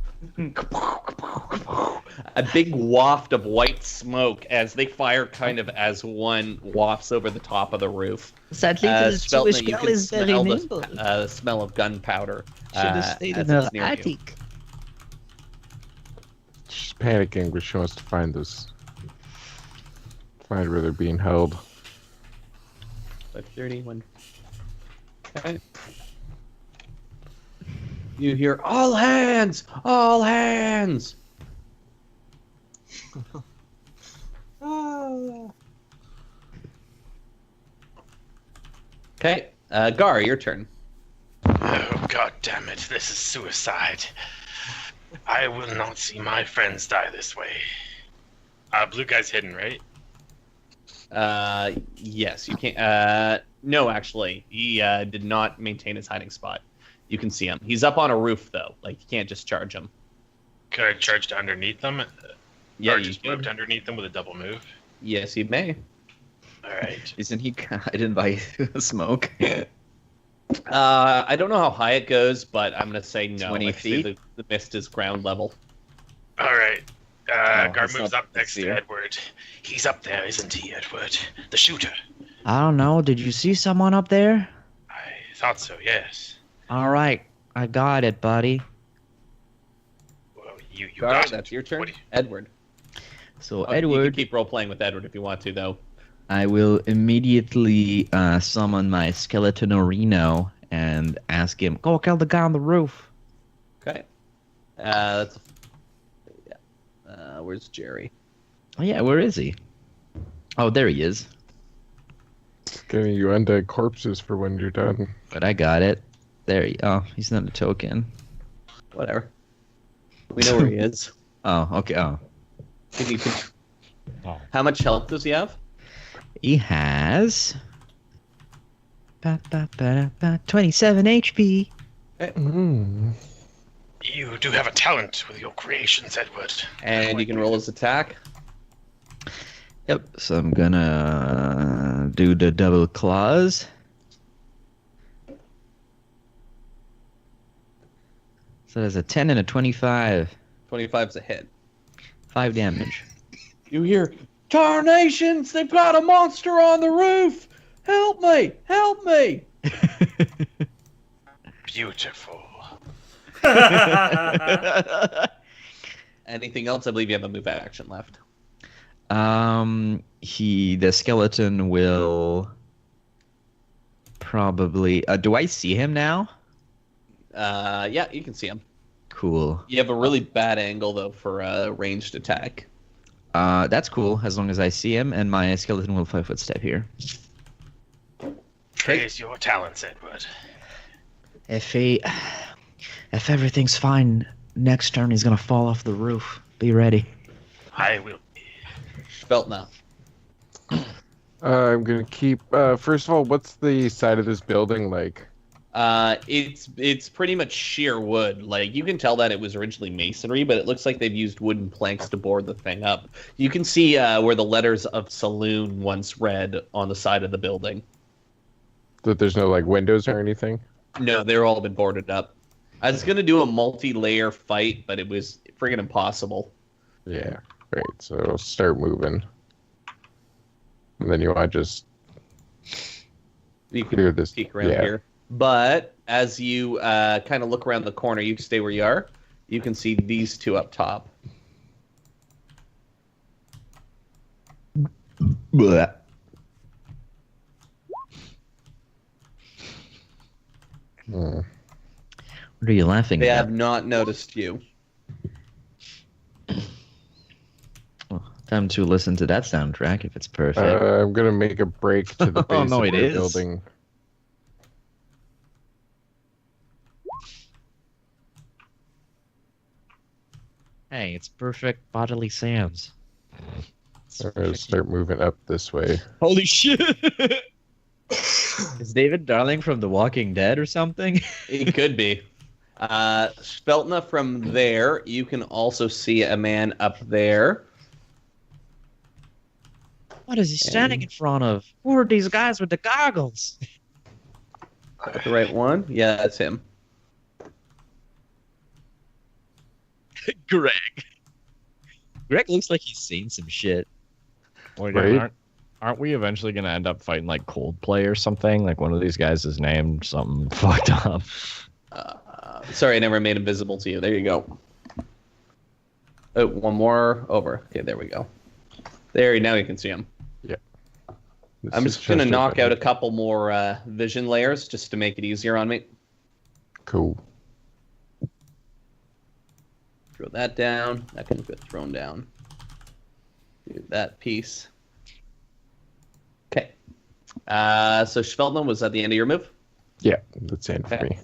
A big waft of white smoke as they fire kind of as one wafts over the top of the roof. Sadly, the Spelton, Jewish you girl can is very smell nimble. the smell of gunpowder. Should have stayed as in it's the near you. attic. She's panicking, but she wants to find where they're being held. 5:30. Okay. You hear all hands, all hands. Okay, Gar, your turn. Oh, god damn it, this is suicide. I will not see my friends die this way. Blue guy's hidden, right? Yes, you can't. No, actually, he did not maintain his hiding spot. You can see him. He's up on a roof, though. Like, you can't just charge him. Could I charge to underneath them? Yeah, or you just can. moved underneath them with a double move? Yes, you may. Alright. Isn't he hidden by the smoke? I don't know how high it goes, but I'm gonna say no. 20 Like, say feet? the mist is ground level. All right. No, Guard it's moves not up next to here. Edward. He's up there, isn't he, Edward? The shooter. I don't know. Did you see someone up there? I thought so, yes. All right. I got it, buddy. Well, you Gar, got it. that's your turn. What do you- Edward. So, You can Edward, keep role playing with Edward if you want to, though. I will immediately summon my skeleton Reno and ask him, go kill the guy on the roof. Okay. That's. Yeah. Where's Jerry? Oh, yeah, where is he? Oh, there he is. Getting you undead corpses for when you're done. But I got it. There he. Oh, he's not a token. Whatever. We know where he is. Oh, okay. Oh, Can you? Oh. How much health does he have? he has 27 HP. Mm. You do have a talent with your creations, Edward. And you can roll his attack. Yep. So I'm gonna do the double claws. So there's a 10 and a 25. 25's a hit. 5 damage. You hear, "Tarnations! They've got a monster on the roof! Help me! Help me!" Beautiful. Anything else? I believe you have a move action left. The skeleton will probably. Do I see him now? Yeah, you can see him. Cool. You have a really bad angle though for a ranged attack. That's cool. As long as I see him, and my skeleton will 5-foot step here. Praise your talents, Edward. If everything's fine, next turn he's gonna fall off the roof. Be ready. I will. Speltna. I'm gonna keep. First of all, what's the side of this building like? It's pretty much sheer wood. Like, you can tell that it was originally masonry, but it looks like they've used wooden planks to board the thing up. You can see where the letters of saloon once read on the side of the building. That there's no like windows or anything. No, they're all been boarded up. I was gonna do a multi-layer fight, but it was friggin' impossible. Yeah. Great. So I'll start moving. And then you want to just You can clear this. peek around here. But as you kind of look around the corner, you stay where you are. You can see these two up top. Blech. Hmm. What are you laughing They at? have not noticed you. Time to listen to that soundtrack if it's perfect. I'm gonna make a break to the base Oh, no, of it the is. building. Hey, it's perfect bodily sounds. I'm gonna start moving up this way. Holy shit! Is David Darling from The Walking Dead or something? It could be. Speltna, from there, you can also see a man up there. What is he standing in front of? Who are these guys with the goggles? Got the right one? Yeah, that's him. Greg. Greg looks like he's seen some shit. Wait, Right? aren't we eventually going to end up fighting like Coldplay or something? Like one of these guys is named something fucked up. Sorry, I never made him visible to you. There you go. Oh, one more over. Okay, there we go. There, now you can see him. This I'm is just going to Chester knock out a Bennett. couple more vision layers just to make it easier on me. Cool. Throw that down. That can get thrown down. Do that piece. Okay. So Schveldman, was that the end of your move? Yeah, that's it for Okay. me.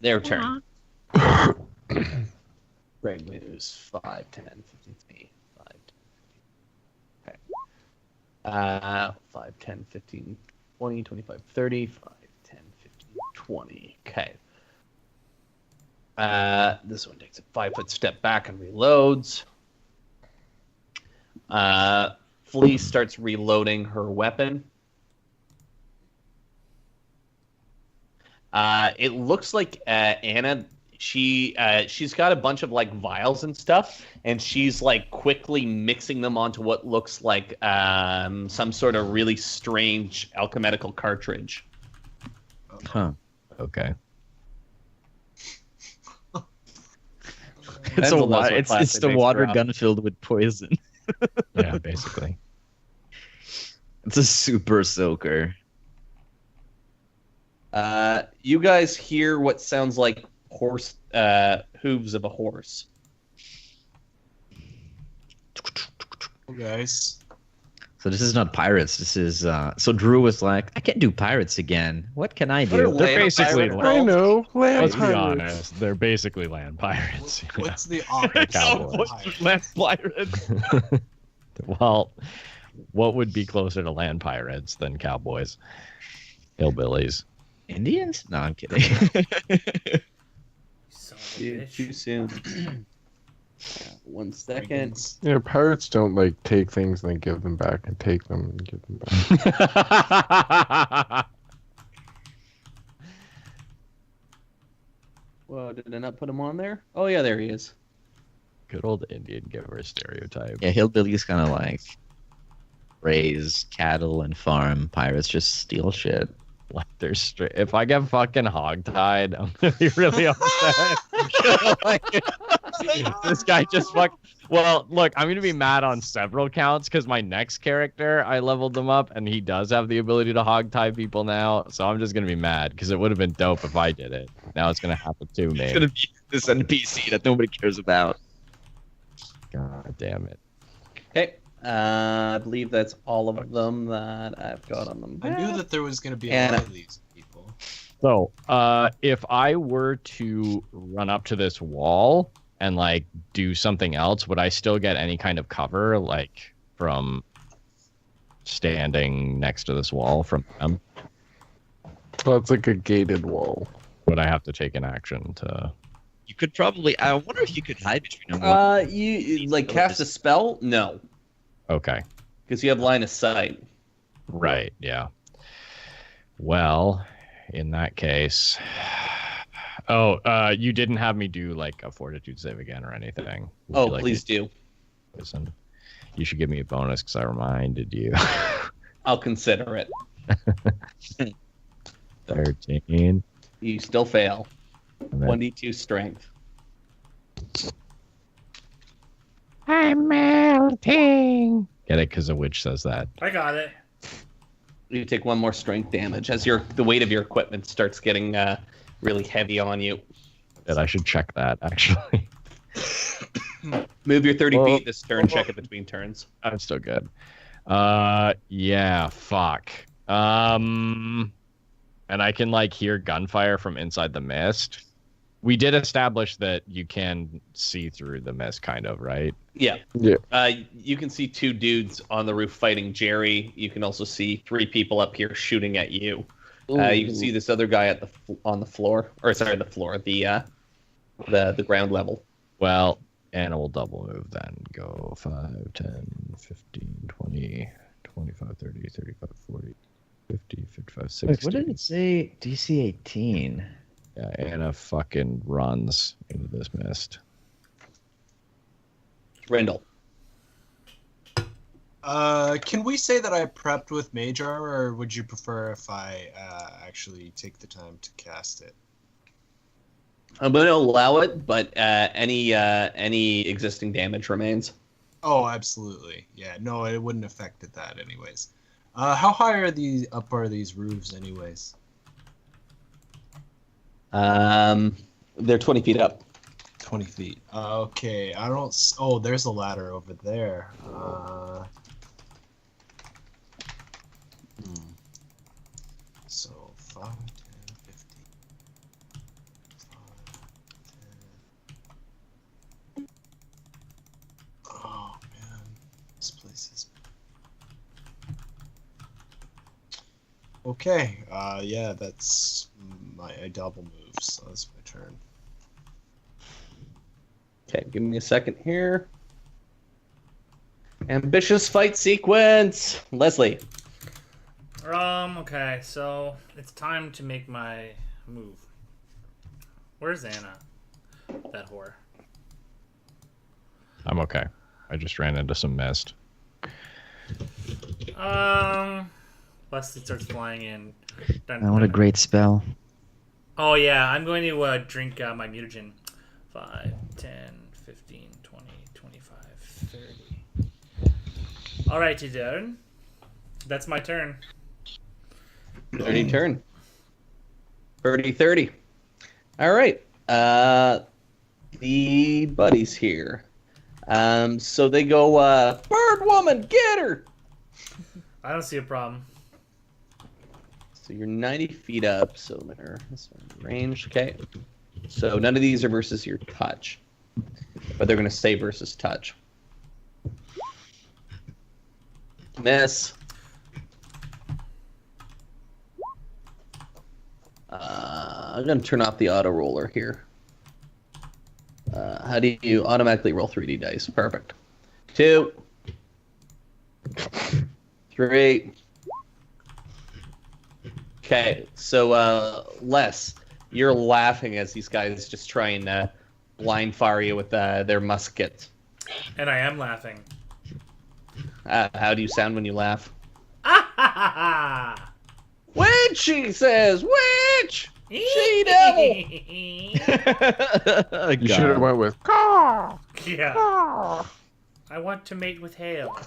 Their turn. Greg moves 5, 10, 15, 5, 10. Okay. 5, 10, 15, 20, 25, 30, 5, 10, 15, 20. Okay. This one takes a 5-foot step back and reloads. Flea starts reloading her weapon. It looks like Anna. She's got a bunch of like vials and stuff, and she's like quickly mixing them onto what looks like some sort of really strange alchemical cartridge. Huh. Okay. It's Denzel knows what it's class the they water makes her gun filled with poison. Yeah, basically. It's a super soaker. You guys hear what sounds like horse hooves of a horse. Oh, guys. So this is not pirates. This is so Drew was like, I can't do pirates again. What can I What are do? They're land basically pirates like- I called? know. Land Let's be pirates. honest. They're basically land pirates. What's the opposite Cowboys. of pirate? Land pirates. Well, what would be closer to land pirates than cowboys? Hillbillies. Indians? No, I'm kidding. Son of a bitch. Too soon. 1 second. Yeah, pirates don't like take things and then give them back and take them and give them back. Whoa, did I not put him on there? Oh yeah, there he is. Good old Indian giver stereotype. Yeah, hillbillies kind of like raise cattle and farm. Pirates just steal shit. Like they're straight. If I get fucking hogtied, I'm gonna be really upset. Like, this guy just fuck. Well, look, I'm gonna be mad on several counts because my next character, I leveled them up, and he does have the ability to hogtie people now. So I'm just gonna be mad because it would have been dope if I did it. Now it's gonna happen to me. It's gonna be this NPC that nobody cares about. God damn it. Okay. I believe that's all of them that I've got on them. I knew that there was going to be a And- lot of these people. So, if I were to run up to this wall and like do something else, would I still get any kind of cover, like from standing next to this wall from them? Well, it's like a gated wall. Would I have to take an action to? You could probably. I wonder if you could hide between them. You like cast a spell? No, Okay, because you have line of sight. right, yeah. Well, in that case, you didn't have me do like a fortitude save again or anything. Would Oh, you like please me do. to listen? You should give me a bonus because I reminded you. I'll consider it. 13. You still fail. And then 1d2 strength. I'm melting. Get it? Because a witch says that. I got it. You take 1 more strength damage as the weight of your equipment starts getting really heavy on you. That I should check that actually. Move your 30 Well- feet this turn. Check it between turns. I'm still good. Yeah. Fuck. And I can like hear gunfire from inside the mist. We did establish that you can see through the mist, kind of, right? Yeah. Yeah. You can see 2 dudes on the roof fighting Jerry. You can also see 3 people up here shooting at you. You can see this other guy on the floor, or sorry, the floor, the ground level. Well, Anna will double move then. Go 5, 10, 15, 20, 25, 30, 35, 40, 50, 55, 60. Wait, what did it say? DC 18. Yeah, Anna fucking runs into this mist. Rindle. Can we say that I prepped with Mage Armor, or would you prefer if I actually take the time to cast it? I'm going to allow it, but any existing damage remains. Oh, absolutely. Yeah, no, it wouldn't affect that anyways. How high are these roofs anyways? They're 20 feet up. 20 feet. Okay, I don't... Oh, there's a ladder over there. So, 5, 10, 15... 5, 10... Oh, man. This place is... Okay, yeah, that's I double move, so that's my turn. Okay, give me a second here. Ambitious fight sequence. Leslie. Okay, so it's time to make my move. Where's Anna? That whore. I'm okay. I just ran into some mist. Leslie starts flying in. Dun, Oh, what a dun. great spell. Oh, yeah. I'm going to drink my mutagen. 5, 10, 15, 20, 25, 30. Alrighty, Darren. That's my turn. 30 turn. 30. All right. The buddies here. So they go, bird woman, get her! I don't see a problem. So you're 90 feet up, so they're range. Okay. So none of these are versus your touch, but they're going to stay versus touch. Miss. I'm going to turn off the auto roller here. How do you automatically roll 3D dice? Perfect. 2, 3. Okay, so Les, you're laughing as these guys just try and blind fire you with their muskets. And I am laughing. How do you sound when you laugh? Ah ha ha ha! Witch, he says, witch! She devil! You should have went with caw. Yeah. Caw. I want to mate with hail.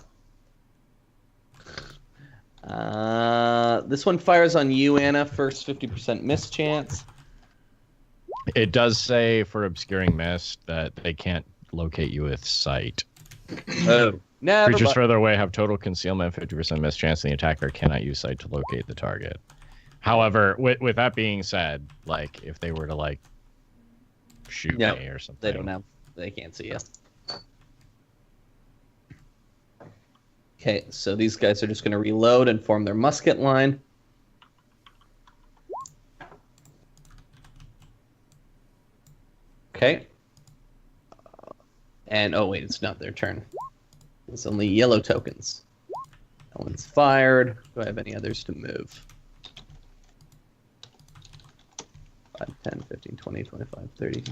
This one fires on you, Anna. First 50% miss chance. It does say for obscuring mist that they can't locate you with sight. Oh, never. Creatures further away have total concealment, 50% miss chance, and the attacker cannot use sight to locate the target. However, with that being said, like if they were to like shoot me or something, They don't have. They can't see you. Okay, so these guys are just going to reload and form their musket line. Okay. And, oh wait, it's not their turn. It's only yellow tokens. That one's fired. Do I have any others to move? 5, 10, 15, 20, 25, 30.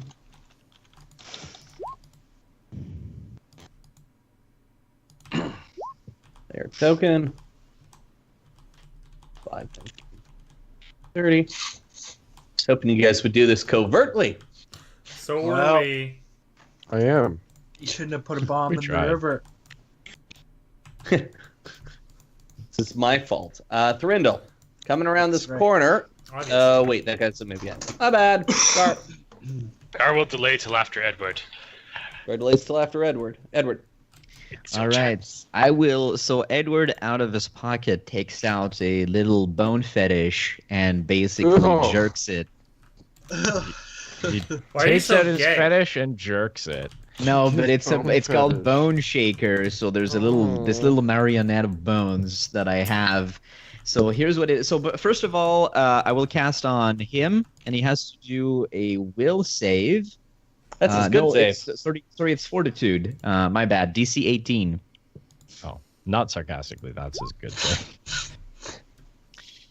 Their token. 5, 10, 30. Just hoping you guys would do this covertly. So Well. were we. I am. You shouldn't have put a bomb We in tried. the river. This is my fault. Thorindle, coming around this That's right. corner. Obviously. Oh, wait, that guy's maybe out. My bad. Gar Gar will delay till after Edward. delays till after Edward. Edward. It's your All right. chance. I will. So Edward, out of his pocket, takes out a little bone fetish and basically Oh. jerks it. He Why are you takes so out his gay? fetish and jerks it. No, but it's Bone it's called fetish. Bone Shaker. So there's this little marionette of bones that I have. So here's what it is. So, but first of all, I will cast on him, and he has to do a will save. That's his good no, save. Sorry, it's Fortitude. My bad. DC 18. Oh, not sarcastically. That's his good thing.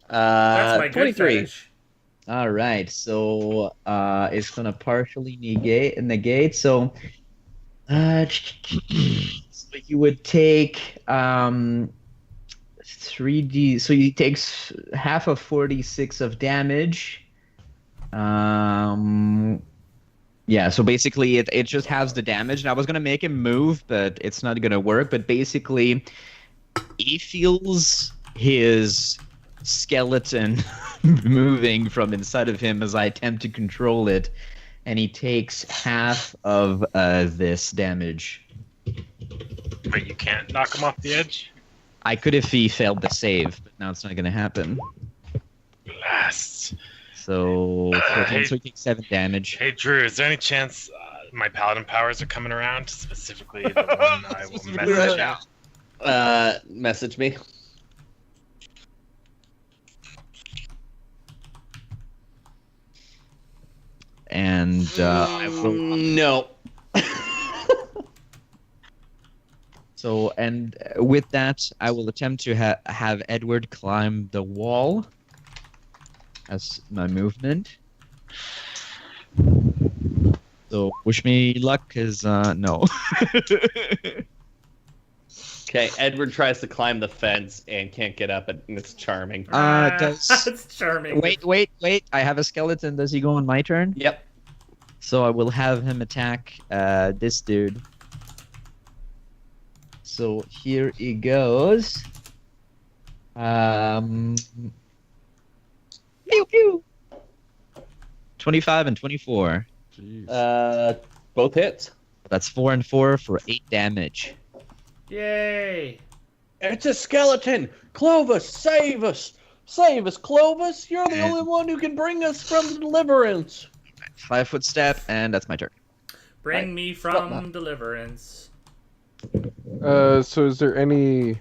That's my good 23. fetish. All right, so it's gonna partially negate. So, so you would take 3D. So he takes half of 46 of damage. Yeah. So basically, it just has the damage. And I was gonna make him move, but it's not gonna work. But basically, he feels his skeleton moving from inside of him as I attempt to control it, and he takes half of this damage. But you can't knock him off the edge. I could if he failed the save, but now it's not going to happen. Blast. So, Hey. so he takes 7 damage. Hey, Drew, is there any chance my paladin powers are coming around? Specifically, the one I will message out. Message me. And I will. No. So, and with that, I will attempt to have Edward climb the wall as my movement. So wish me luck, cause no. Okay, Edward tries to climb the fence and can't get up, and it's charming. Does It's charming. wait. I have a skeleton. Does he go on my turn? Yep. So I will have him attack this dude. So here he goes. Pew pew. 25 and 24. Jeez. Both hits. That's 4 and 4 for 8 damage. Yay! It's a skeleton! Clovis, save us! Save us, Clovis! You're the And- only one who can bring us from deliverance! 5-foot step, and that's my turn. Bring Right. me Stop from that. deliverance. So is there any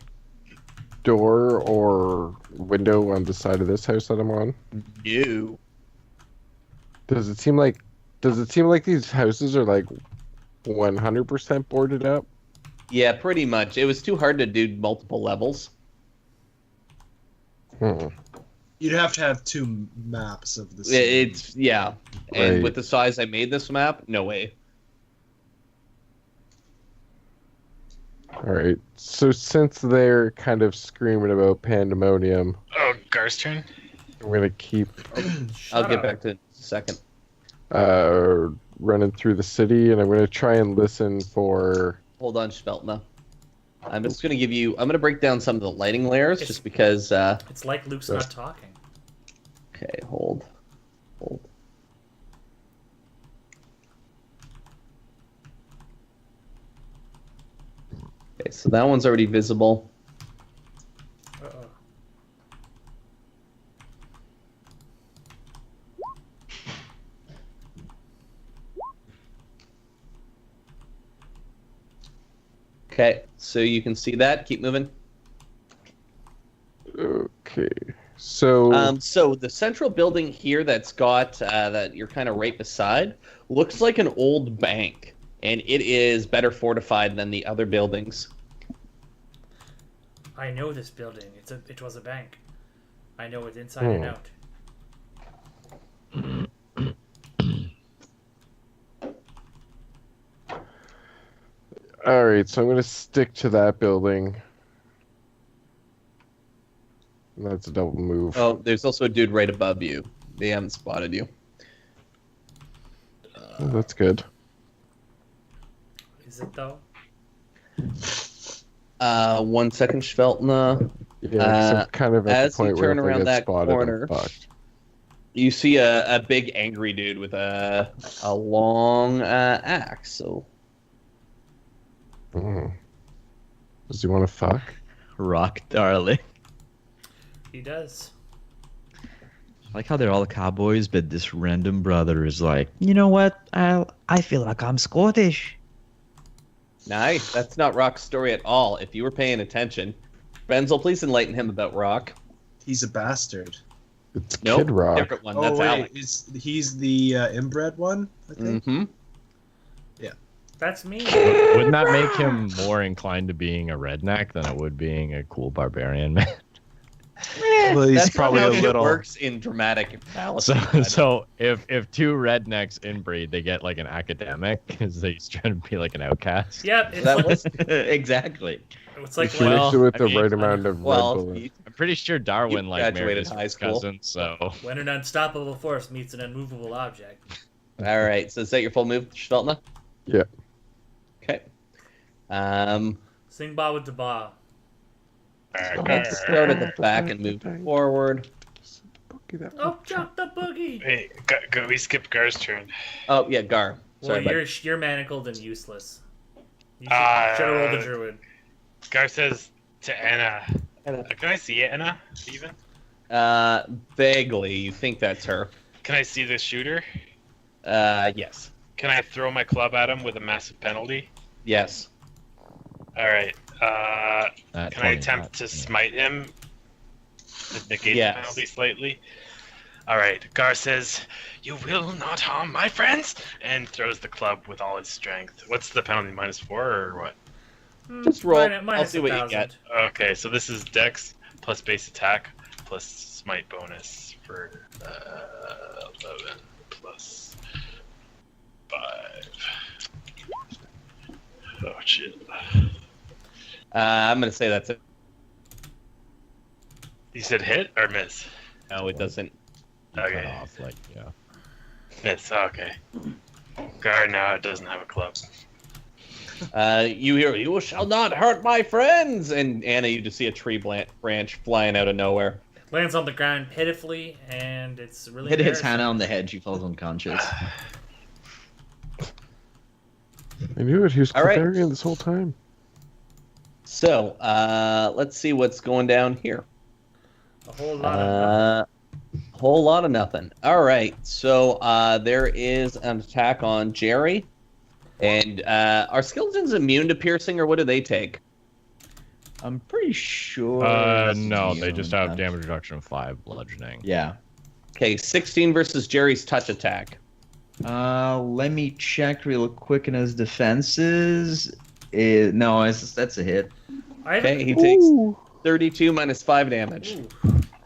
door or window on the side of this house that I'm on? No. Does it seem like these houses are like 100% boarded up? Yeah, pretty much. It was too hard to do multiple levels. You'd have to have 2 maps of the It's, yeah. And Right. with the size I made this map, no way. All right. So since they're kind of screaming about pandemonium, Oh, Gar's turn. I'm gonna keep I'll Shut get up. back to it in a second. running through the city, and I'm gonna try and listen for. Hold on, Speltna. I'm just going to give you... I'm going to break down some of the lighting layers, It's- just because... It's like Luke's not talking. Okay, hold. Okay, so that one's already visible. Uh-oh. Okay, so you can see that. Keep moving. Okay. So. So the central building here that's got that you're kind of right beside looks like an old bank, and it is better fortified than the other buildings. I know this building. It was a bank. I know it inside and out. All right. So I'm gonna stick to that building. That's a double move. Oh, there's also a dude right above you. They haven't spotted you. Oh, that's good. Is it though? 1 second, Schveltna. Yeah, 'cause I'm kind of at as the you point where turn if I around get that spotted, corner- I'm fucked. You see a big angry dude with a long axe. So Mm. Does he want to fuck? Rock, darling. He does. I like how they're all cowboys, but this random brother is like, you know what? I feel like I'm Scottish. nice. That's not Rock's story at all. If you were paying attention, Benzel, please enlighten him about Rock. He's a bastard. It's Nope, Kid Rock. different one. Oh That's wait, Alex. he's the inbred one, I think. Mm-hmm. That's me. Wouldn't that make him more inclined to being a redneck than it would being a cool barbarian man? Well, he's That's probably not a how little. It works in dramatic fallacy. So if 2 rednecks inbreed, they get like an academic because he's trying to be like an outcast. Yep, it's That like, was Exactly. it's like If you when, mix it with I the mean, right amount of well. Red Bull. I'm pretty sure Darwin You like married graduated his high school. cousin, so when an unstoppable force meets an unmovable object. All right. So is that your full move, Schveltna? Yeah. Okay. Sing ba with the ba. Let's start at the back and move forward. Oh, jump the boogie! Hey, we skipped Gar's turn. Oh yeah, Gar. Well, Sorry, bud. you're manacled and useless. You should have rolled a druid. Gar says to Anna. Anna. Can I see Anna even? Vaguely, you think that's her. Can I see the shooter? Yes. Can I throw my club at him with a massive penalty? Yes. All right. that Can I 20, attempt that- to yeah. smite him? To negate Yes. the penalty slightly? Alright, Gar says, "You will not harm my friends!" and throws the club with all his strength. What's the penalty, -4 or what? Just roll. Minus I'll see what you 1,000. get. Okay, so this is Dex plus base attack plus smite bonus for 11 plus 5. Oh shit. I'm gonna say that's it. You said hit or miss? No, it doesn't. Cut Okay. off, like, yeah. Miss. Okay. Guard now it doesn't have a club. You hear, "You shall not hurt my friends," and Anna, you just see a tree branch flying out of nowhere. Lands on the ground pitifully, and it's really Hit hits embarrassing. Hannah on the head. She falls unconscious. I knew it. He was All right. Cletharian this whole time. So, let's see what's going down here. A whole lot of Whole lot of nothing. All right, so there is an attack on Jerry, and are skeletons immune to piercing, or what do they take? I'm pretty sure. No, they just have immune. damage reduction of 5 bludgeoning. Yeah. Okay, 16 versus Jerry's touch attack. Let me check real quick in his defenses. That's a hit. I have Okay, he takes 32 minus 5 damage.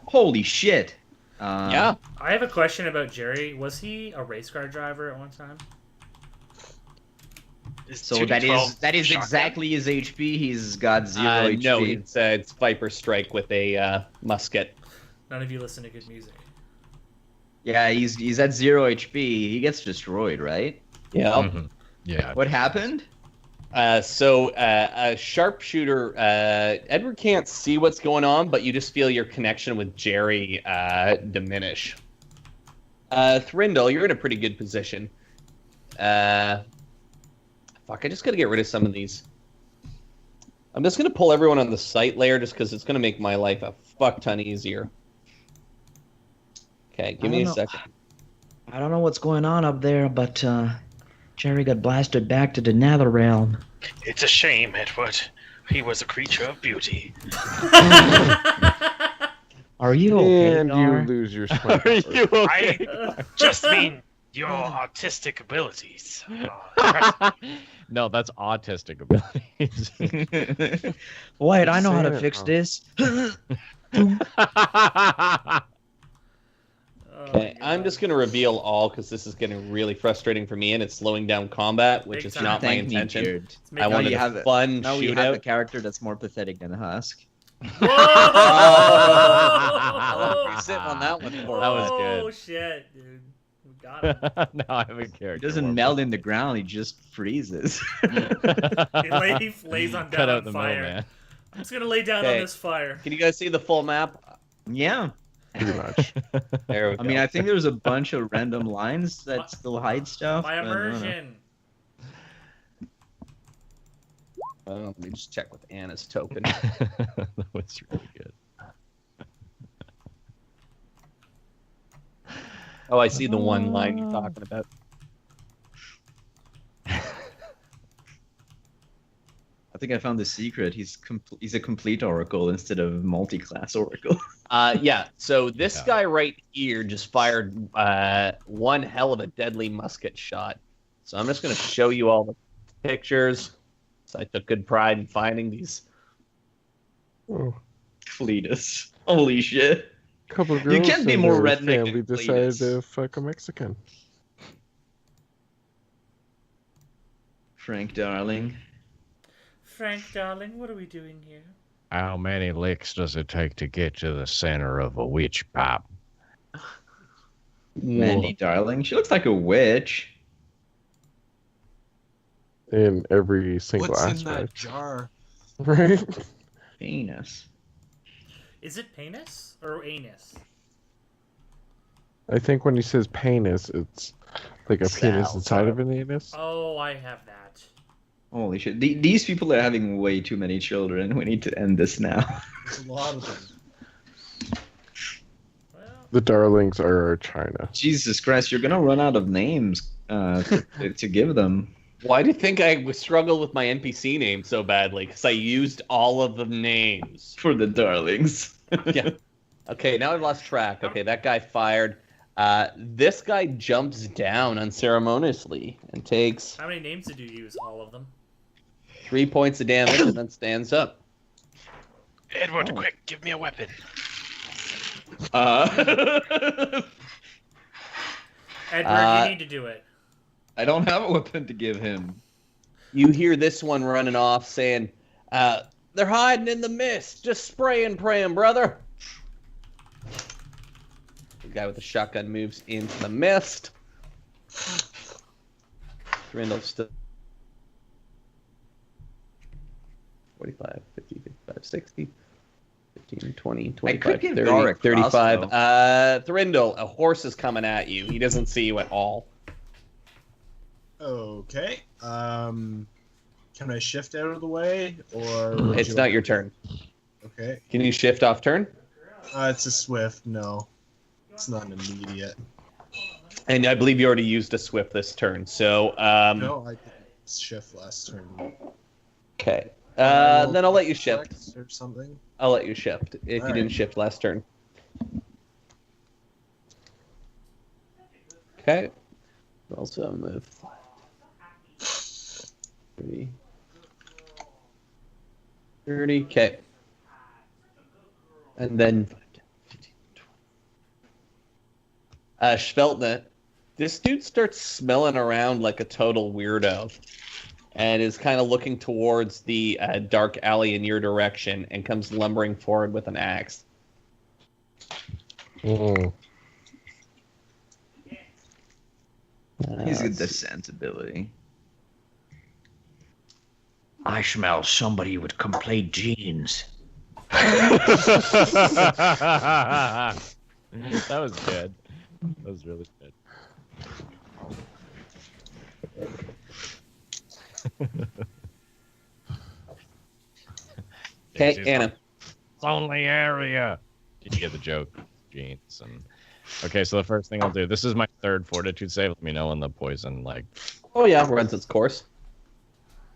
Holy shit. Yeah. I have a question about Jerry. Was he a race car driver at one time? So that is exactly his HP. He's got 0 HP. No, it's Viper Strike with a musket. None of you listen to good music. Yeah, he's at 0 HP. He gets destroyed, right? Yeah. Mhm. Yeah. What happened? So a sharpshooter, Edward can't see what's going on, but you just feel your connection with Jerry diminish. Thrindle, you're in a pretty good position. Fuck, I just gotta get rid of some of these. I'm just gonna pull everyone on the site layer just because it's gonna make my life a fuck ton easier. Okay, give me a second. I don't know what's going on up there, but Jerry got blasted back to the nether realm. It's a shame, Edward. He was a creature of beauty. Are you okay, And you Dar? lose your smite. Are you okay? I just mean your artistic abilities. No, that's autistic abilities. Wait, I know how to Saying it fix wrong. this. Okay, I'm just gonna reveal all because this is getting really frustrating for me and it's slowing down combat, which Big is time. not my Thank me, intention. Beard. It's I making wanted you a have it. fun Now we have a shootout. character that's more pathetic than Husk. Whoa! You're sitting on that one for That was Oh good. shit, dude. We got him. Now I have a character. He doesn't melt in the ground. He just freezes. He lays on Cut down out on the fire. middle, I'm just gonna lay down Okay. on this fire. Can you guys see the full map? Yeah. Pretty much. There we go. I mean, I think there's a bunch of random lines that still hide stuff. My but I don't know. immersion. Let me just check with Anna's token. That was really good. Oh, I see the one line you're talking about. I think I found the secret. He's a complete oracle instead of multi-class oracle. Yeah, so this Yeah. guy right here just fired one hell of a deadly musket shot. So I'm just going to show you all the pictures. So I took good pride in finding these. Oh, Cletus. Holy shit. couple of You girls can't be and more their redneck family than decided Cletus. to fuck a Mexican. Frank, darling. Frank, darling, what are we doing here? How many licks does it take to get to the center of a witch pipe? Mandy, darling. She looks like a witch. In every single What's in that aspect. jar? Right? Penis. Is it penis or anus? I think when he says penis, it's like a penis Salve. inside of an anus. Oh, I have that. Holy shit. These people are having way too many children. We need to end this now. There's a lot of them. Well, The darlings are our China. Jesus Christ, you're gonna run out of names to give them. Why do you think I struggled with my NPC name so badly? Because I used all of the names. For the darlings. Yeah. Okay, now I've lost track. Okay, that guy fired. This guy jumps down unceremoniously and takes how many names did you use? All of them? 3 points of damage and then stands up. Edward, Oh. quick, give me a weapon. Edward, you need to do it. I don't have a weapon to give him. You hear this one running off saying, they're hiding in the mist. Just spray and praying, brother. The guy with the shotgun moves into the mist. Randall's still 45, 50, 55, 60, 15, 20, 25, 30, Gar a 35. crossbow. Thrindle, a horse is coming at you. He doesn't see you at all. Okay. Can I shift out of the way, or It's not your turn. Okay. Can you shift off turn? It's a swift. No, it's not an immediate. And I believe you already used a swift this turn. So, No, I didn't shift last turn. okay. Then I'll let you shift. Or something. I'll let you shift if you didn't shift last turn. Okay. Also move 30. 30. Okay. And then 15, 20. Schveltnet. This dude starts smelling around like a total weirdo and is kind of looking towards the dark alley in your direction and comes lumbering forward with an axe. Mm. He's got the sensibility. I smell somebody with complete jeans. That was good. That was really good. Okay, Anna. Lonely area. Did you get the joke? Jeans and okay. So the first thing I'll do. This is my third fortitude save. Let me know when the poison Oh yeah, runs its course.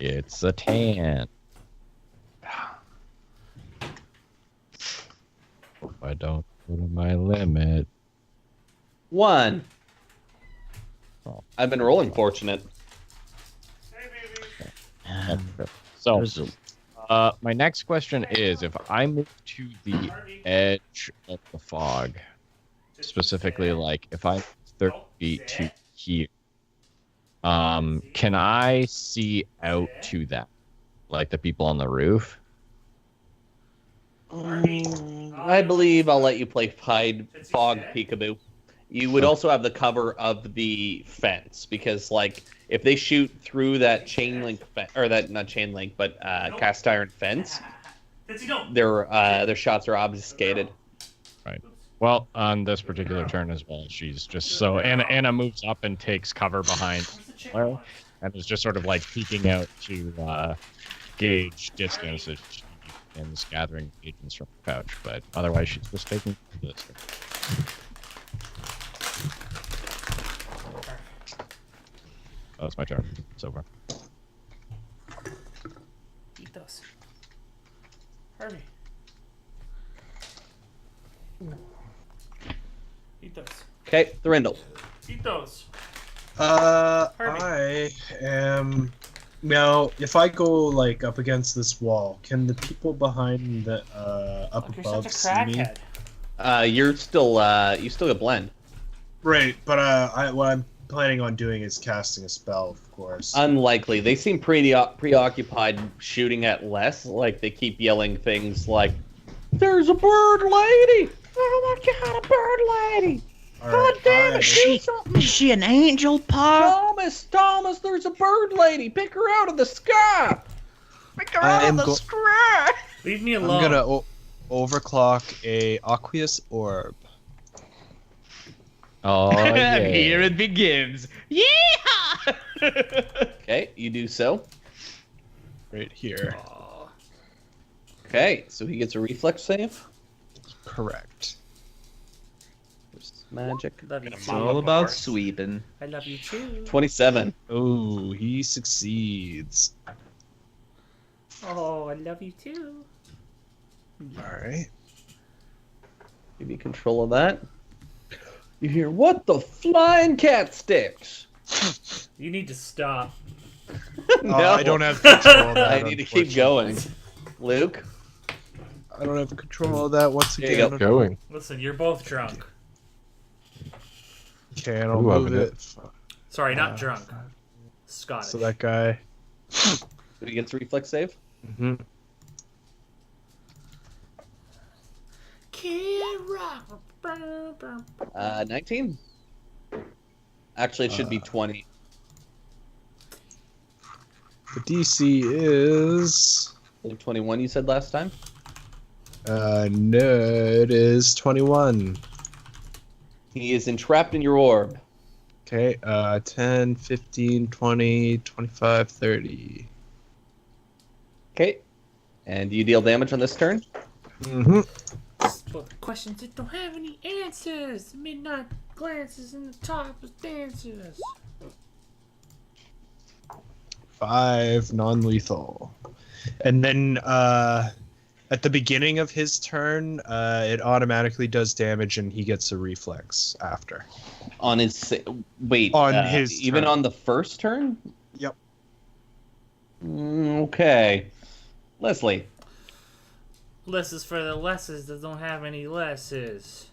It's a 10. Hope I don't go to my limit. 1. I've been rolling fortunate. So, my next question is, if I move to the edge of the fog, specifically, if I'm 30 feet to here, can I see out to that, like the people on the roof? I believe I'll let you play fog peekaboo. You would also have the cover of the fence because, if they shoot through that chain link or that not chain link, but cast iron fence, their shots are obfuscated. Right. Well, on this particular turn as well, she's just so Anna moves up and takes cover behind Claire, and is just sort of peeking out to gauge distance as she begins gathering agents from the pouch. But otherwise, she's just taking this. Oh, it's my turn. It's over. Eat those. Harvey. Eat those. Okay, Thurindle. Eat those. I am. Now, if I go up against this wall, can the people behind the up You're above such a see me? crackhead. You still get blend. Right, but what I'm planning on doing is casting a spell, of course. Unlikely. They seem pretty preoccupied shooting at less. They keep yelling things like, "There's a bird lady! Oh my god, a bird lady! All God right, damn it, do Is something! she an angel, Pa? Thomas, there's a bird lady! Pick her out of the sky! Pick her out of the sky!" Leave me I'm alone. gonna overclock a aqueous orb. Oh, yeah. And here it begins. Yeah. Okay, you do so. Right here. Okay, so he gets a reflex save. Correct. Versus magic. Love you It's too. all about sweeping. I love you too. 27. Oh, he succeeds. Oh, I love you too. Alright. Give you control of that. You hear, "What the flying cat sticks?" You need to stop. No, I don't have control of that. I need to keep going. Luke? I don't have control of that once There you again. go. Going. Listen, you're both drunk. Okay, and I'll I'm move loving it. Sorry, not drunk. Scottish. So that guy. Did he get a reflex save? Hmm. Kid Rock. 19. Actually, it should be 20. The DC is 21. You said last time. no, it is 21. He is entrapped in your orb. Okay, 10, 15, 20, 25, 30. Okay. And do you deal damage on this turn? Mm-hmm. Questions that don't have any answers. Midnight glances in the top of dancers. 5 non-lethal. And then at the beginning of his turn, it automatically does damage and he gets a reflex after. On his wait. On his even turn. on the first turn. Yep. Okay. Leslie. Less is for the lesses that don't have any lesses.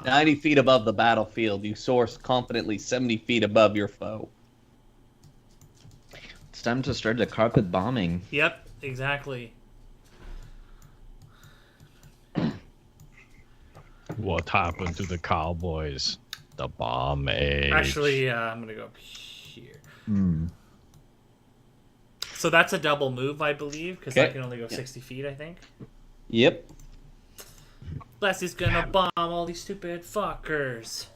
90 feet above the battlefield, you soar confidently 70 feet above your foe. It's time to start the carpet bombing. Yep, exactly. What happened to the Cowboys? The bomb age. Actually, I'm gonna go up here. Hmm. So that's a double move, I believe, because Okay. I can only go 60 feet, I think. Yep. Leslie's gonna bomb all these stupid fuckers.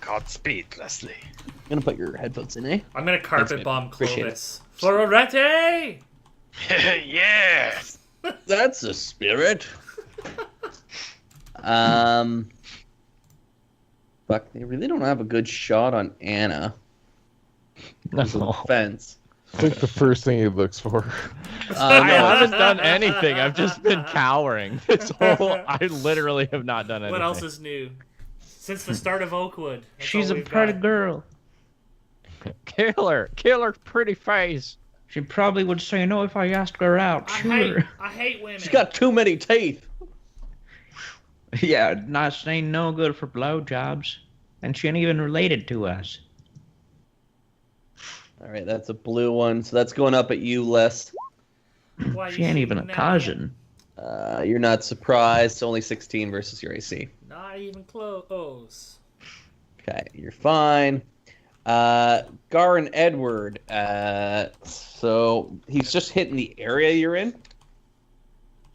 Godspeed, Leslie. I'm gonna put your headphones in, eh? I'm gonna carpet Thanks, bomb man. Appreciate Clovis. Florete! Yes! That's the spirit. Fuck, they really don't have a good shot on Anna. No. Fence. I think the first thing he looks for. I No, haven't done anything. I've just been cowering. This whole. I literally have not done anything. What else is new? Since the start of Oakwood. That's She's all a we've pretty got. girl. Kill her. Kill her pretty face. She probably would say no if I asked her out. Sure. I hate women. She's got too many teeth. Yeah, nice ain't no good for blowjobs. And she ain't even related to us. All right, that's a blue one, so that's going up at you, Les. Why She you ain't even a shooting at me? cousin. You're not surprised. Only 16 versus your AC. Not even close. Okay, you're fine. Gar and Edward. So he's just hitting the area you're in.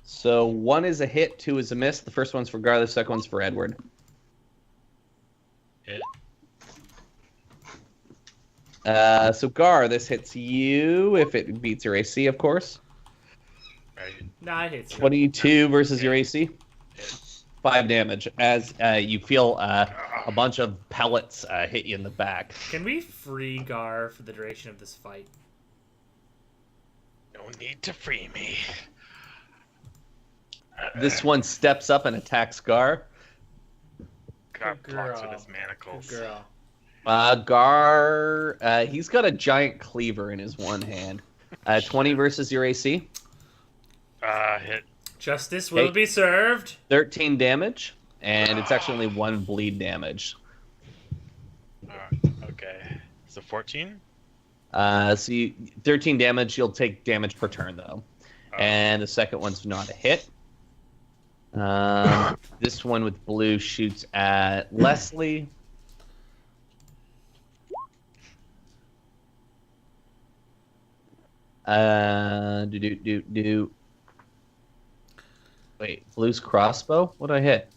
So 1 is a hit, 2 is a miss. The first one's for Gar, the second one's for Edward. Hit. So Gar, this hits you if it beats your AC, of course. Right. Nah, it hits you. 22 versus your AC. 5 damage as you feel a bunch of pellets hit you in the back. Can we free Gar for the duration of this fight? No need to free me. This one steps up and attacks Gar. God Good blocks with girl. his manacles. Good girl. Gar, he's got a giant cleaver in his one hand. 20 versus your AC. Hit. Justice will Hey. be served. 13 damage, and it's actually only 1 bleed damage. Okay. So 14? So you, 13 damage, you'll take damage per turn, though. And the second one's not a hit. This one with blue shoots at Leslie. Wait, blue's crossbow? What did I hit?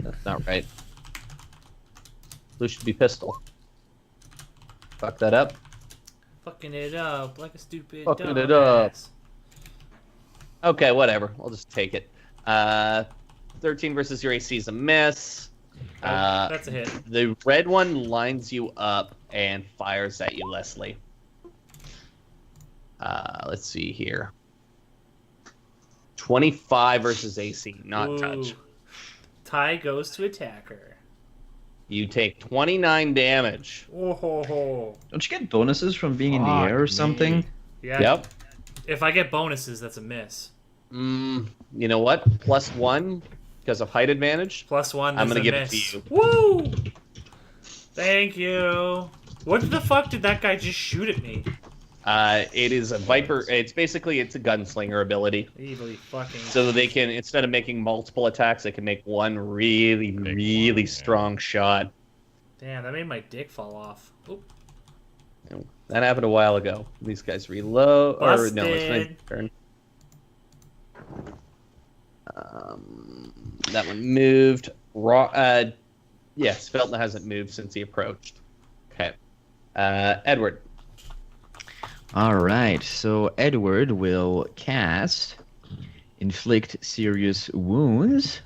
That's not right. Blue should be pistol. Fuck that up. Fucking it up like a stupid Fucking it up. dumbass. Okay, whatever. I'll just take it. 13 versus your AC is a miss. That's a hit. The red one lines you up and fires at you, Leslie. Let's see here. 25 versus AC, not Ooh. touch. Ty goes to attacker. You take 29 damage. Oh ho ho. Don't you get bonuses from being in the Fuck air or me. something? Yeah. Yep. If I get bonuses, that's a miss. You know what? +1 because of height advantage. +1. I'm gonna a give miss. it to you. Woo! Thank you. What the fuck did that guy just shoot at me? It is a Viper. It's basically a gunslinger ability. Evilly fucking. So they can, instead of making multiple attacks, they can make one really strong shot. Damn, that made my dick fall off. Oop. That happened a while ago. These guys reload. Or no, it's my turn. That one moved. Yes, Felton hasn't moved since he approached. Okay. Edward. All right, so Edward will cast Inflict Serious Wounds,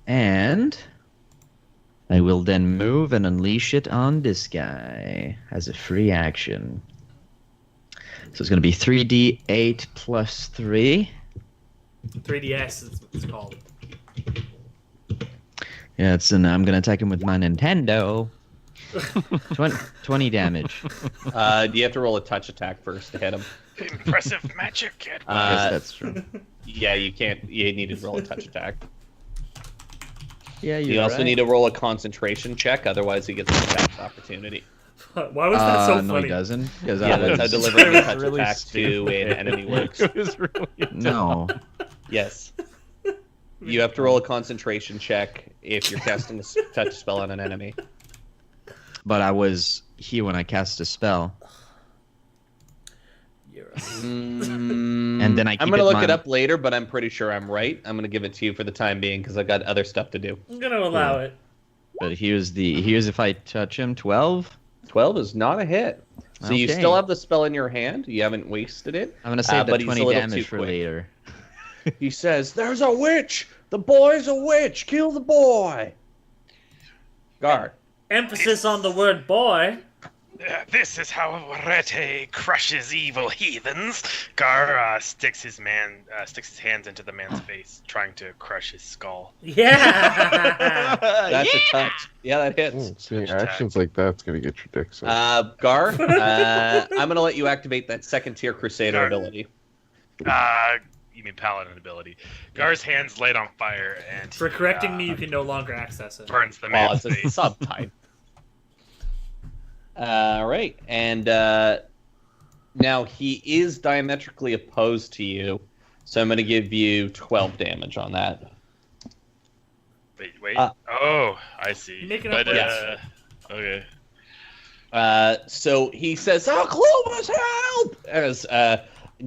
and I will then move and unleash it on this guy as a free action. So it's going to be 3d8 plus 3. 3DS, it's called. Yeah, I'm going to attack him with my Nintendo. 20 damage. Do you have to roll a touch attack first to hit him? Impressive magic, kid. Yes, that's true. Yeah, you can't. You need to roll a touch attack. Yeah, you also need to roll a concentration check, otherwise he gets an attack opportunity. Why was that so funny? No, he doesn't. Yeah, that's how delivering a touch attack to an enemy works. No. Yes. You have to roll a concentration check if you're casting a touch spell on an enemy. But I was here when I cast a spell. And then I'm going to look it up later, but I'm pretty sure I'm right. I'm going to give it to you for the time being because I've got other stuff to do. I'm going to allow it. But here's if I touch him, 12. 12 is not a hit. So you Okay. still have the spell in your hand. You haven't wasted it. I'm going to save but the he's a 20 little damage too for quick. later. He says, "There's a witch! The boy's a witch! Kill the boy!" Guard. Emphasis on the word boy. This is how Rete crushes evil heathens. Gar sticks his hands into the man's face, trying to crush his skull. Yeah. That's a touch. Yeah, that hits. Seeing actions like that's gonna get your dick sucked. Gar, I'm gonna let you activate that second tier Crusader Gar. ability. You mean Paladin ability. Gar's hands light on fire, and For correcting me, you can no longer access it. burns the Well, man's it's a face. subtype. All right, and now he is diametrically opposed to you, so I'm going to give you 12 damage on that. Wait. Oh, I see. Making But, up yes. Okay. So he says, "Oh, Clovis, help!" As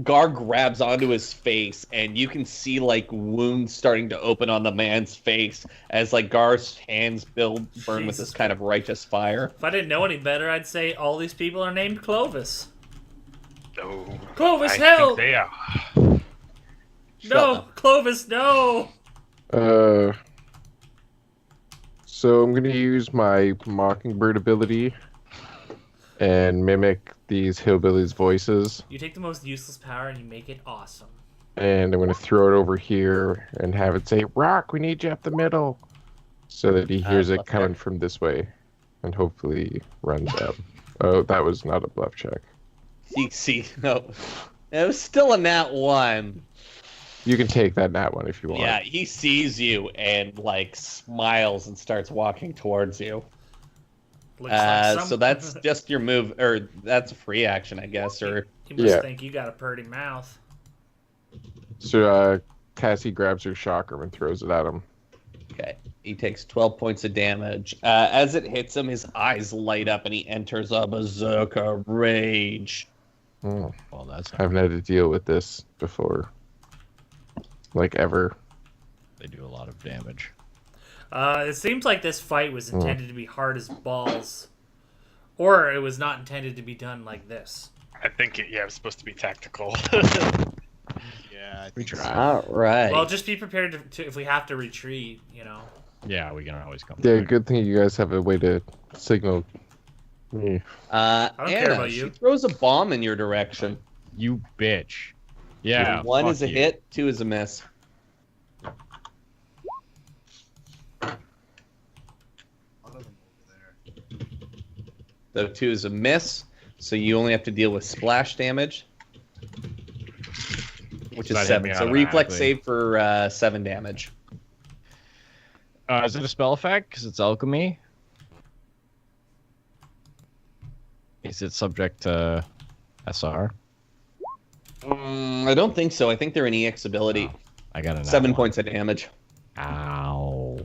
Gar grabs onto his face, and you can see like wounds starting to open on the man's face as like Gar's hands burn with Jesus. this kind of righteous fire. If I didn't know any better, I'd say all these people are named Clovis. Oh, Clovis, I help! think they are. No, Shut up. Clovis, no! So I'm gonna use my Mockingbird ability and mimic these hillbillies' voices, You take the most useless power and you make it awesome. and I'm gonna throw it over here and have it say, "Rock, we need you up the middle," so that he hears it left coming there. from this way, and hopefully runs out. Oh, that was not a bluff check. See, no, it was still a nat 1. You can take that nat one if you want. Yeah, he sees you and like smiles and starts walking towards you. Looks like So that's just your move, or that's a free action, I guess. Or You must Yeah. think you got a purty mouth. So Cassie grabs her chakram and throws it at him. okay, he takes 12 points of damage. As it hits him, his eyes light up and he enters a berserker rage. Oh, Well, that's I haven't had to deal with this before, like ever. they do a lot of damage. It seems like this fight was intended to be hard as balls. Or it was not intended to be done like this. I think it was supposed to be tactical. Yeah, I think All right. Well, just be prepared to if we have to retreat, you know. Yeah, we can always come Yeah, back. good thing you guys have a way to signal me. don't care Anna, about she you. throws a bomb in your direction. You bitch. Yeah. One fuck is a you. hit, 2 is a miss. So 2 is a miss, so you only have to deal with splash damage. which Does is that hit me 7. So reflex automatically? save for 7 damage. Is it a spell effect? Because it's alchemy. Is it subject to SR? I don't think so. I think they're an EX ability. Oh, I got a 7 nat points of damage. one. Ow.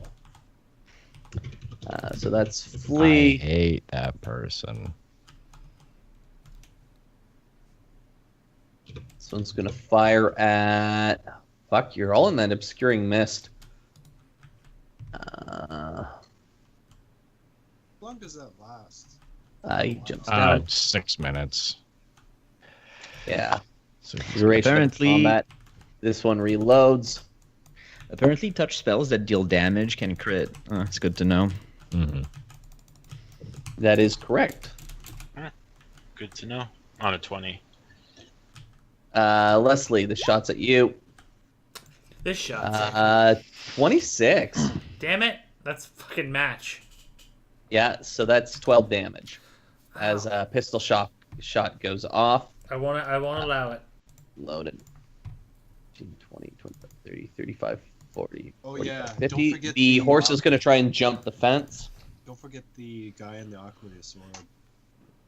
So that's I flee. hate that person. This one's gonna fire at. Fuck, you're all in that obscuring mist. How long does that last? He jumps down. 6 minutes. Yeah. So Duration of Apparently- combat. This one reloads. Apparently, touch spells that deal damage can crit. It's good to know. mhm. That is correct. Good to know. On a 20. Leslie, the shot's at you. This shot. 26. Damn it. That's fucking match. Yeah, so that's 12 damage. As a pistol shot goes off. I won't allow it. Loaded. 15, 20, 25, 30, 35, 40. Oh, 45, yeah. 50. Don't forget The the horse is going to try and jump the fence. Don't forget the guy in the Aquarius sword.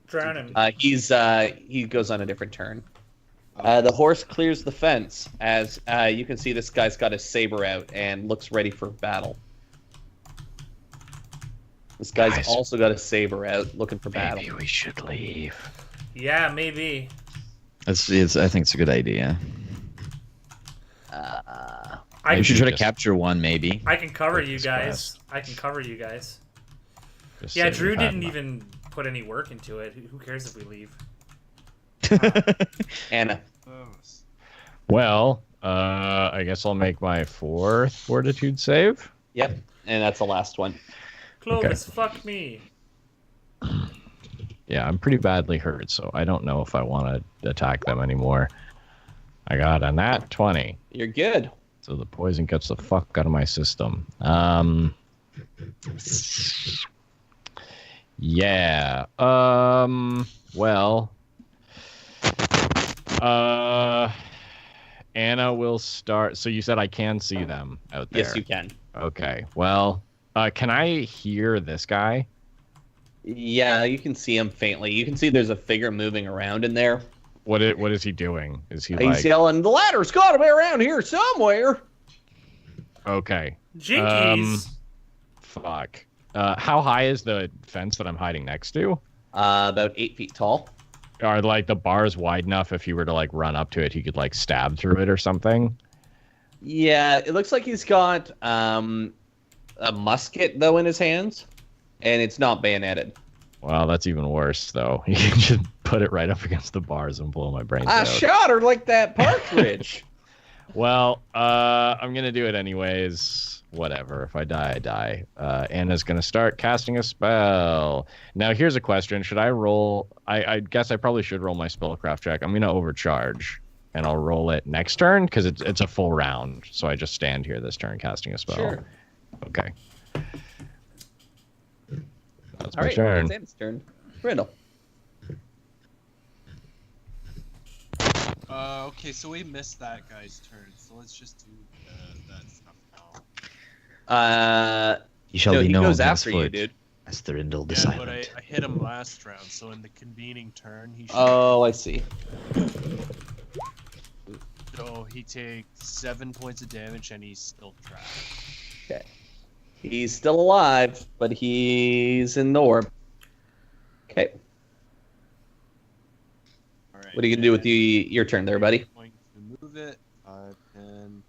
Drown him. He goes on a different turn. The horse clears the fence as you can see this guy's got his saber out and looks ready for battle. This guy's Guys. also got a saber out looking for battle. Maybe we should leave. Yeah, maybe. I think it's a good idea. I You should can, try to just- capture one, maybe. I can cover With you this guys. quest. I can cover you guys. Just Yeah, say Drew we've had didn't enough. even put any work into it. Who cares if we leave? Anna. Well, I guess I'll make my 4th fortitude save. Yep, and that's the last one. Clovis, fuck me. Yeah, I'm pretty badly hurt, so I don't know if I want to attack them anymore. I got a nat 20, You're good. so the poison gets the fuck out of my system. Yeah. Well. Anna will start. So you said I can see them out there. Yes, you can. Okay. Well, can I hear this guy? Yeah, you can see him faintly. You can see there's a figure moving around in there. What is he doing? Is he He's like yelling, "The ladder's got to be around here somewhere." okay? Jinkies. Fuck. How high is the fence that I'm hiding next to? About 8 feet tall. Are like the bars wide enough if he were to like run up to it, he could like stab through it or something? Yeah, it looks like he's got a musket though in his hands, and it's not bayoneted. Well, that's even worse though. You can just put it right up against the bars and blow my brains I out. shot her like that partridge. Well, I'm gonna do it anyways. Whatever. If I die, I die. Anna's gonna start casting a spell. Now, here's a question: should I roll? I guess I probably should roll my spellcraft check. I'm gonna overcharge, and I'll roll it next turn because it's a full round. So I just stand here this turn casting a spell. Sure. Okay. That's All my right, turn. it's Anna's turn. Brindle. Okay, so we missed that guy's turn, so let's just do that stuff now. He shall No, be he known goes after you, henceforth dude. as Thurindle the Yeah, Silent. but I hit him last round, so in the convening turn, he should. Oh, I see. So he takes 7 points of damage, and he's still trapped. Okay. He's still alive, but he's in the orb. Okay. All right. What are you gonna do with your turn there, buddy? Going to move it 5, 10,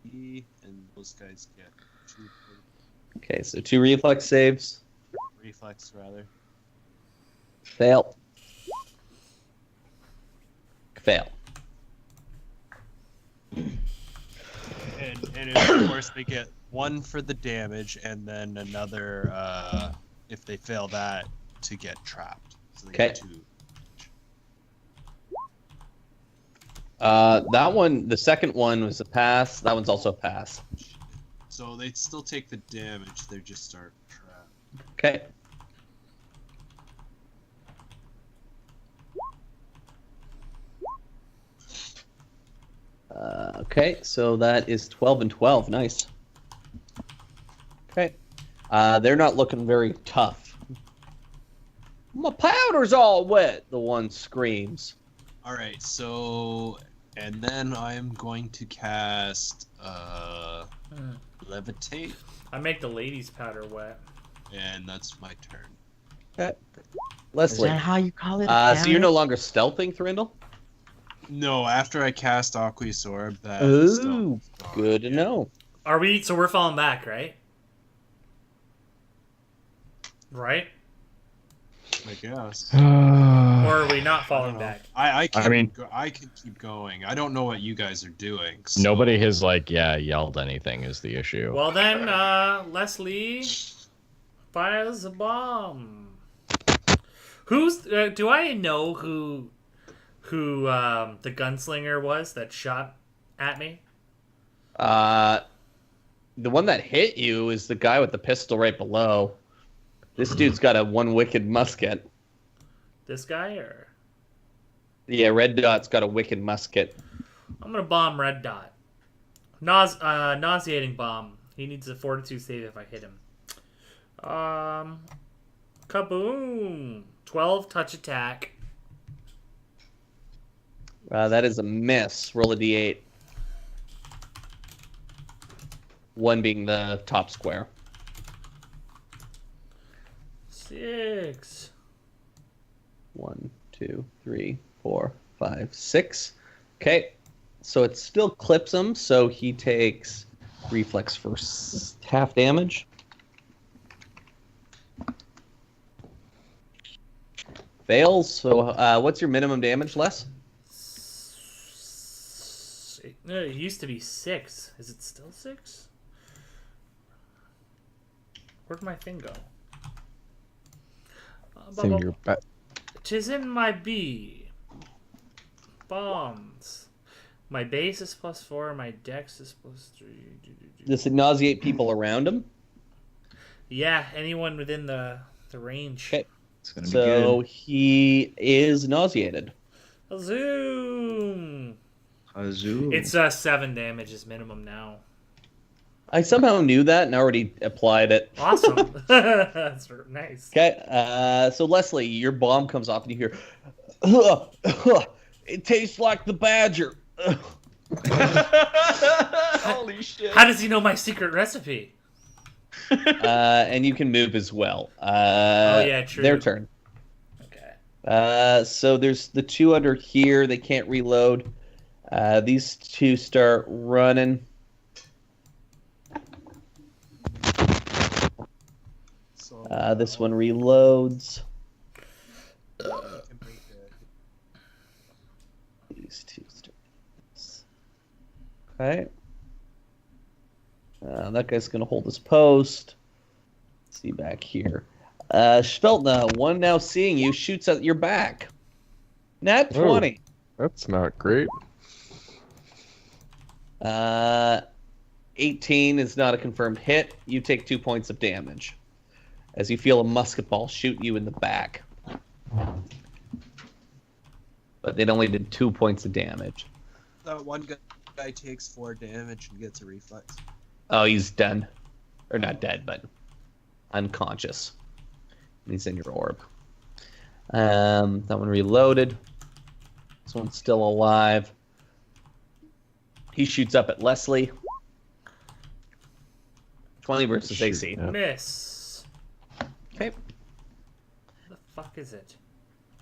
50, and those guys get 2 Okay, so 2 reflex saves. reflex rather. Fail. Fail. And of course they get 1 for the damage, and then another if they fail that to get trapped. So they get 2. That one, the second one was a pass. That one's also a pass. So they still take the damage. They just start trapped. Okay. Okay, so that is 12 and 12. Nice. Okay. They're not looking very tough. My powder's all wet, the one screams. All right, so and then I'm going to cast levitate, I make the lady's powder wet. and that's my turn. Okay. Is Leslie. that how you call it? So you're no longer stealthing, Thrinddle? No, after I cast Aqueous Orb, that Ooh, good to know. Are we? So we're falling back, right? Right? I guess. Or are we not I falling don't know. back? I can I mean- I can keep going. I don't know what you guys are doing. so- Nobody has yelled anything is the issue. Well then, Leslie fires a bomb. Who's? Do I know who the gunslinger was that shot at me? The one that hit you is the guy with the pistol right below. This dude's got a one wicked musket. This guy or? Yeah, Red Dot's got a wicked musket. I'm gonna bomb Red Dot. Nauseating bomb. He needs a fortitude save if I hit him. Kaboom! 12 touch attack. That is a miss. Roll a d8. 1 being the top square. 6. 1, 2, 3, 4, 5, 6. Okay, so it still clips him, so he takes reflex for half damage. Fails. So what's your minimum damage, Les? No, it used to be 6. Is it still 6? Where'd my thing go? It's in your butt. 'Tis in my B. Bombs. My base is +4. My dex is +3. Does it nauseate people around him? Yeah, anyone within the range. Okay. It's gonna be So good. he is nauseated. Zoom. Azul. It's 7 damage is minimum now. I somehow knew that and already applied it. Awesome. That's nice. Okay, so Leslie, your bomb comes off and you hear, it tastes like the badger. Holy shit. How does he know my secret recipe? And you can move as well. Oh, yeah, true. Their turn. Okay. So there's the two under here. They can't reload. These two start running. This one reloads. These two start. Okay. That guy's going to hold his post. Let's see back here. Speltna, one now seeing you, shoots at your back. Nat 20. That's not great. 18 is not a confirmed hit. You take 2 points of damage as you feel a musket ball shoot you in the back. But it only did 2 points of damage. That one guy takes 4 damage and gets a reflex. Oh, he's done. Or not dead, but unconscious. He's in your orb. That one reloaded. This one's still alive. He shoots up at Leslie. 20 versus AC. Miss. Okay. The fuck is it?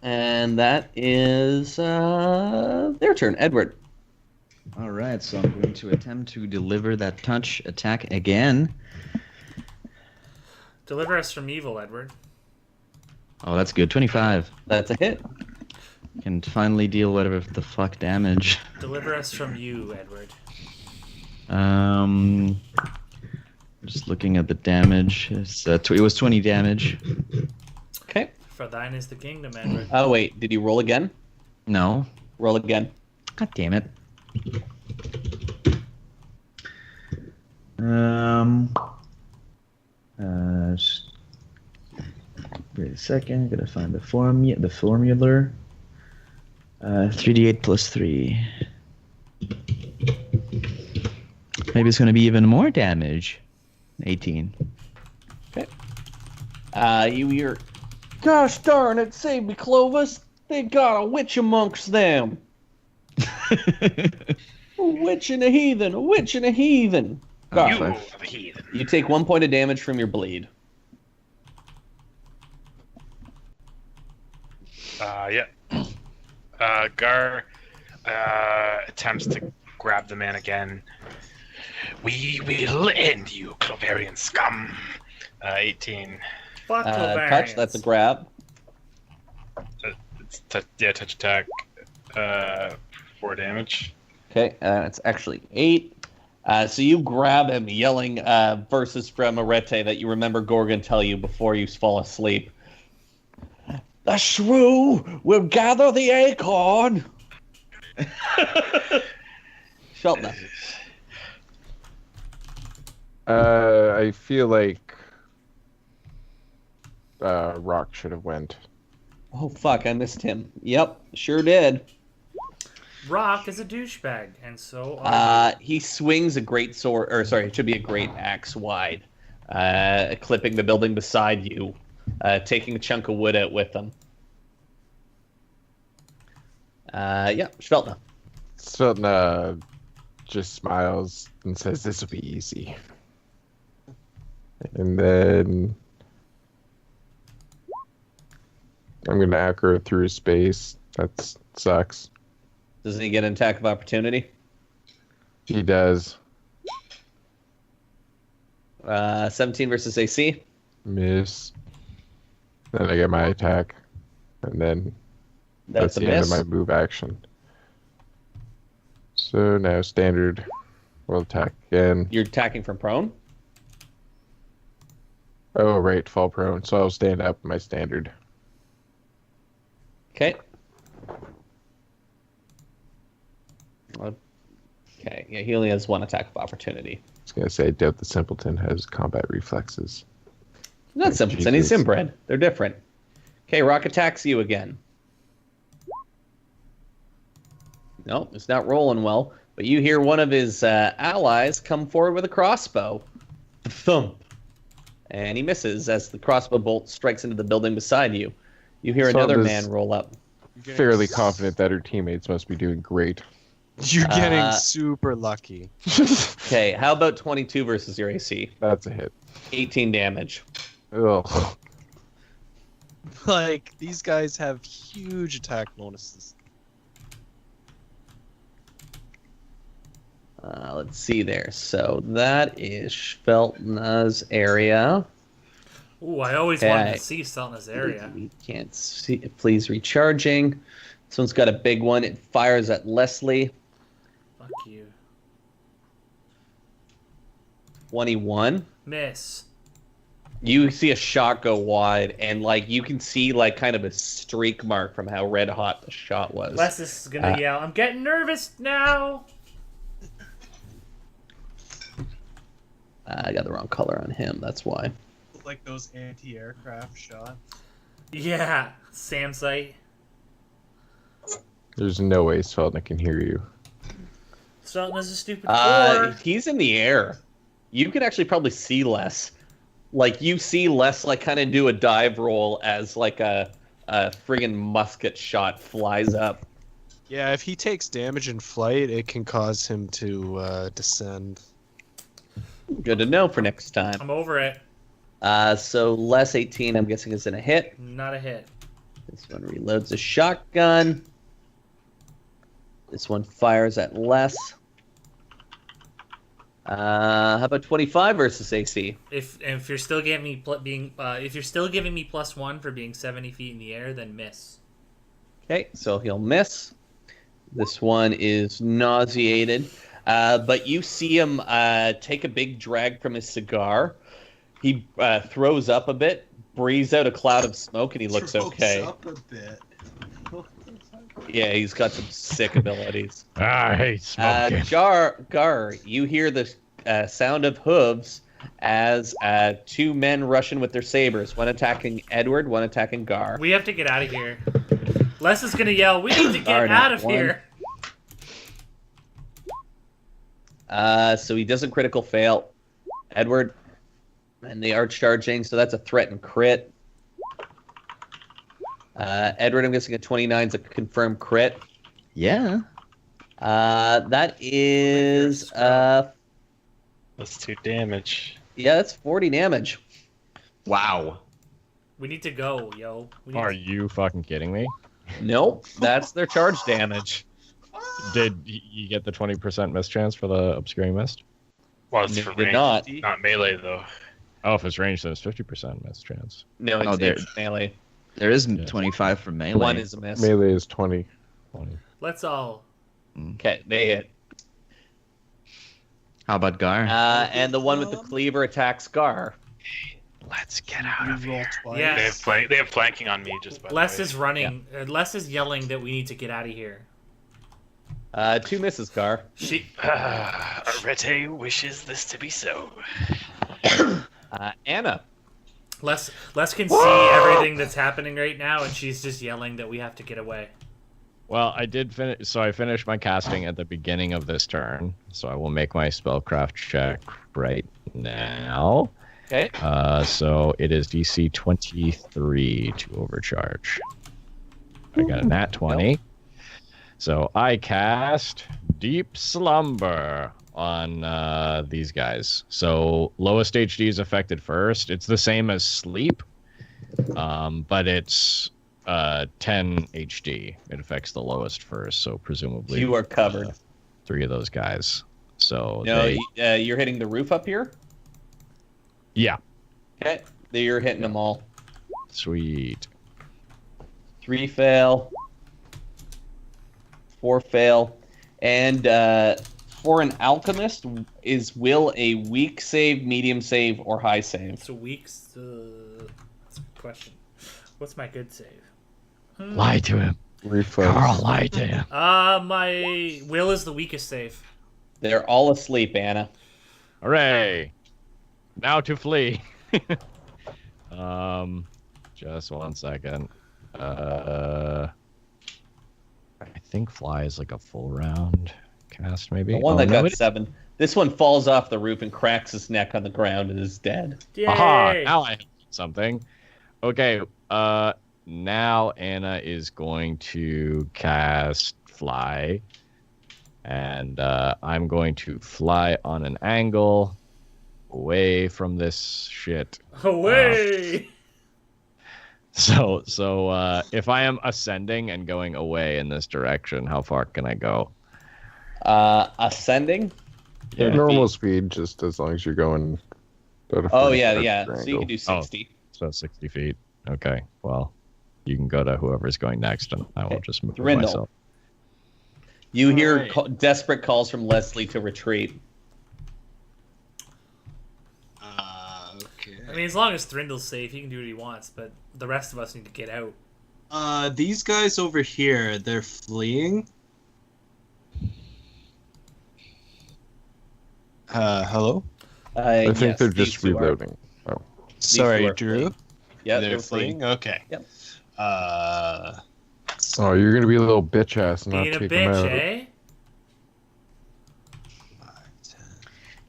And that is their turn. Edward. All right, so I'm going to attempt to deliver that touch attack again. Deliver us from evil, Edward. Oh, that's good. 25. That's a hit. Can finally deal whatever the fuck damage. Deliver us from you, Edward. Just looking at the damage. It was 20 damage. Okay. For thine is the kingdom, Edward. Oh, wait. Did you roll again? No. Roll again. God damn it. Wait a second. Gotta find the formula. 3d8 plus 3. Maybe it's going to be even more damage. 18. You hear, gosh darn it, save me, Clovis. They got a witch amongst them. A witch and a heathen, a witch and a heathen. Gar, You are the heathen. you take 1 point of damage from your bleed. Yeah. Gar attempts to grab the man again. We will end you, Clovarian scum. 18. Fuck Touch, that's a grab. It's touch attack. 4 damage. Okay, it's actually 8. So you grab him, yelling verses from Arete that you remember Gorgon tell you before you fall asleep. The shrew will gather the acorn. Shelton. I feel like Rock should have went. Oh fuck, I missed him. Yep, sure did. Rock is a douchebag, and so He swings a great sword, or sorry, it should be a great axe wide, clipping the building beside you, taking a chunk of wood out with him. Yeah, Sveltna. Sveltna just smiles and says, "This will be easy." And then I'm going to acro through his space. That sucks. Doesn't he get an attack of opportunity? He does. 17 versus AC. Miss. Then I get my attack. And then That's a the end miss. of my move action. So now standard will attack again. You're attacking from prone? Oh, right, fall prone. So I'll stand up my standard. Okay. Okay, yeah, he only has 1 attack of opportunity. I was going to say, I doubt the simpleton has combat reflexes. Not simpleton, he's Jesus. inbred. They're different. Okay, Rock attacks you again. No, it's not rolling well, but you hear one of his allies come forward with a crossbow. Thump. And he misses as the crossbow bolt strikes into the building beside you. You hear So another does- man roll up. Fairly confident that her teammates must be doing great. You're getting Uh, super lucky. Okay, how about 22 versus your AC? That's a hit. 18 damage. Ugh. Like, these guys have huge attack bonuses. Let's see there. So that is Sveltna's area. ooh, I always wanted Okay. to see Selna's area. We can't see. Please recharging. This one's got a big one. It fires at Leslie. Fuck you. 21. Miss. You see a shot go wide, and like you can see like kind of a streak mark from how red hot the shot was. Les is gonna yell, I'm getting nervous now! I got the wrong color on him. That's why. Like those anti-aircraft shots. Yeah, Sam site. There's no way Sveltna can hear you. Selna's a stupid whore. He's in the air. You can actually probably see Les. Like you see Les like kind of do a dive roll as like a friggin' musket shot flies up. Yeah, if he takes damage in flight, it can cause him to descend. Good to know for next time. I'm over it. So Les 18, I'm guessing, is in a hit. Not a hit. This one reloads a shotgun. This one fires at Les. How about 25 versus AC? If you're still giving me if you're still giving me +1 for being 70 feet in the air, then miss. Okay, so he'll miss. This one is nauseated. But you see him take a big drag from his cigar. He throws up a bit, breathes out a cloud of smoke, and he looks okay. Up a bit. Yeah, he's got some sick abilities. I hate smoking. Gar, you hear the sound of hooves as 2 men rush in with their sabers. One attacking Edward, one attacking Gar. We have to get out of here. Les is gonna yell, we need to get Alright, out of one. here. So he doesn't critical fail. Edward, and they are charging, so that's a threat and crit. Edward, I'm guessing a 29 is a confirmed crit. Yeah. That is That's 2 damage. yeah, that's 40 damage. Wow. We need to go, yo. We need Are to... you fucking kidding me? Nope, that's their charge damage. Did you get the 20% mischance for the obscuring mist? Well, it's No, for did range, not. not melee though. Oh, if it's ranged, then it's 50% mischance. No, Oh, there- it's melee. There is Yeah. 25 for melee. One is a miss. Melee is 20. 20. Let's all. Okay, they hit. How about Gar? And the one with the cleaver attacks Gar. Let's get out of here. Yeah. They have flanking on me. Just by Les the way. is running. Les is yelling that we need to get out of here. 2 misses, Gar. She. Arete wishes this to be so. Anna. Les can see everything that's happening right now, and she's just yelling that we have to get away. Well, I did finish. So I finished my casting at the beginning of this turn. So I will make my spellcraft check right now. Okay. So it is DC 23 to overcharge. I got a nat 20. So I cast Deep Slumber on these guys. So lowest HD is affected first. It's the same as sleep, but it's 10 HD. It affects the lowest first, so presumably You are covered. 3 of those guys. So No, you're hitting the roof up here? yeah, Okay. You're hitting them all. sweet. 3 fail. 4 fail. And for an alchemist, is will a weak save, medium save, or high save? It's a week's. That's a good question. What's my good save? Lie to him. Reflex. Carl, lie to him. My will is the weakest save. They're all asleep, Anna. Hooray! Now to flee. Just 1 second. I think fly is like a full round cast, maybe. The one Oh, that no, got it- 7. This one falls off the roof and cracks his neck on the ground and is dead. Yay! Aha! Now I have something. Okay. Now Anna is going to cast fly, and I'm going to fly on an angle away from this shit. Away! So if I am ascending and going away in this direction, how far can I go? Ascending? At normal speed, just as long as you're going. Oh, yeah. So you can do 60. So 60 feet. Okay. Well, you can go to whoever's going next, and I will just move Thrindle. myself. You hear Alright. desperate calls from Leslie to retreat. Okay. I mean, as long as Thrindle's safe, he can do what he wants, but the rest of us need to get out. These guys over here, they're fleeing. Hello? I think yes, they're these just two are. reloading. Sorry, are Drew. fleeing. Yeah, They're fleeing? Okay. Yep. Oh, you're gonna be a little bitch ass and not Being a take them bitch, out. eh?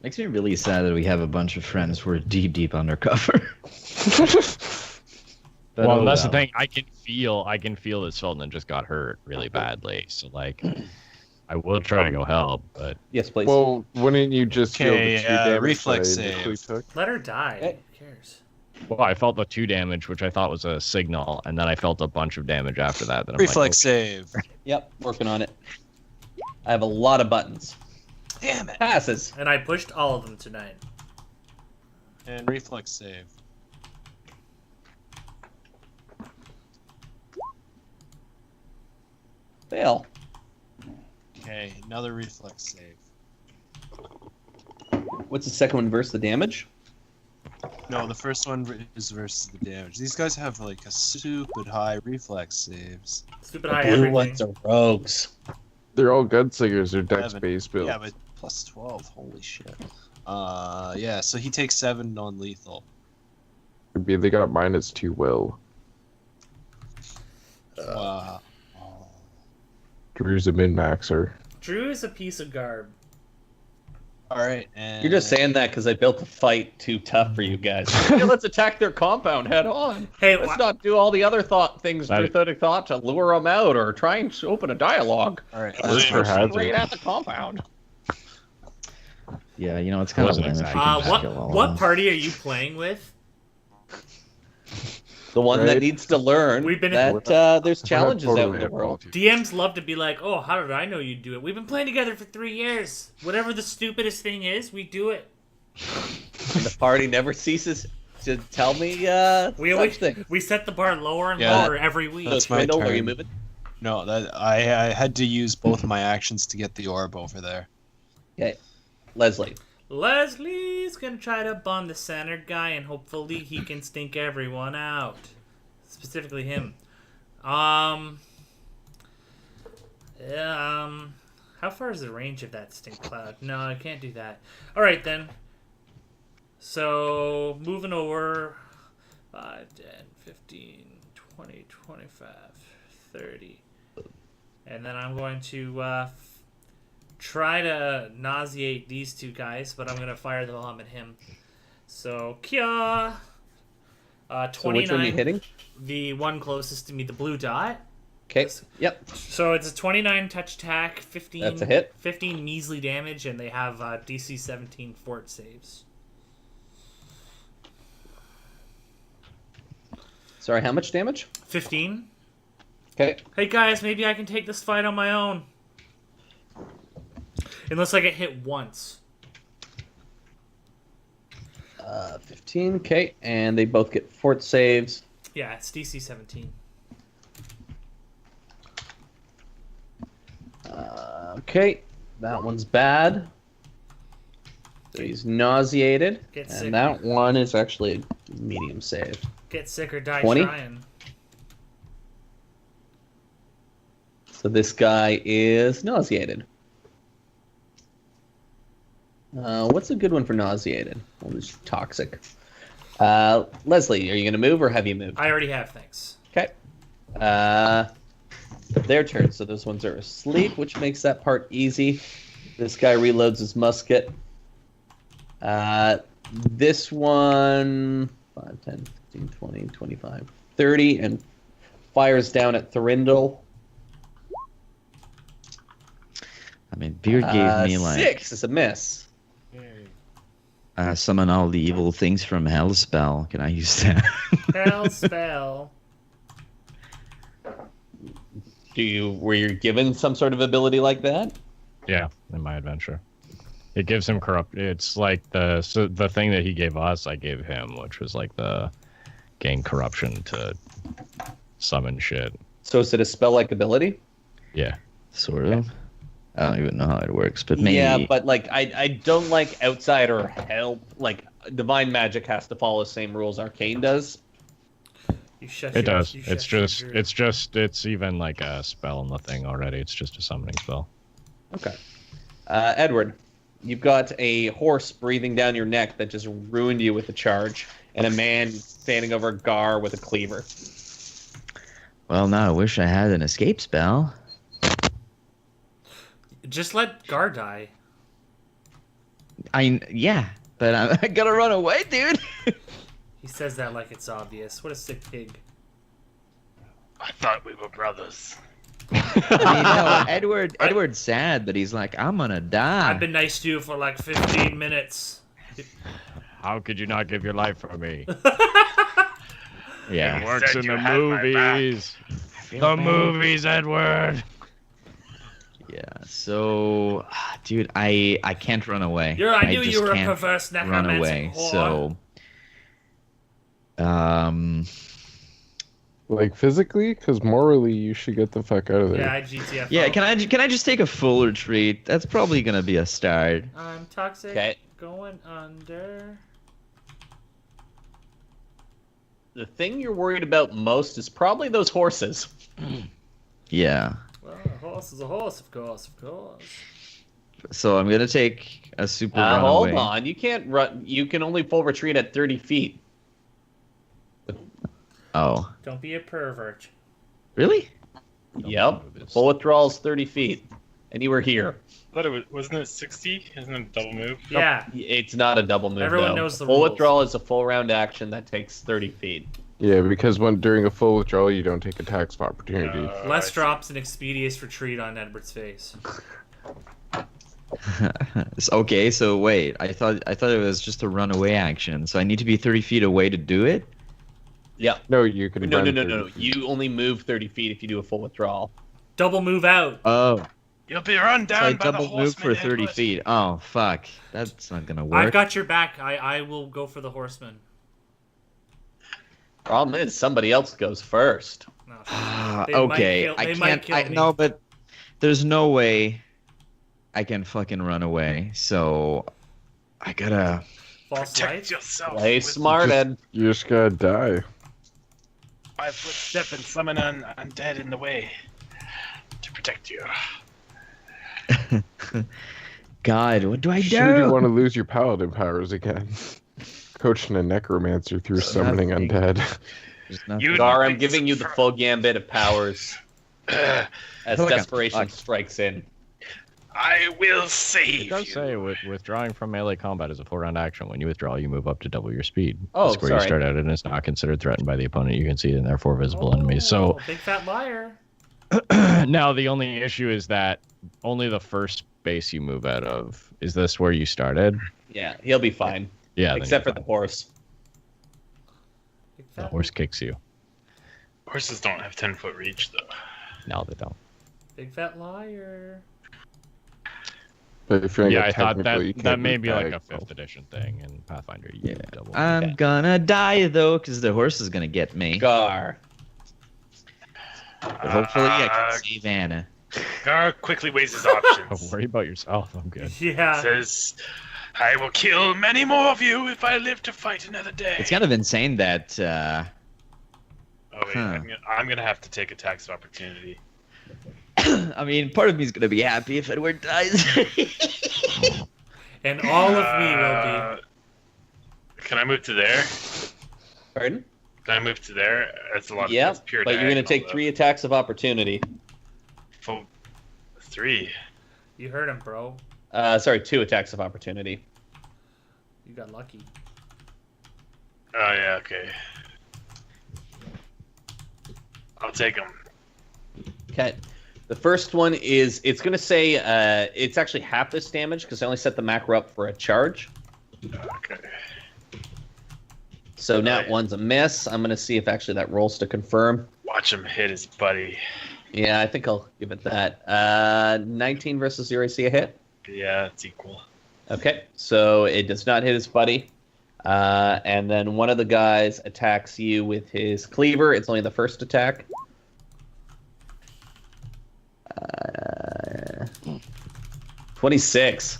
Makes me really sad that we have a bunch of friends who are deep undercover. But Well, oh that's the well. thing. I can feel that Sultan just got hurt really badly. So like, I will try to go help, but Yes, please. Well, wouldn't you just feel Okay, the 2 damage reflex that I initially save. took? Let her die. Hey. Who cares? well, I felt the 2 damage, which I thought was a signal, and then I felt a bunch of damage after that. Then I'm Reflex like, save. Yep, working on it. I have a lot of buttons. Damn it. Passes. And I pushed all of them tonight. And reflex save. Fail. Okay, another reflex save. What's the second one versus the damage? No, the first one is versus the damage. These guys have like a stupid high reflex saves. Stupid high Blue everything. ones are rogues. They're all gunslingers. They're dex 11. based build. Yeah, but plus 12. Holy shit. Yeah, so he takes 7 non-lethal. Maybe they got -2 will. Wow. Drew's a min maxer. Drew is a piece of garb. All right. And You're just saying that because I built the fight too tough for you guys. Yeah, let's attack their compound head on. Hey, Let's not do all the other things through thought to lure them out or try and open a dialogue. All right. Let's Sure go has straight it. at the compound. Yeah, you know, it's kind of Wasn't lame if exactly. you can What kill all of what them. party are you playing with? The one that Right. needs to learn We've been- that there's challenges out in totally the at world. fault. DMs love to be like, "Oh, how did I know you'd do it? We've been playing together for 3 years. Whatever the stupidest thing is, we do it." And the party never ceases to tell me We such always things. we set the bar lower and Yeah. lower every week. That's So, my Swindle, are you turn. moving? No, that I had to use both my actions to get the orb over there. Okay. Leslie. Leslie's gonna try to bomb the center guy, and hopefully he can stink everyone out, specifically him. How far is the range of that stink cloud? No, I can't do that. All right then. So moving over 5, 10, 15, 20, 25, 30. And then I'm going to try to nauseate these two guys, but I'm going to fire the bomb at him. So, Kia! 29. So which one are you hitting? The one closest to me, the blue dot. Okay. Yep. So it's a 29 touch attack, 15. That's a hit. 15 measly damage, and they have DC 17 fort saves. Sorry, how much damage? 15. Okay. Hey guys, maybe I can take this fight on my own. Unless I get hit once. 15. Okay. And they both get fort saves. Yeah, it's DC 17. Okay. That one's bad. So he's nauseated. Get and sick. that one is actually a medium save. Get sick or die 20? trying. So this guy is nauseated. What's a good one for nauseated? Well, it's toxic. Leslie, are you going to move or have you moved? I already have, thanks. Okay. Their turn. So those ones are asleep, which makes that part easy. This guy reloads his musket. This one, 5, 10, 15, 20, 25, 30, and fires down at Thorindel. I mean, Beard gave me like 6 is a miss. summon all the evil things from hell spell. Can I use that? Hell spell. Were you given some sort of ability like that? Yeah, in my adventure. It gives him corrupt. It's like the thing that he gave us, I gave him, which was like the gain corruption to summon shit. So is it a spell-like ability? Yeah. Sort of. I don't even know how it works, but maybe. Yeah, but like I don't like outsider help. Like divine magic has to follow the same rules Arcane does. You shut It your- does. you It's shut your- it's even like a spell in the thing already. It's just a summoning spell. Okay. Edward, you've got a horse breathing down your neck that just ruined you with a charge, and a man standing over Gar with a cleaver. Well, now I wish I had an escape spell. Just let Gar die. Yeah, but I gotta run away, dude. He says that like it's obvious. What a sick pig. I thought we were brothers. I mean, no, Edward's sad, but he's like, I'm gonna die. I've been nice to you for like 15 minutes. How could you not give your life for me? Yeah. It works Said in you the had my movies. The movies, Edward. Yeah. So, dude, I can't run away. I knew just you were a can't perverse run necromancer away. whore. So, Like physically, because morally you should get the fuck out of there. Yeah, I GTFO. yeah. Can I just take a full retreat? That's probably gonna be a start. I'm toxic. Okay. Going under. The thing you're worried about most is probably those horses. Yeah. Well, a horse is a horse, of course, of course. So I'm gonna take a super runaway. Hold on, you can't run. You can only full retreat at 30 feet. Oh, Don't be a pervert. really? Yep. Full withdrawal is 30 feet. and you were here. I thought wasn't it 60? Isn't it a double move? Yeah. It's not a double move. Everyone though. knows the full rules. withdrawal is a full round action that takes 30 feet. Yeah, because during a full withdrawal, you don't take attacks of opportunity. Les drops an expeditious retreat on Edward's face. Okay, so wait. I thought it was just a runaway action. So I need to be 30 feet away to do it. Yeah. No, you can. No. run 30 feet. You only move 30 feet if you do a full withdrawal. Double move out. Oh, You'll be run so I down by the double move horseman, for 30 Edward. feet. Oh, fuck. That's not gonna I've work. got your back. I will go for the horseman. Problem is, somebody else goes first. No, they might Okay, kill- I they might can't. kill me. No, but there's no way I can fucking run away. So I gotta. False Protect light. yourself. Play with smart, Ed. You just gotta die. 5-foot step and summon an undead in the way to protect you. God, what do I Sure, do you do? want to lose your paladin powers again? Coaching a necromancer through summoning Nothing. undead. There's nothing. You- Gar, I'm giving you the full gambit of powers as I feel like I'm desperation fucked. strikes in. I will save It does you. say withdrawing from melee combat is a full round action. When you withdraw, you move up to double your speed. Oh, the square sorry. you start out in is not considered threatened by the opponent. You can see it and therefore visible enemies. So Big fat liar. now the only issue is that only the first base you move out of is this where you started. Yeah, he'll be fine. Yeah, then Except for you're the fine. horse. Big The fat, horse kicks you. Horses don't have 10-foot reach, though. No, they don't. big fat liar. But if you're Yeah, not I thought technical, you that can't may be like a diagonal. 5th edition thing in Pathfinder. You Yeah. double. I'm gonna die though, because the horse is gonna get me. Gar. But hopefully I Uh, can save Anna. Gar quickly weighs his Don't options. worry about yourself. I'm good. Yeah. Says, I will kill many more of you if I live to fight another day. It's kind of insane that Oh, wait, I'm gonna have to take attacks of opportunity. I mean, part of me is gonna be happy if Edward dies. And all of me will Can I move to there? Pardon? Can I move to there? That's a lot. Yeah, That's pure but you're going to diagonal, take 3 attacks of opportunity. Full 3. be. You heard him, bro. Sorry, 2 attacks of opportunity. You got lucky. Oh yeah, okay. I'll take them. Okay. The first one is, it's going to say, it's actually half this damage because I only set the macro up for a charge. Okay. So nat 1's a miss. I'm going to see if actually that rolls to confirm. Watch him hit his buddy. Yeah, I think I'll give it that. 19 versus your AC a hit. Yeah, it's equal. Okay, so it does not hit his buddy. And then one of the guys attacks you with his cleaver. It's only the first attack. 26.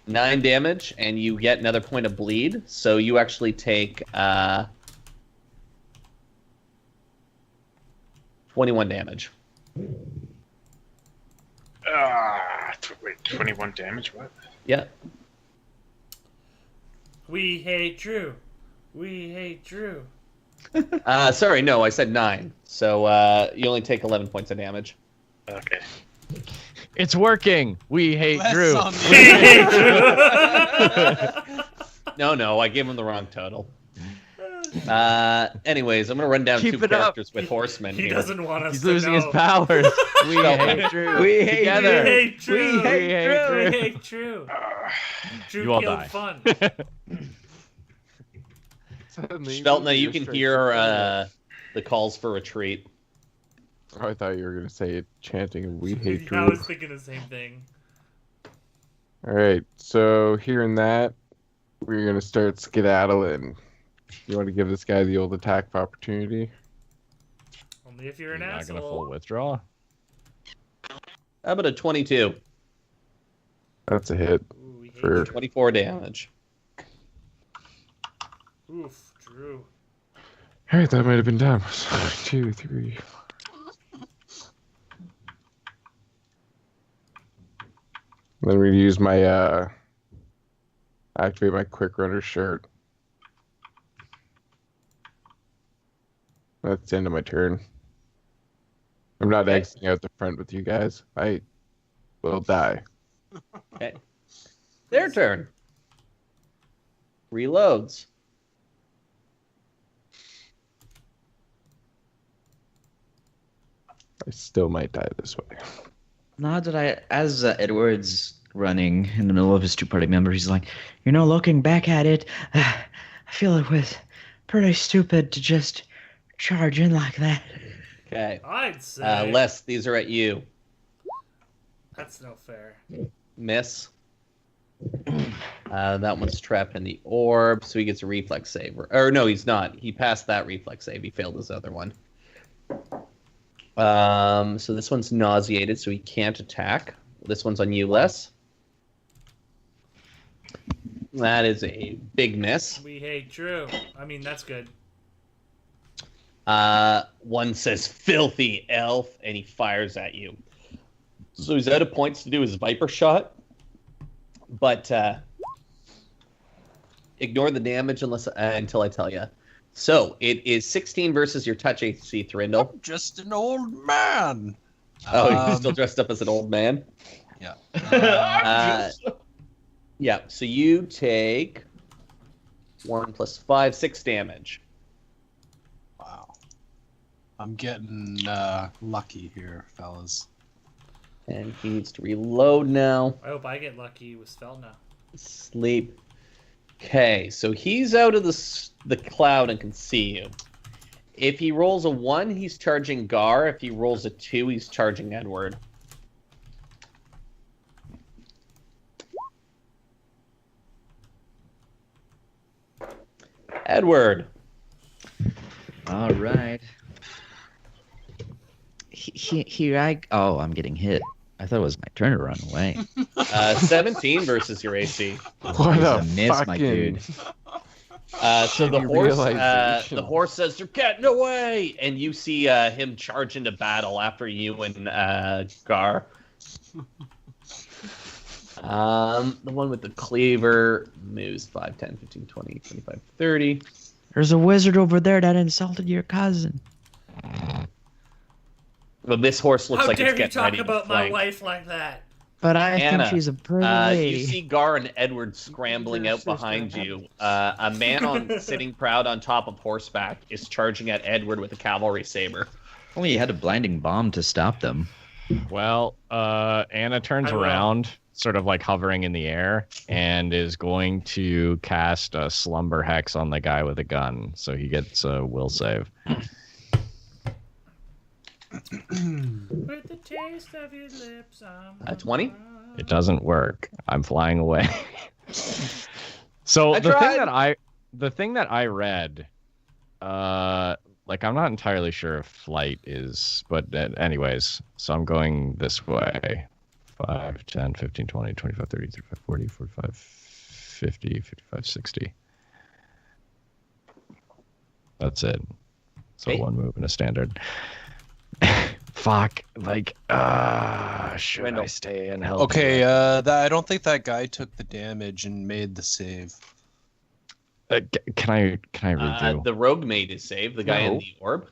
9 damage, and you get another point of bleed. So you actually take 21 damage. Wait, 21 damage? What? Yeah. We hate Drew. We hate Drew. Sorry, no, I said 9. So you only take 11 points of damage. Okay. It's working. We hate Less Drew. on me. We hate Drew. No, I gave him the wrong total. Anyways, I'm gonna run down Keep 2 it up. characters with horsemen He here. doesn't want us He's to losing his know. powers. We hate Drew. We hate Together. We hate Drew. We hate Drew. We hate Drew. Drew You all killed die. fun. Sveltna, you can hear the calls for retreat. Oh, I thought you were gonna say it chanting "We hate I Drew." was thinking the same thing. All right, so hearing that, we're gonna start skedaddling. You want to give this guy the old attack of opportunity? Only if you're You're an not asshole. gonna full withdraw. How about a 22? That's a hit. Ooh, we hate For 24 damage. Oof, Drew. all right, that might have been time. 2, 3. Then we use my activate my quick runner shirt. That's the end of my turn. I'm not Okay. exiting out the front with you guys. I will die. Okay. Their turn. Reloads. I still might die this way. Now that as Edward's running in the middle of his two-party members, he's like, looking back at it, I feel it was pretty stupid to just charge in like that. Okay. I'd say Les, these are at you. that's no fair. Miss. That one's trapped in the orb, so he gets a reflex save. Or no, he's not. He passed that reflex save. He failed his other one. So this one's nauseated, so he can't attack. This one's on you, Les. That is a big miss. We hate Drew. I mean, that's good. One says filthy elf, and he fires at you. So he's out of points to do his Viper shot. But ignore the damage until I tell you. So it is 16 versus your touch AC, Thurindle. I'm just an old man. Oh, you're still dressed up as an old man? Yeah. Yeah, so you take 1 + 5, 6 damage. Wow. I'm getting lucky here, fellas. And he needs to reload now. I hope I get lucky with spell now. Sleep. Okay, so he's out of the cloud and can see you. If he rolls a 1, he's charging Gar. If he rolls a 2, he's charging Edward. Edward. All right. Here oh, I'm getting hit. I thought it was my turn to run away. 17 versus your AC. What a miss, fucking... my dude. So the realization. horse says, "You're getting away!" And you see him charge into battle after you and Gar. The one with the cleaver moves 5, 10, 15, 20, 25, 30. There's a wizard over there that insulted your cousin. Well, this horse looks How like dare it's you getting talk ready about to my flank. wife like that? But I Anna, think she's a pretty You lady. see Gar and Edward scrambling out behind you. A man sitting proud on top of horseback is charging at Edward with a cavalry saber. Only you had a blinding bomb to stop them. Well, Anna turns I will. around, sort of like hovering in the air, and is going to cast a slumber hex on the guy with a gun. So he gets a will save. With the taste of your lips, 20? It doesn't work. I'm flying away. So I the tried. thing that I read, like I'm not entirely sure if flight is, but anyways, so I'm going this way. 5, 10, 15, 20, 25, 30, 35, 40, 45, 50, 55, 60. That's it. So Okay. one move and a standard. Fuck. Like, should Randall. I stay and help? Okay, I don't think that guy took the damage and made the save. Can I redo? The rogue made his save, the guy in No. the orb.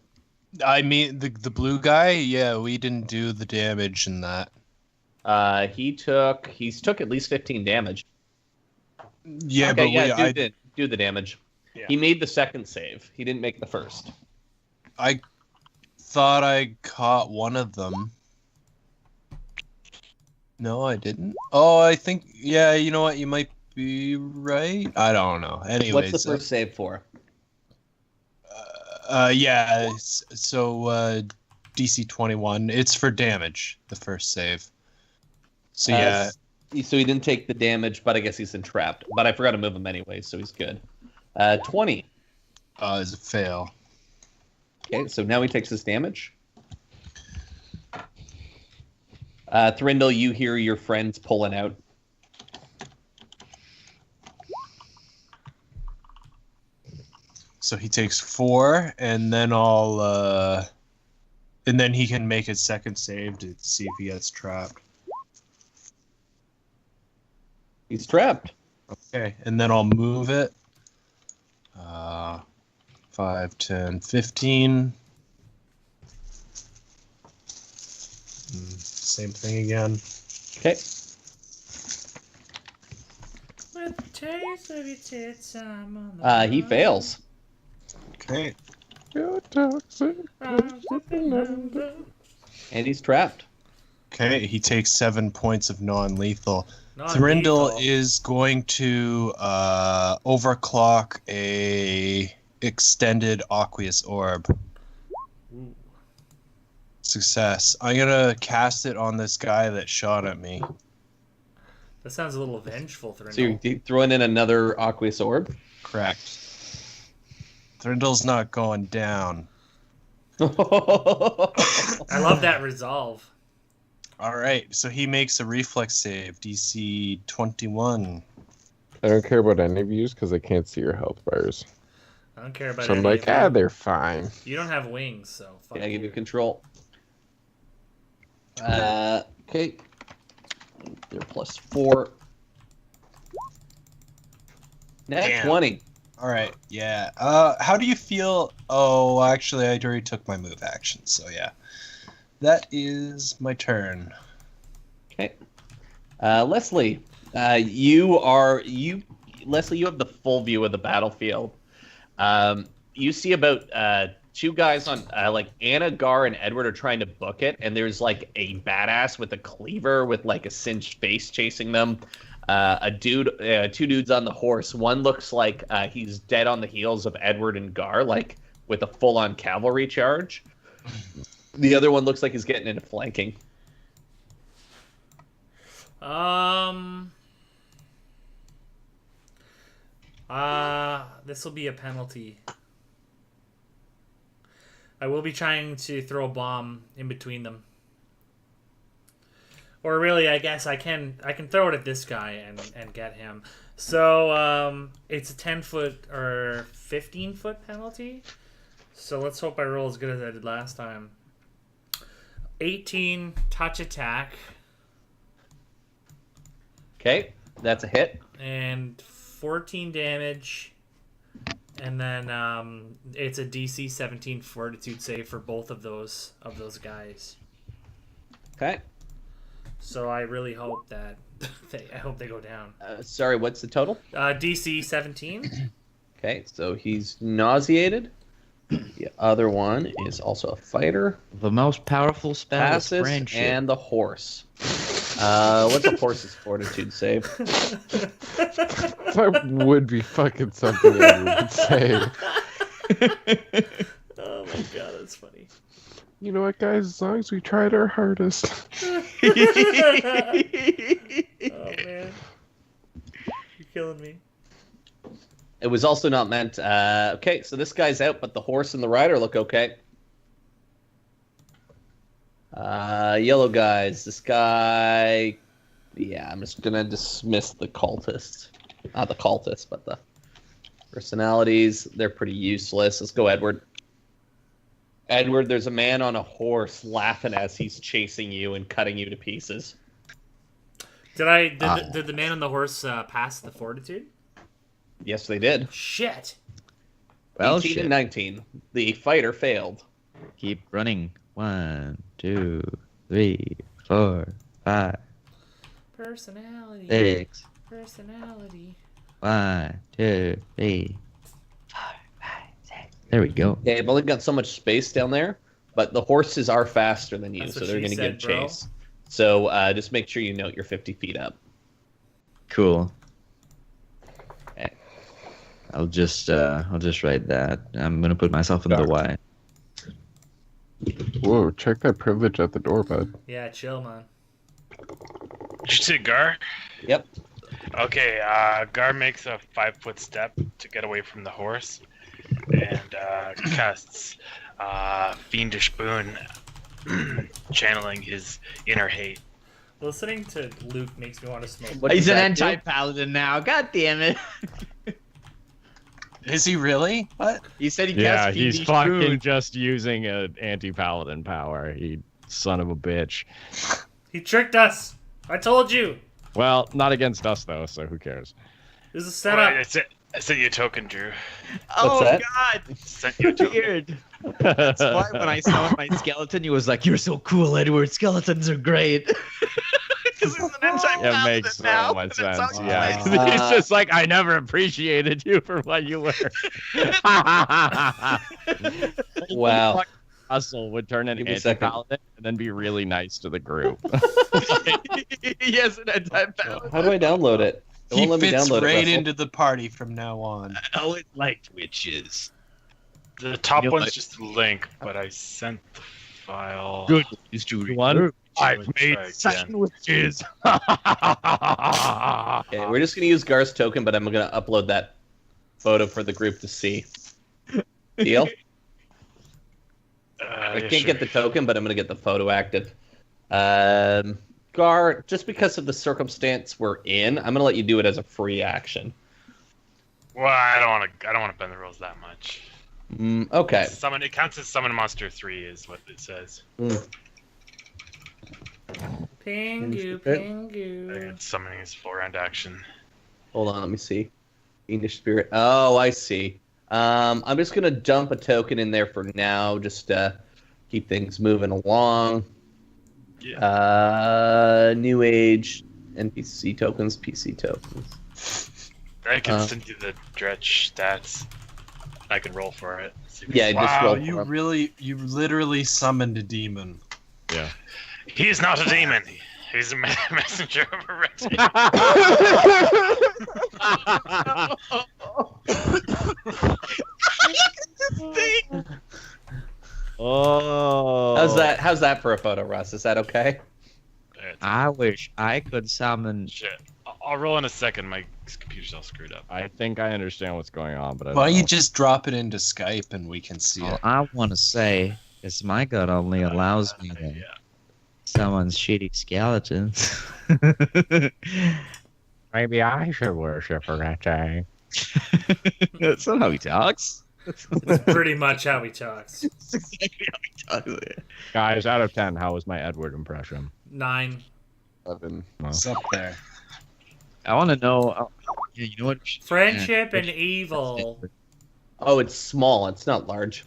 I mean, the blue guy. Yeah, we didn't do the damage in that. He's took at least 15 damage. Yeah, Okay, but yeah, do the damage. Yeah. He made the second save. He didn't make the first. I thought I caught one of them. No, I didn't. Oh, I think, yeah, you know what? You might be right. I don't know. Anyways. What's the first save for? Yeah, so DC 21. It's for damage, the first save. So yeah. So he didn't take the damage, but I guess he's entrapped. But I forgot to move him anyway, so he's good. 20. Is a fail. Okay, so now he takes his damage. Thurindle, you hear your friends pulling out. So he takes 4, and then and then he can make his second save to see if he gets trapped. He's trapped. Okay, and then I'll move it. 5, 10, 15. same thing again. Okay. With the taste of your tits, I'm on the He fails. Okay. You're toxic. I'm slipping under. And he's trapped. Okay, he takes 7 points of non-lethal. Non-lethal. Thrindle is going to overclock a extended aqueous orb. Ooh. Success. I'm gonna cast it on this guy that shot at me. That sounds a little vengeful, Thrindle. So you're throwing in another aqueous orb? Correct. Thrindle's not going down. I love that resolve. All right, so he makes a reflex save, DC 21. I don't care about any of yous because I can't see your health bars. I don't care about So I'm any like, of you. they're fine. You don't have wings, so fuck Yeah, I give you you. control. Okay. You're +4. Nat Damn. 20. All right, yeah. How do you feel? Oh, actually, I already took my move action, so yeah. That is my turn. Okay. Leslie, Leslie, you have the full view of the battlefield. You see about 2 guys on like Anna, Gar, and Edward are trying to book it, and there's like a badass with a cleaver with like a singed face chasing them. A dude, 2 dudes on the horse. One looks like he's dead on the heels of Edward and Gar, like with a full-on cavalry charge. The other one looks like he's getting into flanking. This will be a penalty. I will be trying to throw a bomb in between them. Or really, I guess I can throw it at this guy and get him. So it's a 10-foot or 15-foot penalty. So let's hope I roll as good as I did last time. 18 touch attack. Okay, that's a hit. And 14 damage. And then it's a DC 17 fortitude save for both of those guys. Okay. So I really hope that I hope they go down. Sorry, what's the total? DC 17. Okay, so he's nauseated. The other one is also a fighter. The most powerful spell is Passes friendship. and the horse. What's a horse's fortitude save? That would be fucking something I would say. Oh my god, that's funny. You know what, guys? As long as we tried our hardest. Oh man, you're killing me. It was also not meant. Okay, so this guy's out, but the horse and the rider look okay. Yellow guys. This guy. Yeah, I'm just gonna dismiss the cultists. Not the cultists, but the personalities. They're pretty useless. Let's go, Edward. Edward, there's a man on a horse laughing as he's chasing you and cutting you to pieces. Did the man on the horse pass the fortitude? Yes, they did. Shit. Well, 18 shit. and 19. The fighter failed. Keep running. 1, 2, 3, 4, 5, Personality. 6. Personality. 1, 2, 3, 4, 5, 6. There we go. Yeah, I've only got so much space down there, but the horses are faster than you, That's so what they're she going to said, give bro. chase. So just make sure you note you're 50 feet up. Cool. Okay. I'll just write that. I'm gonna put myself in the Y. Whoa, check that privilege at the door, bud. Yeah, chill, man. Did you say Gar? Yep. Okay, Gar makes a 5-foot step to get away from the horse and casts Fiendish Boon, channeling his inner hate. Listening to Luke makes me want to smoke. What He's does an that do? anti-paladin now. God damn it. Is he really? What? He said he Yeah, cast he's Fiendish fucking Boon. just using an anti-paladin power. He son of a bitch. He tricked us. I told you. Well, not against us though, so who cares? This is a Well, setup. I sent you a token, Drew. Oh that? God, Sent you a token. weird. That's why when I saw my skeleton, he was like, "You're so cool, Edward. Skeletons are great." Because he's an anti-paladin It makes so now. much That's how sense. he Yeah, plays. 'cause he's just like, I never appreciated you for what you were. Wow. Russell would turn an Give me a second. anti-paladin and then be really nice to the group. Yes, an anti-paladin. How do I download it? It He won't let me fits download it, right Russell. into the party from now on. Oh, it like witches. The top You know one's what? just a link, but I sent the file. Good is to One. I've made witches. Okay, we're just gonna use Gar's token, but I'm gonna upload that photo for the group to see. Deal? I can't get the token, but I'm gonna get the photo active. Gar, just because of the circumstance we're in, I'm gonna let you do it as a free action. Well, I don't want to bend the rules that much. Okay. Summon. It counts as summon monster 3, is what it says. Pingu, I Pingu. think summoning is 4-round action. Hold on, let me see. Fiendish Spirit. Oh, I see. I'm just gonna dump a token in there for now, just to keep things moving along. Yeah. New Age, NPC tokens, PC tokens. I can send you the dredge stats. I can roll for it. See if Yeah, it's- just Wow, roll for 'em. you literally summoned a demon. Yeah. He's not a demon. He's a messenger of a red. Oh. How's that for a photo, Russ? Is that okay? I wish I could summon. Shit. I'll roll in a second. My computer's all screwed up. I think I understand what's going on, but I Why don't don't you know. just drop it into Skype and we can see All it? I want to say is my god only allows me to Yeah. summon shitty skeletons. Maybe I should worship a rat. That's not how he talks. That's pretty much how he talks. That's exactly how he talks. Guys, out of 10, how was my Edward impression? 9. 11. It's up there. I want to know. Yeah, you know what? Friendship and evil. Oh, it's small. It's not large.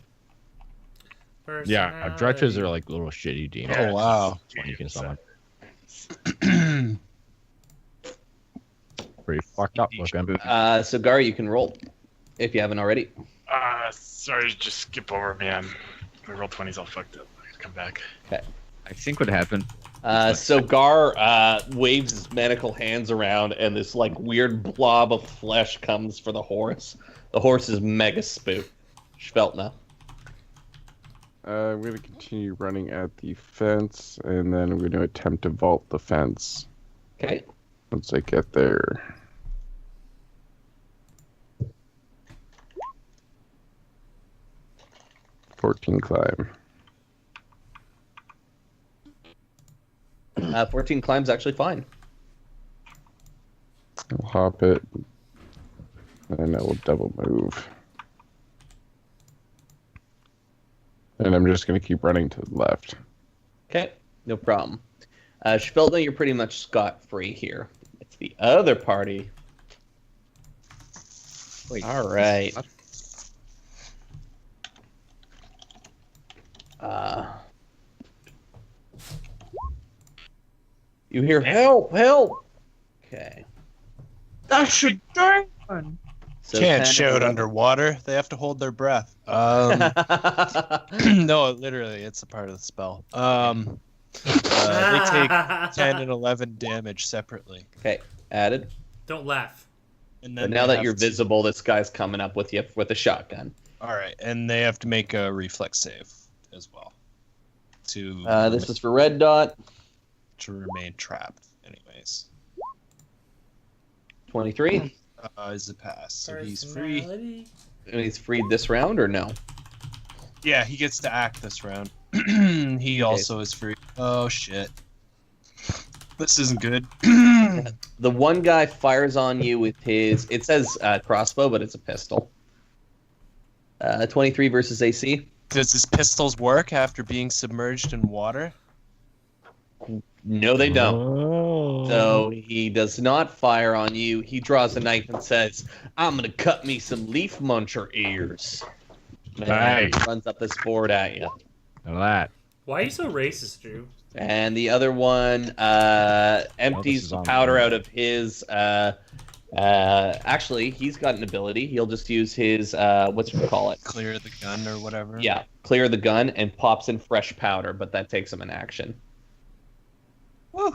Yeah, dretches are like little shitty demons. Oh, wow. One you can summon. Pretty fucked up looking. So Gar, you can roll if you haven't already. Sorry, just skip over me. My roll 20's all fucked up. I gotta come back. Okay. I think what happened. So Gar waves his manacled hands around, and this like weird blob of flesh comes for the horse. The horse is mega spooked. Schveltna. I'm going to continue running at the fence, and then I'm going to attempt to vault the fence Okay. once I get there. "14 climb." 14 climb's actually fine. I'll hop it, and I will double move. And I'm just going to keep running to the left. Okay, no problem. Schveltna, you're pretty much scot-free here. It's the other party. Wait. All right. You hear help, help. Okay. That's a demon. So Can't 10, shout 11. underwater. They have to hold their breath. No, literally, it's a part of the spell. They take 10 and 11 damage separately. Okay, added. Don't laugh. And But then now they that have you're to- visible, this guy's coming up with you with a shotgun. All right, and they have to make a reflex save as well to This is for Red Dot. to remain trapped. Anyways, 23. is a pass, so he's free. Personality. And he's freed this round or no? Yeah, he gets to act this round. He also is free. Oh shit, this isn't good. The one guy fires on you with his. It says crossbow, but it's a pistol. 23 versus AC. Does his pistols work after being submerged in water? No, they don't. Oh. So he does not fire on you. He draws a knife and says, "I'm gonna cut me some leaf muncher ears." And Nice. runs up this board at you. Now that. Why are you so racist, Drew? And the other one empties is the on powder me. out of his. Actually, he's got an ability. He'll just use his whatchamacallit? Clear the gun or whatever. Yeah, clear the gun and pops in fresh powder, but that takes him an action. Woo.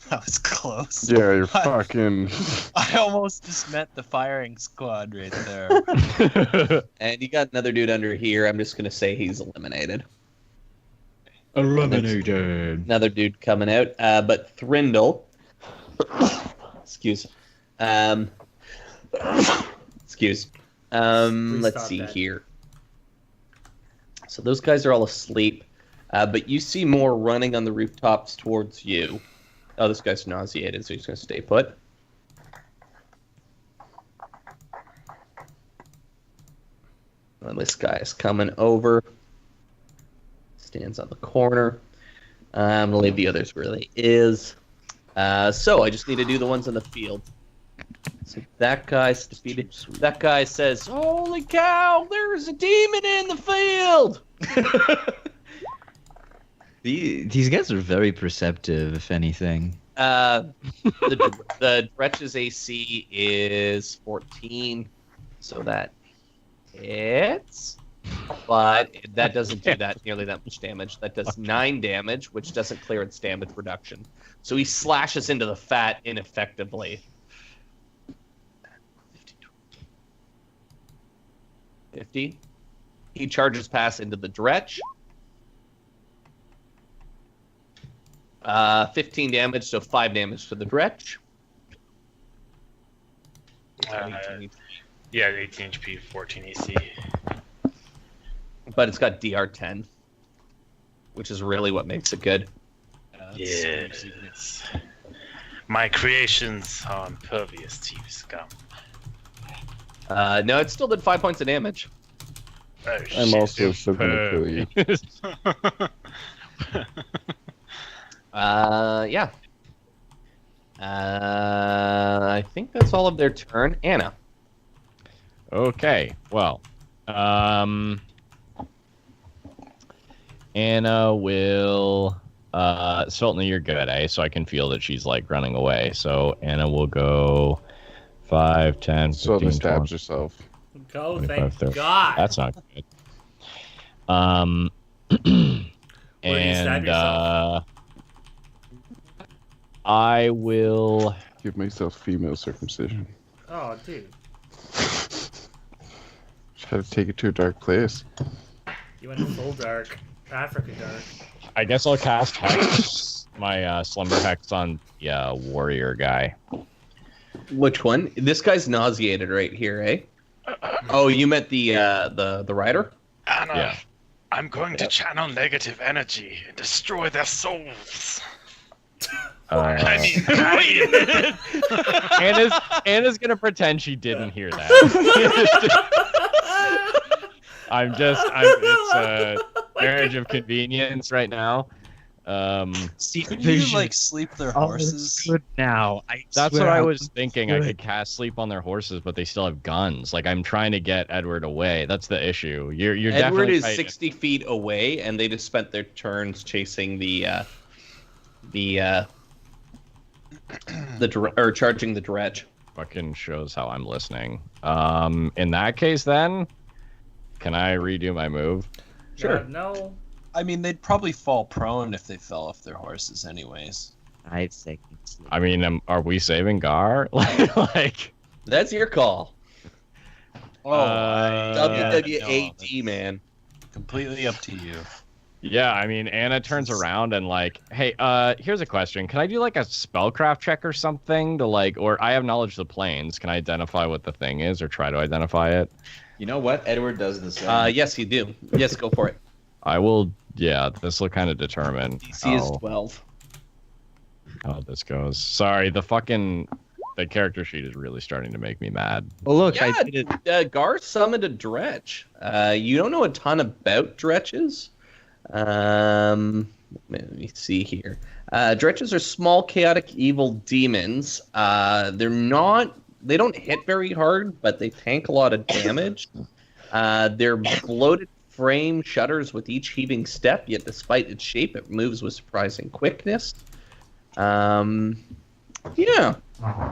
That was close. Yeah, you're fucking. I almost just met the firing squad right there. And you got another dude under here. I'm just gonna say he's eliminated. Eliminated. Another dude coming out, but Thrindle. Excuse. Excuse. Let's stop see that. here. So those guys are all asleep, but you see more running on the rooftops towards you. Oh, this guy's nauseated, so he's going to stay put. And this guy is coming over. Stands on the corner. I'm going to leave the others where they is. So I just need to do the ones on the field. So that guy's defeated. That guy says, "Holy cow, there's a demon in the field!" These guys are very perceptive, if anything. The Dretch's AC is 14, so that hits. But that doesn't do that nearly that much damage. That does 9 damage, which doesn't clear its damage reduction. So he slashes into the fat ineffectively. 50. He charges past into the Dretch. 15 damage, so 5 damage to the Dretch. Yeah, 18 HP, 14 AC. But it's got DR 10, which is really what makes it good. Yes. My creations are impervious to you, scum. No, it still did 5 points of damage. Oh, I'm shit. also still gonna kill you. Yeah. I think that's all of their turn. Anna. Okay, well, Anna will. Sultan, you're good, eh? So I can feel that she's like running away. So Anna will go 5, 10, 15, So 20. stabs herself. Go, 25, thank 30. God. That's not good. Where do you stab And yourself? I will. Give myself female circumcision. Oh, dude. Try to take it to a dark place. You went full dark. Africa dark. I guess I'll cast Hex, my Slumber Hex on warrior guy. Which one? This guy's nauseated right here, eh? Oh, you meant the rider? Anna, Yeah. I'm going to channel negative energy and destroy their souls. I mean, Anna's gonna pretend she didn't hear that. It's a marriage of convenience right now. See, could you like sleep their horses? Good now. That's what I was thinking. I could cast sleep on their horses, but they still have guns. Like I'm trying to get Edward away. That's the issue. You're Edward definitely is right. 60 feet away, and they just spent their turns chasing charging the Dredge. Fucking shows how I'm listening. In that case, then, can I redo my move? Sure. No. I mean, they'd probably fall prone if they fell off their horses, anyways. 5 seconds. I mean, are we saving Gar? like, That's your call. Yeah, WWAD, man. completely up to you. yeah. I mean, Anna turns around and like, hey, here's a question. Can I do like a spellcraft check or something to like, or I have knowledge of the planes. Can I identify what the thing is or try to identify it? You know what? Edward does the same. Yes, you do. Yes, go for it. I will. Yeah, this will kind of determine DC is 12. how this goes. Sorry, the character sheet is really starting to make me mad. Well, look, Yeah, I did it. Gar summoned a Dretch. You don't know a ton about Dretches. Let me see here. Dretches are small, chaotic, evil demons. They don't hit very hard, but they tank a lot of damage. Their bloated frame shudders with each heaving step, yet despite its shape, it moves with surprising quickness. Yeah,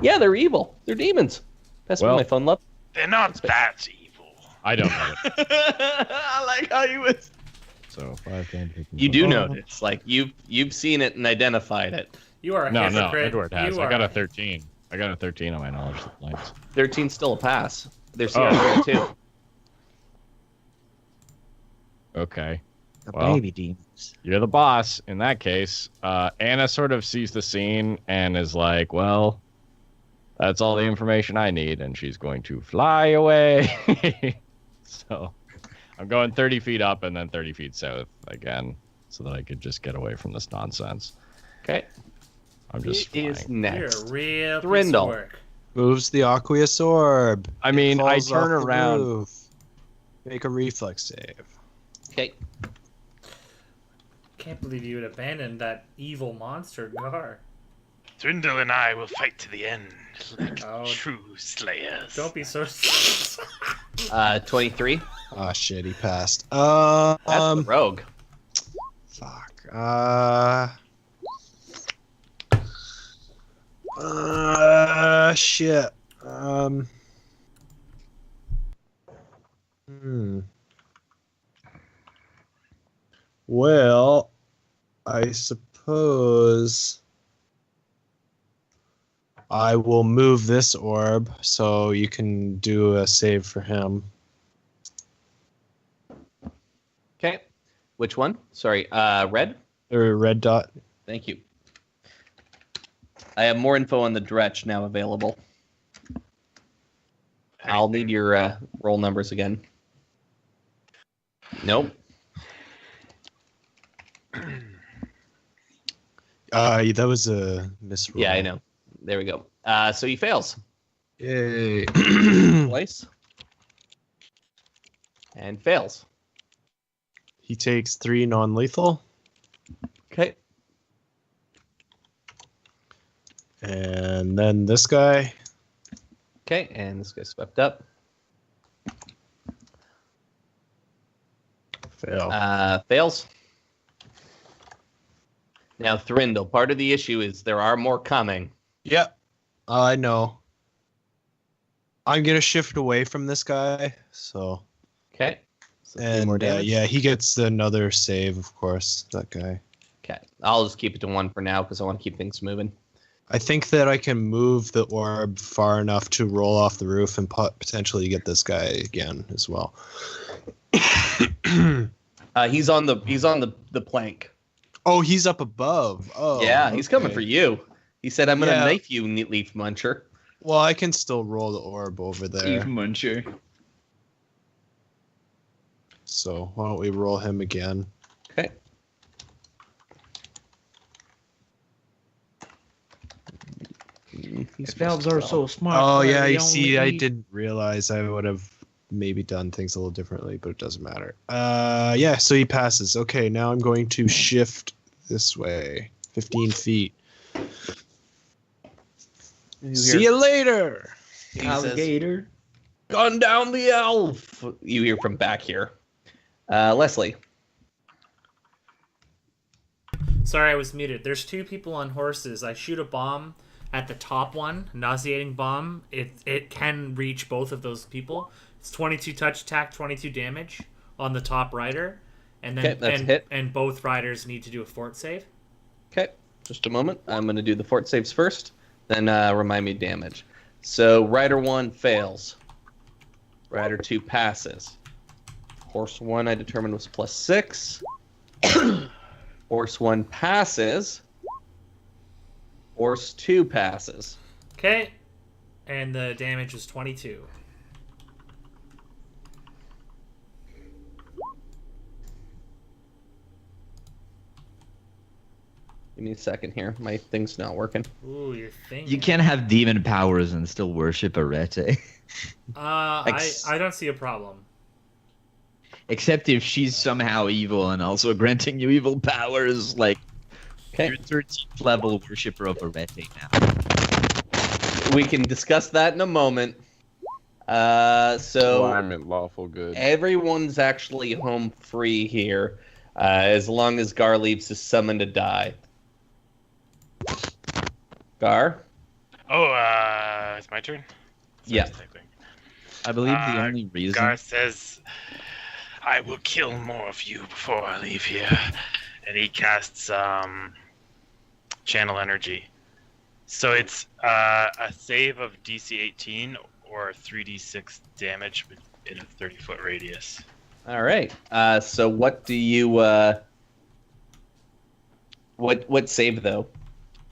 they're evil. They're demons. Pass me my phone, love. They're not that evil. I don't know it. I like how you was. So 5, 10, 15, You do notice, like you've seen it and identified it. You are a No, hypocrite. Edward has. You I are got a 13. I got a 13 on my knowledge points. 13's still a pass. They're CR too. Okay. The Well, baby demons. You're the boss. In that case, Anna sort of sees the scene and is like, well, that's all the information I need, and she's going to fly away. So I'm going 30 feet up and then 30 feet south again so that I could just get away from this nonsense. Okay. I'm just It is flying. next. You're a real piece of Thrindle. work. Moves the aqueous orb. I mean, I Falls off turn the around. roof. Make a reflex save. Okay. Can't believe you would abandon that evil monster, Gar. Thrindle and I will fight to the end, like Oh. true slayers. Don't be so. 23. Ah, shit, he passed. That's the rogue. Fuck. Shit. Well, I suppose I will move this orb so you can do a save for him. Okay. Which one? Sorry. Red? Or red dot. Thank you. I have more info on the Dretch now available. I'll need your roll numbers again. Nope. That was a misroll. Yeah, I know. There we go. So he fails. Yay. Twice. And fails. He takes 3 non-lethal. Okay. And then this guy. Okay, and this guy swept up. Fail. Fails. Now, Thrindle, part of the issue is there are more coming. Yep. I know. I'm going to shift away from this guy. So. Okay. So 3 And more damage. yeah, he gets another save, of course, that guy. Okay. I'll just keep it to 1 for now because I want to keep things moving. I think that I can move the orb far enough to roll off the roof and potentially get this guy again as well. He's on the plank. Oh, he's up above. Oh, yeah, he's coming okay. for you. He said, "I'm gonna Yeah. knife you, leaf muncher." Well, I can still roll the orb over there. Muncher. So why don't we roll him again? Okay. These valves are so smart. Oh they're yeah, the you see, I only- didn't realize I would have maybe done things a little differently, but it doesn't matter. Yeah, so he passes. Okay, now I'm going to shift this way, 15 feet. See you later. He says, Alligator. "Gun down the elf." You hear from back here. Leslie. Sorry, I was muted. There's 2 people on horses. I shoot a bomb at the top one, nauseating bomb. It can reach both of those people. It's 22 touch attack, 22 damage on the top rider, and then Okay, that's a hit. and both riders need to do a fort save. Okay, just a moment. I'm gonna do the fort saves first, then remind me damage. So Rider 1 fails. Rider 2 passes. Horse 1 I determined was +6. Horse 1 passes. Horse 2 passes. Okay, and the damage is 22. Give me a second here. My thing's not working. Ooh, your thing. You can't have demon powers and still worship Arete. I don't see a problem. Except if she's somehow evil and also granting you evil powers, like Okay. you're 13th level worshiper of Arete now. We can discuss that in a moment. So Alignment, lawful good. everyone's actually home free here, as long as Gar leaves his summon to die. Gar? Oh, it's my turn? Yeah. Typing. I believe the only reason. Gar says, I will kill more of you before I leave here. And he casts Channel Energy. So it's a save of DC 18 or 3d6 damage in a 30-foot radius. All right. So what do you what save though?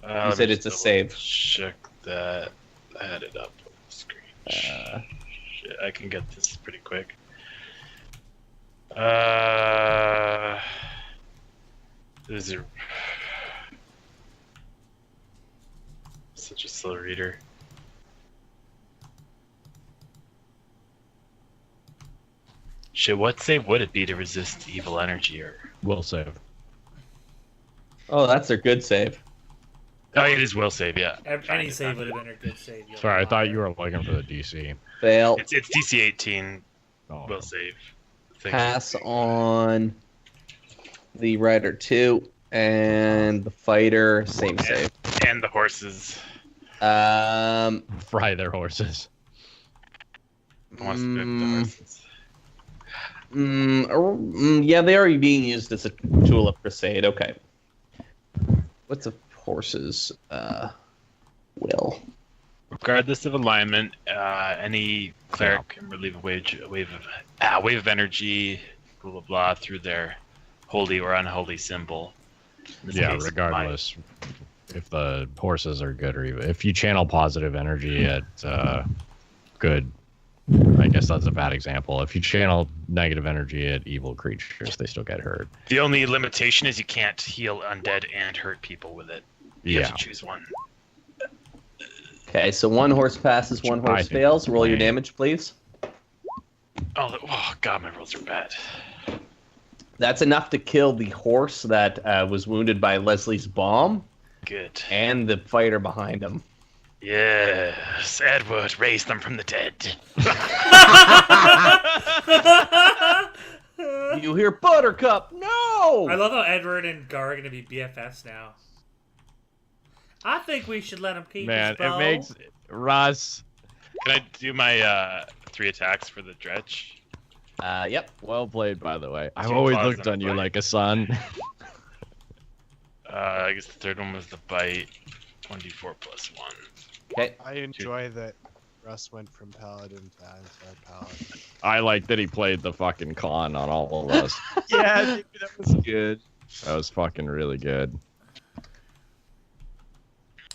You said it's a save. Check that. I had it up on the screen. Shit, I can get this pretty quick. This is such a slow reader. Shit, what save would it be to resist evil energy or? Will save. Oh, that's a good save. Oh, it is will save, yeah. Any save would have been a good save. Sorry, I thought you were looking for the DC. Fail. It's DC 18 Oh. will save. Pass on the rider 2 and the fighter same save. And the horses. Fry their horses. Who wants to pick the horses? Yeah, they are being used as a tool of crusade. Okay. What's a horse's will? Regardless of alignment, any cleric can relieve a wave of energy, blah blah blah, through their holy or unholy symbol. In this Yeah, case, regardless if the horses are good or even if you channel positive energy at good. I guess that's a bad example. If you channel negative energy at evil creatures, they still get hurt. The only limitation is you can't heal undead and hurt people with it. You have to choose one. Okay, so one horse passes, one horse fails. Roll your damage, please. Oh god, my rolls are bad. That's enough to kill the horse that was wounded by Leslie's bomb. Good. And the fighter behind him. Yes, Edward raised them from the dead. You hear Buttercup? No! I love how Edward and Gar are going to be BFFs now. I think we should let him keep Man, his bow. it makes Russ. Can I do my 3 attacks for the dretch? Yep. Well played, by the way. I've Two always claws looked and a on you bite. like a son. I guess the third one was the bite. 2d4 plus 1. Okay. I enjoy that Russ went from paladin to anti-paladin. I like that he played the fucking con on all of us. Yeah, dude, that was good. That was fucking really good.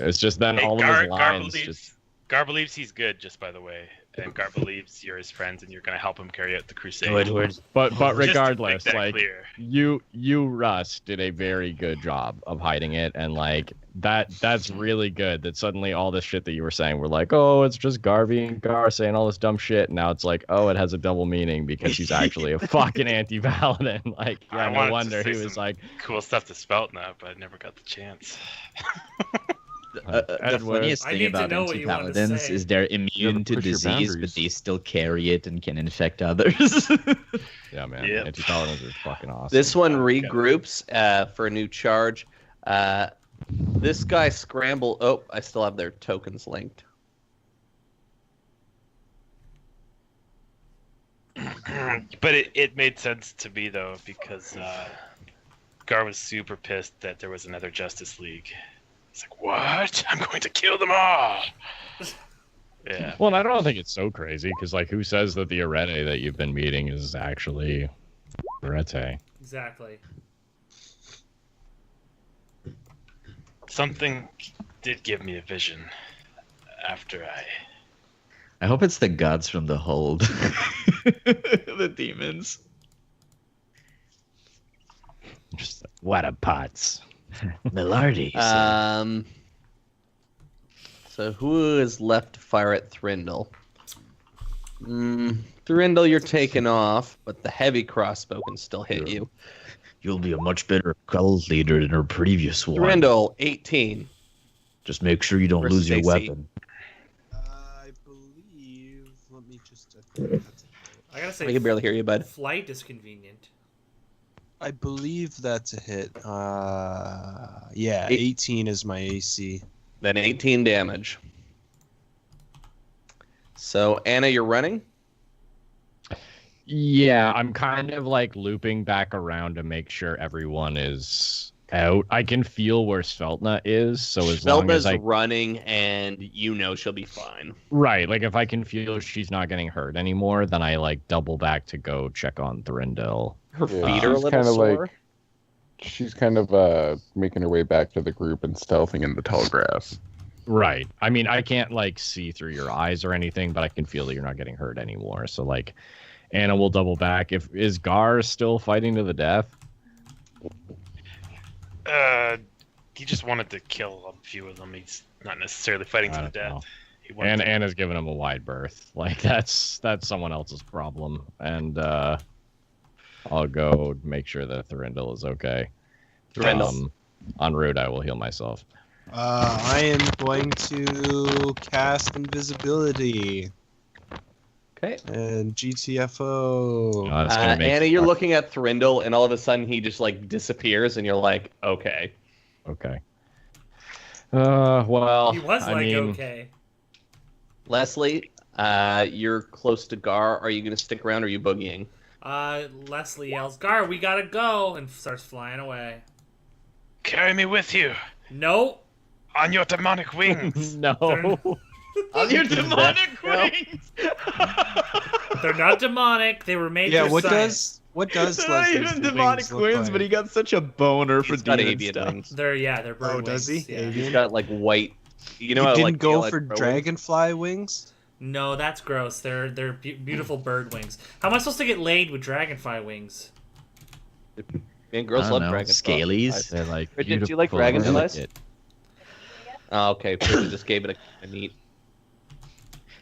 It's just then Hey, all Gar, of his Gar lines believes, just. Gar believes he's good, just by the way. And Gar believes you're his friends and you're going to help him carry out the crusade. But Just to make regardless, that like clear. you Russ did a very good job of hiding it, and like that's really good. That suddenly all this shit that you were saying were like, oh, it's just Garvey and Gar saying all this dumb shit. And now it's like, oh, it has a double meaning because he's actually a fucking anti-paladin. Like, I yeah, wanted no to wonder say he was some like, cool stuff to spelt now, but I never got the chance. The Edward. funniest I thing need to about know what you wanted to anti-paladins say. is they're immune to push your disease, but boundaries. they still carry it and can infect others. yeah, man, Yep. anti-paladins are fucking awesome. This one regroups for a new charge. This guy scramble. Oh, I still have their tokens linked. But it made sense to me, though, because Gar was super pissed that there was another Justice League. He's like, what? I'm going to kill them all! Yeah. Well, and I don't think it's so crazy because, like, who says that the Arete that you've been meeting is actually Arete? Exactly. Something did give me a vision after I hope it's the gods from the hold. The demons. Just what a pots. Millardy. So who is left to fire at Thrindle? Thurindle, you're taken off, but the heavy crossbow can still hit you. You'll be a much better cult leader than our previous one. Thurindle, 18. Just make sure you don't Versus lose your AC. weapon. I believe. Let me just. I think that's I gotta say, I can barely hear you, bud. flight is convenient. I believe that's a hit. Yeah, 18 is my AC. Then 18 damage. So, Anna, you're running? Yeah, I'm kind of like looping back around to make sure everyone is out. I can feel where Sveltna is, so as long as Sveltna's I running, and you know she'll be fine. right, like if I can feel she's not getting hurt anymore, then I like double back to go check on Thurindle. Her Yeah, feet are a she's little kinda sore. like- She's kind of making her way back to the group and stealthing in the tall grass. Right. I mean, I can't like see through your eyes or anything, but I can feel that you're not getting hurt anymore. So like, Anna will double back. Is Gar still fighting to the death? He just wanted to kill a few of them. He's not necessarily fighting to I the don't know. death. He wanted And to- Anna's giving him a wide berth. Like that's someone else's problem. And I'll go make sure that Thurindle is okay. Thurindle. En route, I will heal myself. I am going to cast invisibility Okay. and GTFO. That's gonna make Anna, you're looking at Thurindle, and all of a sudden he just like disappears, and you're like, okay. Okay. Well, He was I like, mean, okay. Leslie, you're close to Gar. Are you going to stick around, or are you boogieing? Leslie yells, "Gar, we gotta go!" and starts flying away. Carry me with you No, on your demonic wings. no. On your demonic wings! they're not demonic. They were made Yeah, for what science. does Leslie's wings look like? but he got such a boner for He's got demon avian stuff. wings. They're bird Oh, does he? wings, Yeah. He's got like white. You know, You how, didn't like, go Gale had for crow wings? dragonfly wings? No, that's gross. They're beautiful bird wings. How am I supposed to get laid with dragonfly wings? Man, girls I love don't know, dragons. scalies. They're like Bridget, do you like beautiful, dragonflies? delicate. Oh, okay. Bridget just gave it a neat.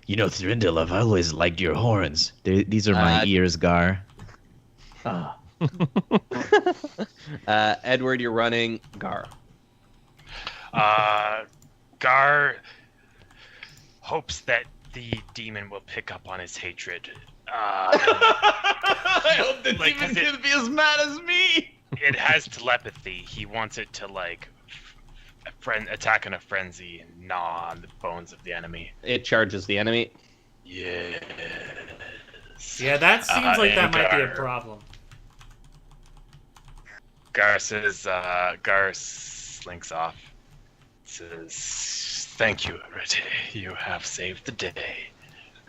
You know, Thurindle, I've always liked your horns. These are my ears, Gar. Edward, you're running. Gar. Gar hopes that the demon will pick up on his hatred. I hope the Like, demon is it- can be as mad as me. It has telepathy. He wants it to like attack in a frenzy and gnaw on the bones of the enemy. It charges the enemy. Yes. Yeah, that seems like that might be a Gar. problem. Gar says, Gar slinks off. Says, "Thank you, Arete. You have saved the day."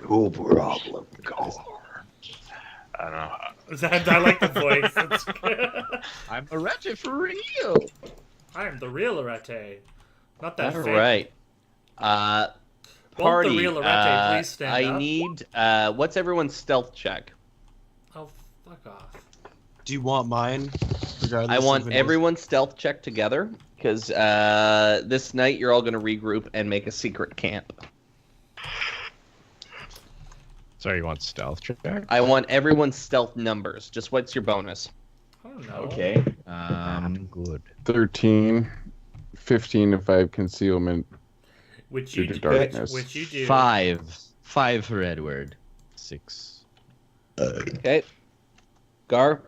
No problem, Gar. I don't know. I like the voice. That's good. I'm a wretched for real. I am the real Arete. Not that All fake. right. Won't Party. the real Arete please stand I up? need. What's everyone's stealth check? Oh, fuck off. Do you want mine? Regardless I want of everyone's stealth check together because this night you're all going to regroup and make a secret camp. So you want stealth check? I want everyone's stealth numbers. Just what's your bonus? I don't know. Okay. Good. 13, 15 if I have concealment. Which Due you to do. darkness. Which you do. 5 for Edward. 6. Okay. Gar.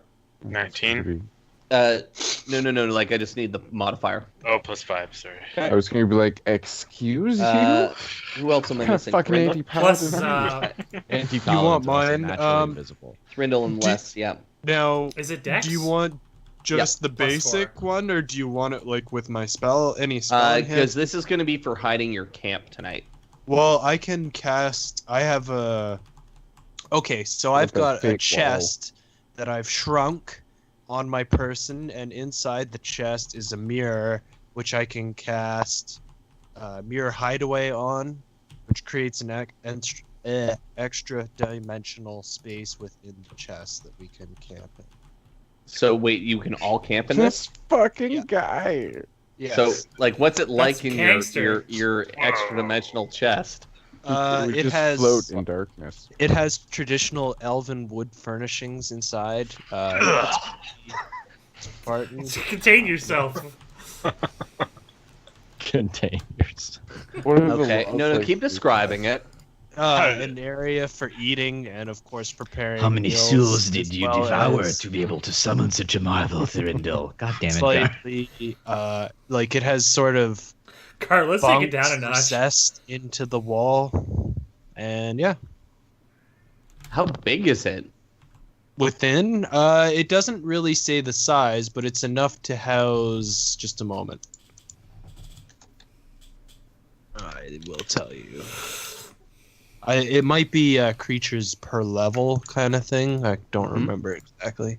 19. No. Like I just need the modifier. Oh, +5. Sorry. I was going to be like, excuse you? Who else am I What kind of missing? fucking Thurindle? anti-paladin Plus, are you? Anti-paladins want are also mine? naturally invisible. Thurindle and Do- Les. Yeah. Now, Is it Dex? do you want just the plus basic 4. one, or do you want it like with my spell? Any spell? Because enhancement? this is going to be for hiding your camp tonight. Well, I can cast. I have a. Okay, so Like I've a got a fake wall. chest that I've shrunk on my person, and inside the chest is a mirror, which I can cast Mirror Hideaway on, which creates an extra dimensional space within the chest that we can camp in. So wait, you can all camp in this? This fucking Yeah. guy. Yes. So like, what's it like That's in gangster. your extra dimensional chest? would It just has float in darkness. It has traditional elven wood furnishings inside. Spartan. Contain yourself. Containers. What are the Okay. laws No, like keep these? describing it. An area for eating and, of course, preparing. How many meals, souls did as you well devour as to be able to summon such a marvel, Thurindle? God damn it, God. slightly, like it has sort of Gar, let's take it bunks down a notch. recessed into the wall, and yeah, How big is it? within, it doesn't really say the size, but it's enough to house. Just a moment. I will tell you. It might be creatures per level kind of thing. I don't remember exactly.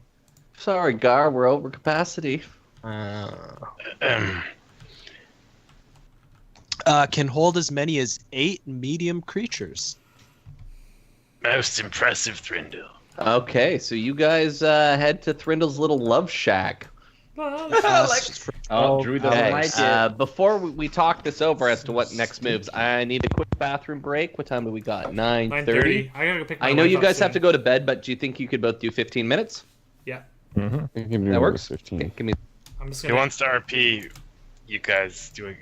Sorry, Gar, we're over capacity. Can hold as many as 8 medium creatures. Most impressive, Thryndall. Okay, so you guys head to Thrindle's little love shack. Oh, Drew doesn't Okay, like it. before we talk this over as to what next moves, I need a quick bathroom break. What time do we got? 9:30. 9:30. I gotta go pick my I know wife you up guys soon. have to go to bed, but do you think you could both do 15 minutes? Yeah. Mm-hmm. You can do That works. 15. Okay, give me. I'm just He gonna. wants to RP. You guys doing?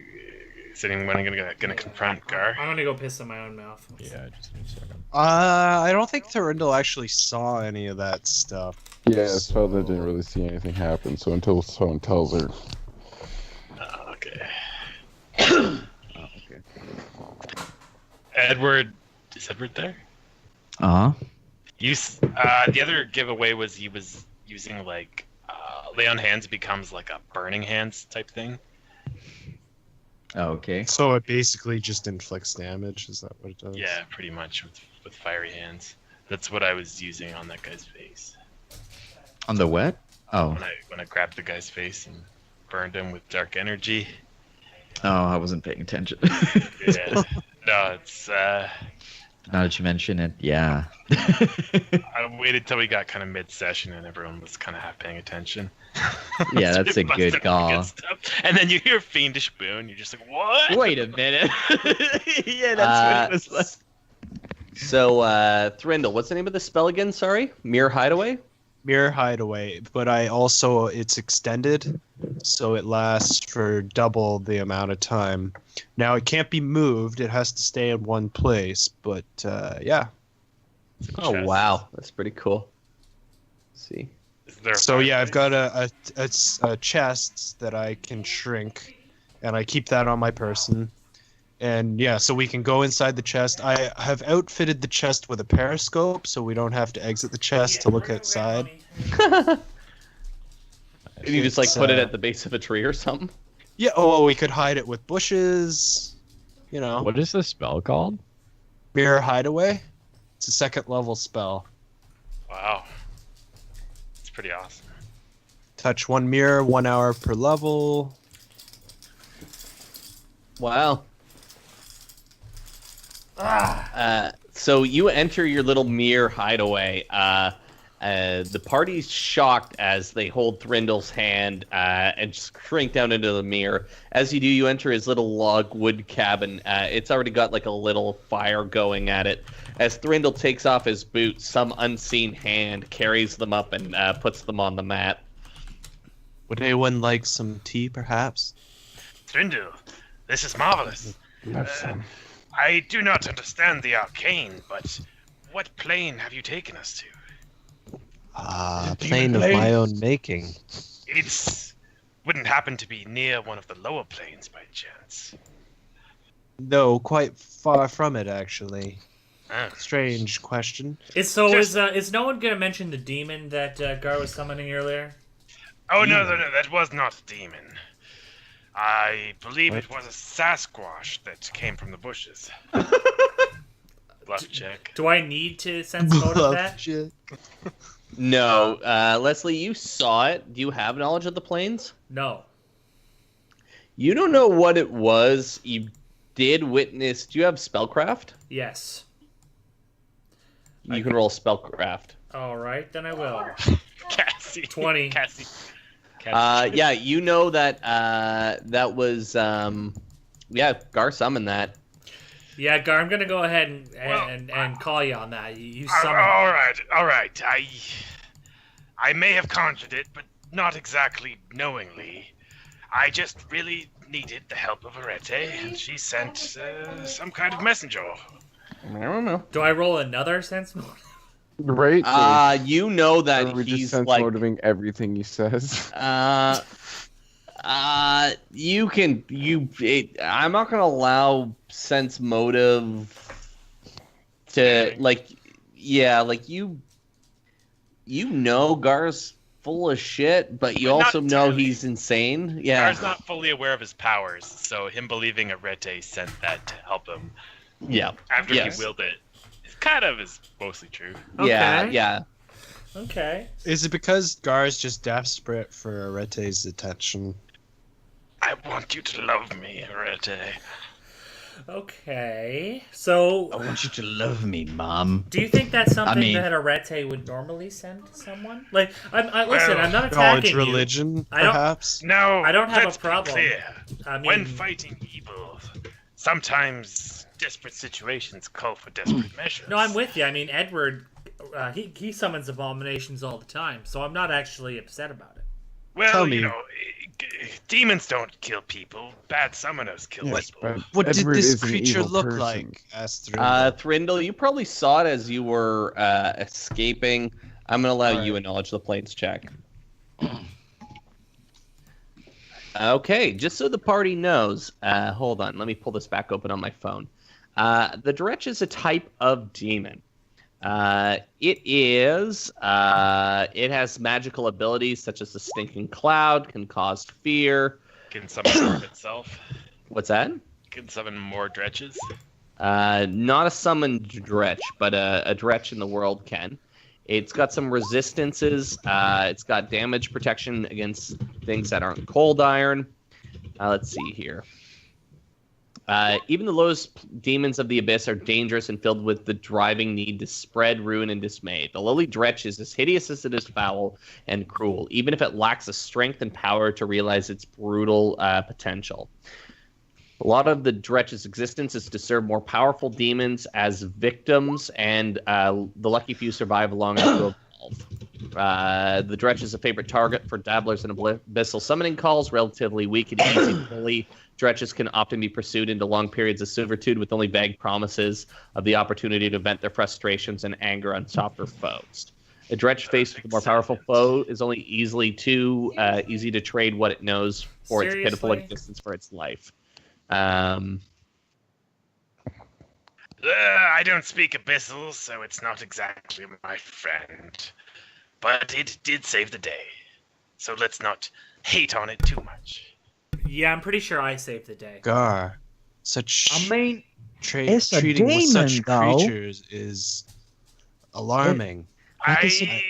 Sitting when I'm gonna confront Gar. I'm gonna go piss in my own mouth. Yeah, just give me a second. I don't think Thurindle actually saw any of that stuff. Yeah, Spelda didn't really see anything happen, so until someone tells her. Okay. Okay. Edward, is Edward there? Uh-huh. The other giveaway was he was using like lay on hands becomes like a burning hands type thing. Okay. So it basically just inflicts damage. Is that what it does? Yeah, pretty much with fiery hands. That's what I was using on that guy's face. On the what? Oh. When I grabbed the guy's face and burned him with dark energy. Oh, I wasn't paying attention. Yeah. No, it's Now that you mention it, yeah. I waited till we got kind of mid-session and everyone was kind of half paying attention. Yeah, that's a Busted good out call. stuff. And then you hear Fiendish Boon, you're just like, what? Wait a minute. Yeah, Uh, that's what it was like. So, Thryndle, what's the name of the spell again? Sorry? Mirror Hideaway? Mirror Hideaway, but it's extended, so it lasts for double the amount of time. Now it can't be moved; it has to stay in one place. But yeah. Oh, chest. wow. That's pretty cool. Let's see. Is there a So yeah, I've fireplace? got a chest that I can shrink, and I keep that on my person. And yeah, so we can go inside the chest. I have outfitted the chest with a periscope, so we don't have to exit the chest to look outside. Can you just, like, It's, put it at the base of a tree or something? Yeah, oh, we could hide it with bushes. You know, What is this spell called? Mirror Hideaway. It's a 2nd level spell. Wow. It's pretty awesome. Touch one mirror, 1 hour per level. Wow. So you enter your little mirror hideaway. The party's shocked as they hold Thrindle's hand and shrink down into the mirror. As you do, you enter his little log wood cabin. It's already got like a little fire going at it. As Thryndle takes off his boots, some unseen hand carries them up and puts them on the mat. Would anyone like some tea, perhaps? Thryndall, this is marvelous. Have some. I do not understand the arcane, but what plane have you taken us to? Plane of my own making. It's wouldn't happen to be near one of the lower planes by chance. No, quite far from it, actually. Ah. Strange question. Is no one gonna mention the demon that Gar was summoning earlier? Oh no, that was not a demon. I believe it was a Sasquatch that came from the bushes. Bluff check. Do I need to sense mode of that? No, Leslie, you saw it. Do you have knowledge of the planes? No. You don't know what it was. You did witness. Do you have spellcraft? Yes. You can roll spellcraft. All right, then I will. Cassie. 20. Cassie. Yeah, you know that that was Gar summoned that. Yeah, Gar, I'm gonna go ahead and call you on that. You summoned. All right. I may have conjured it, but not exactly knowingly. I just really needed the help of Arete, and she sent some kind of messenger. I don't know. Do I roll another sense motive? Right? You know that Or we just he's sense like motivating everything he says. I'm not gonna allow sense motive to you know Gar's full of shit, but you But not also know entirely. he's insane. Yeah. Gar's not fully aware of his powers, so him believing Arete sent that to help him Yeah. after Yes. he willed it. It kind of is mostly true. Yeah, Okay. yeah. Okay. Is it because Gar's just desperate for Arete's attention? I want you to love me, Arete. Okay. So, I want you to love me, Mom. do you think that's something mean- that Arete would normally send to someone? Like, listen, Well, I'm not Knowledge attacking you. religion, I don't- perhaps? No, I don't have let's a problem. Be clear. I mean, When fighting evil, sometimes desperate situations call for desperate measures. no, I'm with you. I mean, Edward, he summons abominations all the time, so I'm not actually upset about it. Well, Tell you me. know, demons don't kill people. Bad summoners kill Yes, people. but What Edward did this is an creature evil look person. like? Asked Thrindle. Thrindle, you probably saw it as you were escaping. I'm gonna allow you Alright. a knowledge the planes check. Okay, just so the party knows, hold on, let me pull this back open on my phone. The Dretch is a type of demon. It has magical abilities such as the Stinking Cloud, can cause fear. Can summon more of itself. What's that? Can summon more dretches. Not a summoned Dretch, but a Dretch in the world can. It's got some resistances. It's got damage protection against things that aren't cold iron. Let's see here. Even the lowest demons of the abyss are dangerous and filled with the driving need to spread ruin and dismay. The lowly Dretch is as hideous as it is foul and cruel, even if it lacks the strength and power to realize its brutal potential. A lot of the Dretch's existence is to serve more powerful demons as victims, and the lucky few survive long enough to evolve. The Dretch is a favorite target for dabblers in abyssal summoning calls, relatively weak and easy to bully. Dretches can often be pursued into long periods of servitude with only vague promises of the opportunity to vent their frustrations and anger on softer foes. A Dretch faced with a more powerful foe is only easy to trade what it knows for its pitiful Seriously? existence for its life. I don't speak abyssal, so it's not exactly my friend. But it did save the day. So let's not hate on it too much. Yeah, I'm pretty sure I saved the day. Gar, such I mean, treating it's a with such demon, though. creatures is alarming. I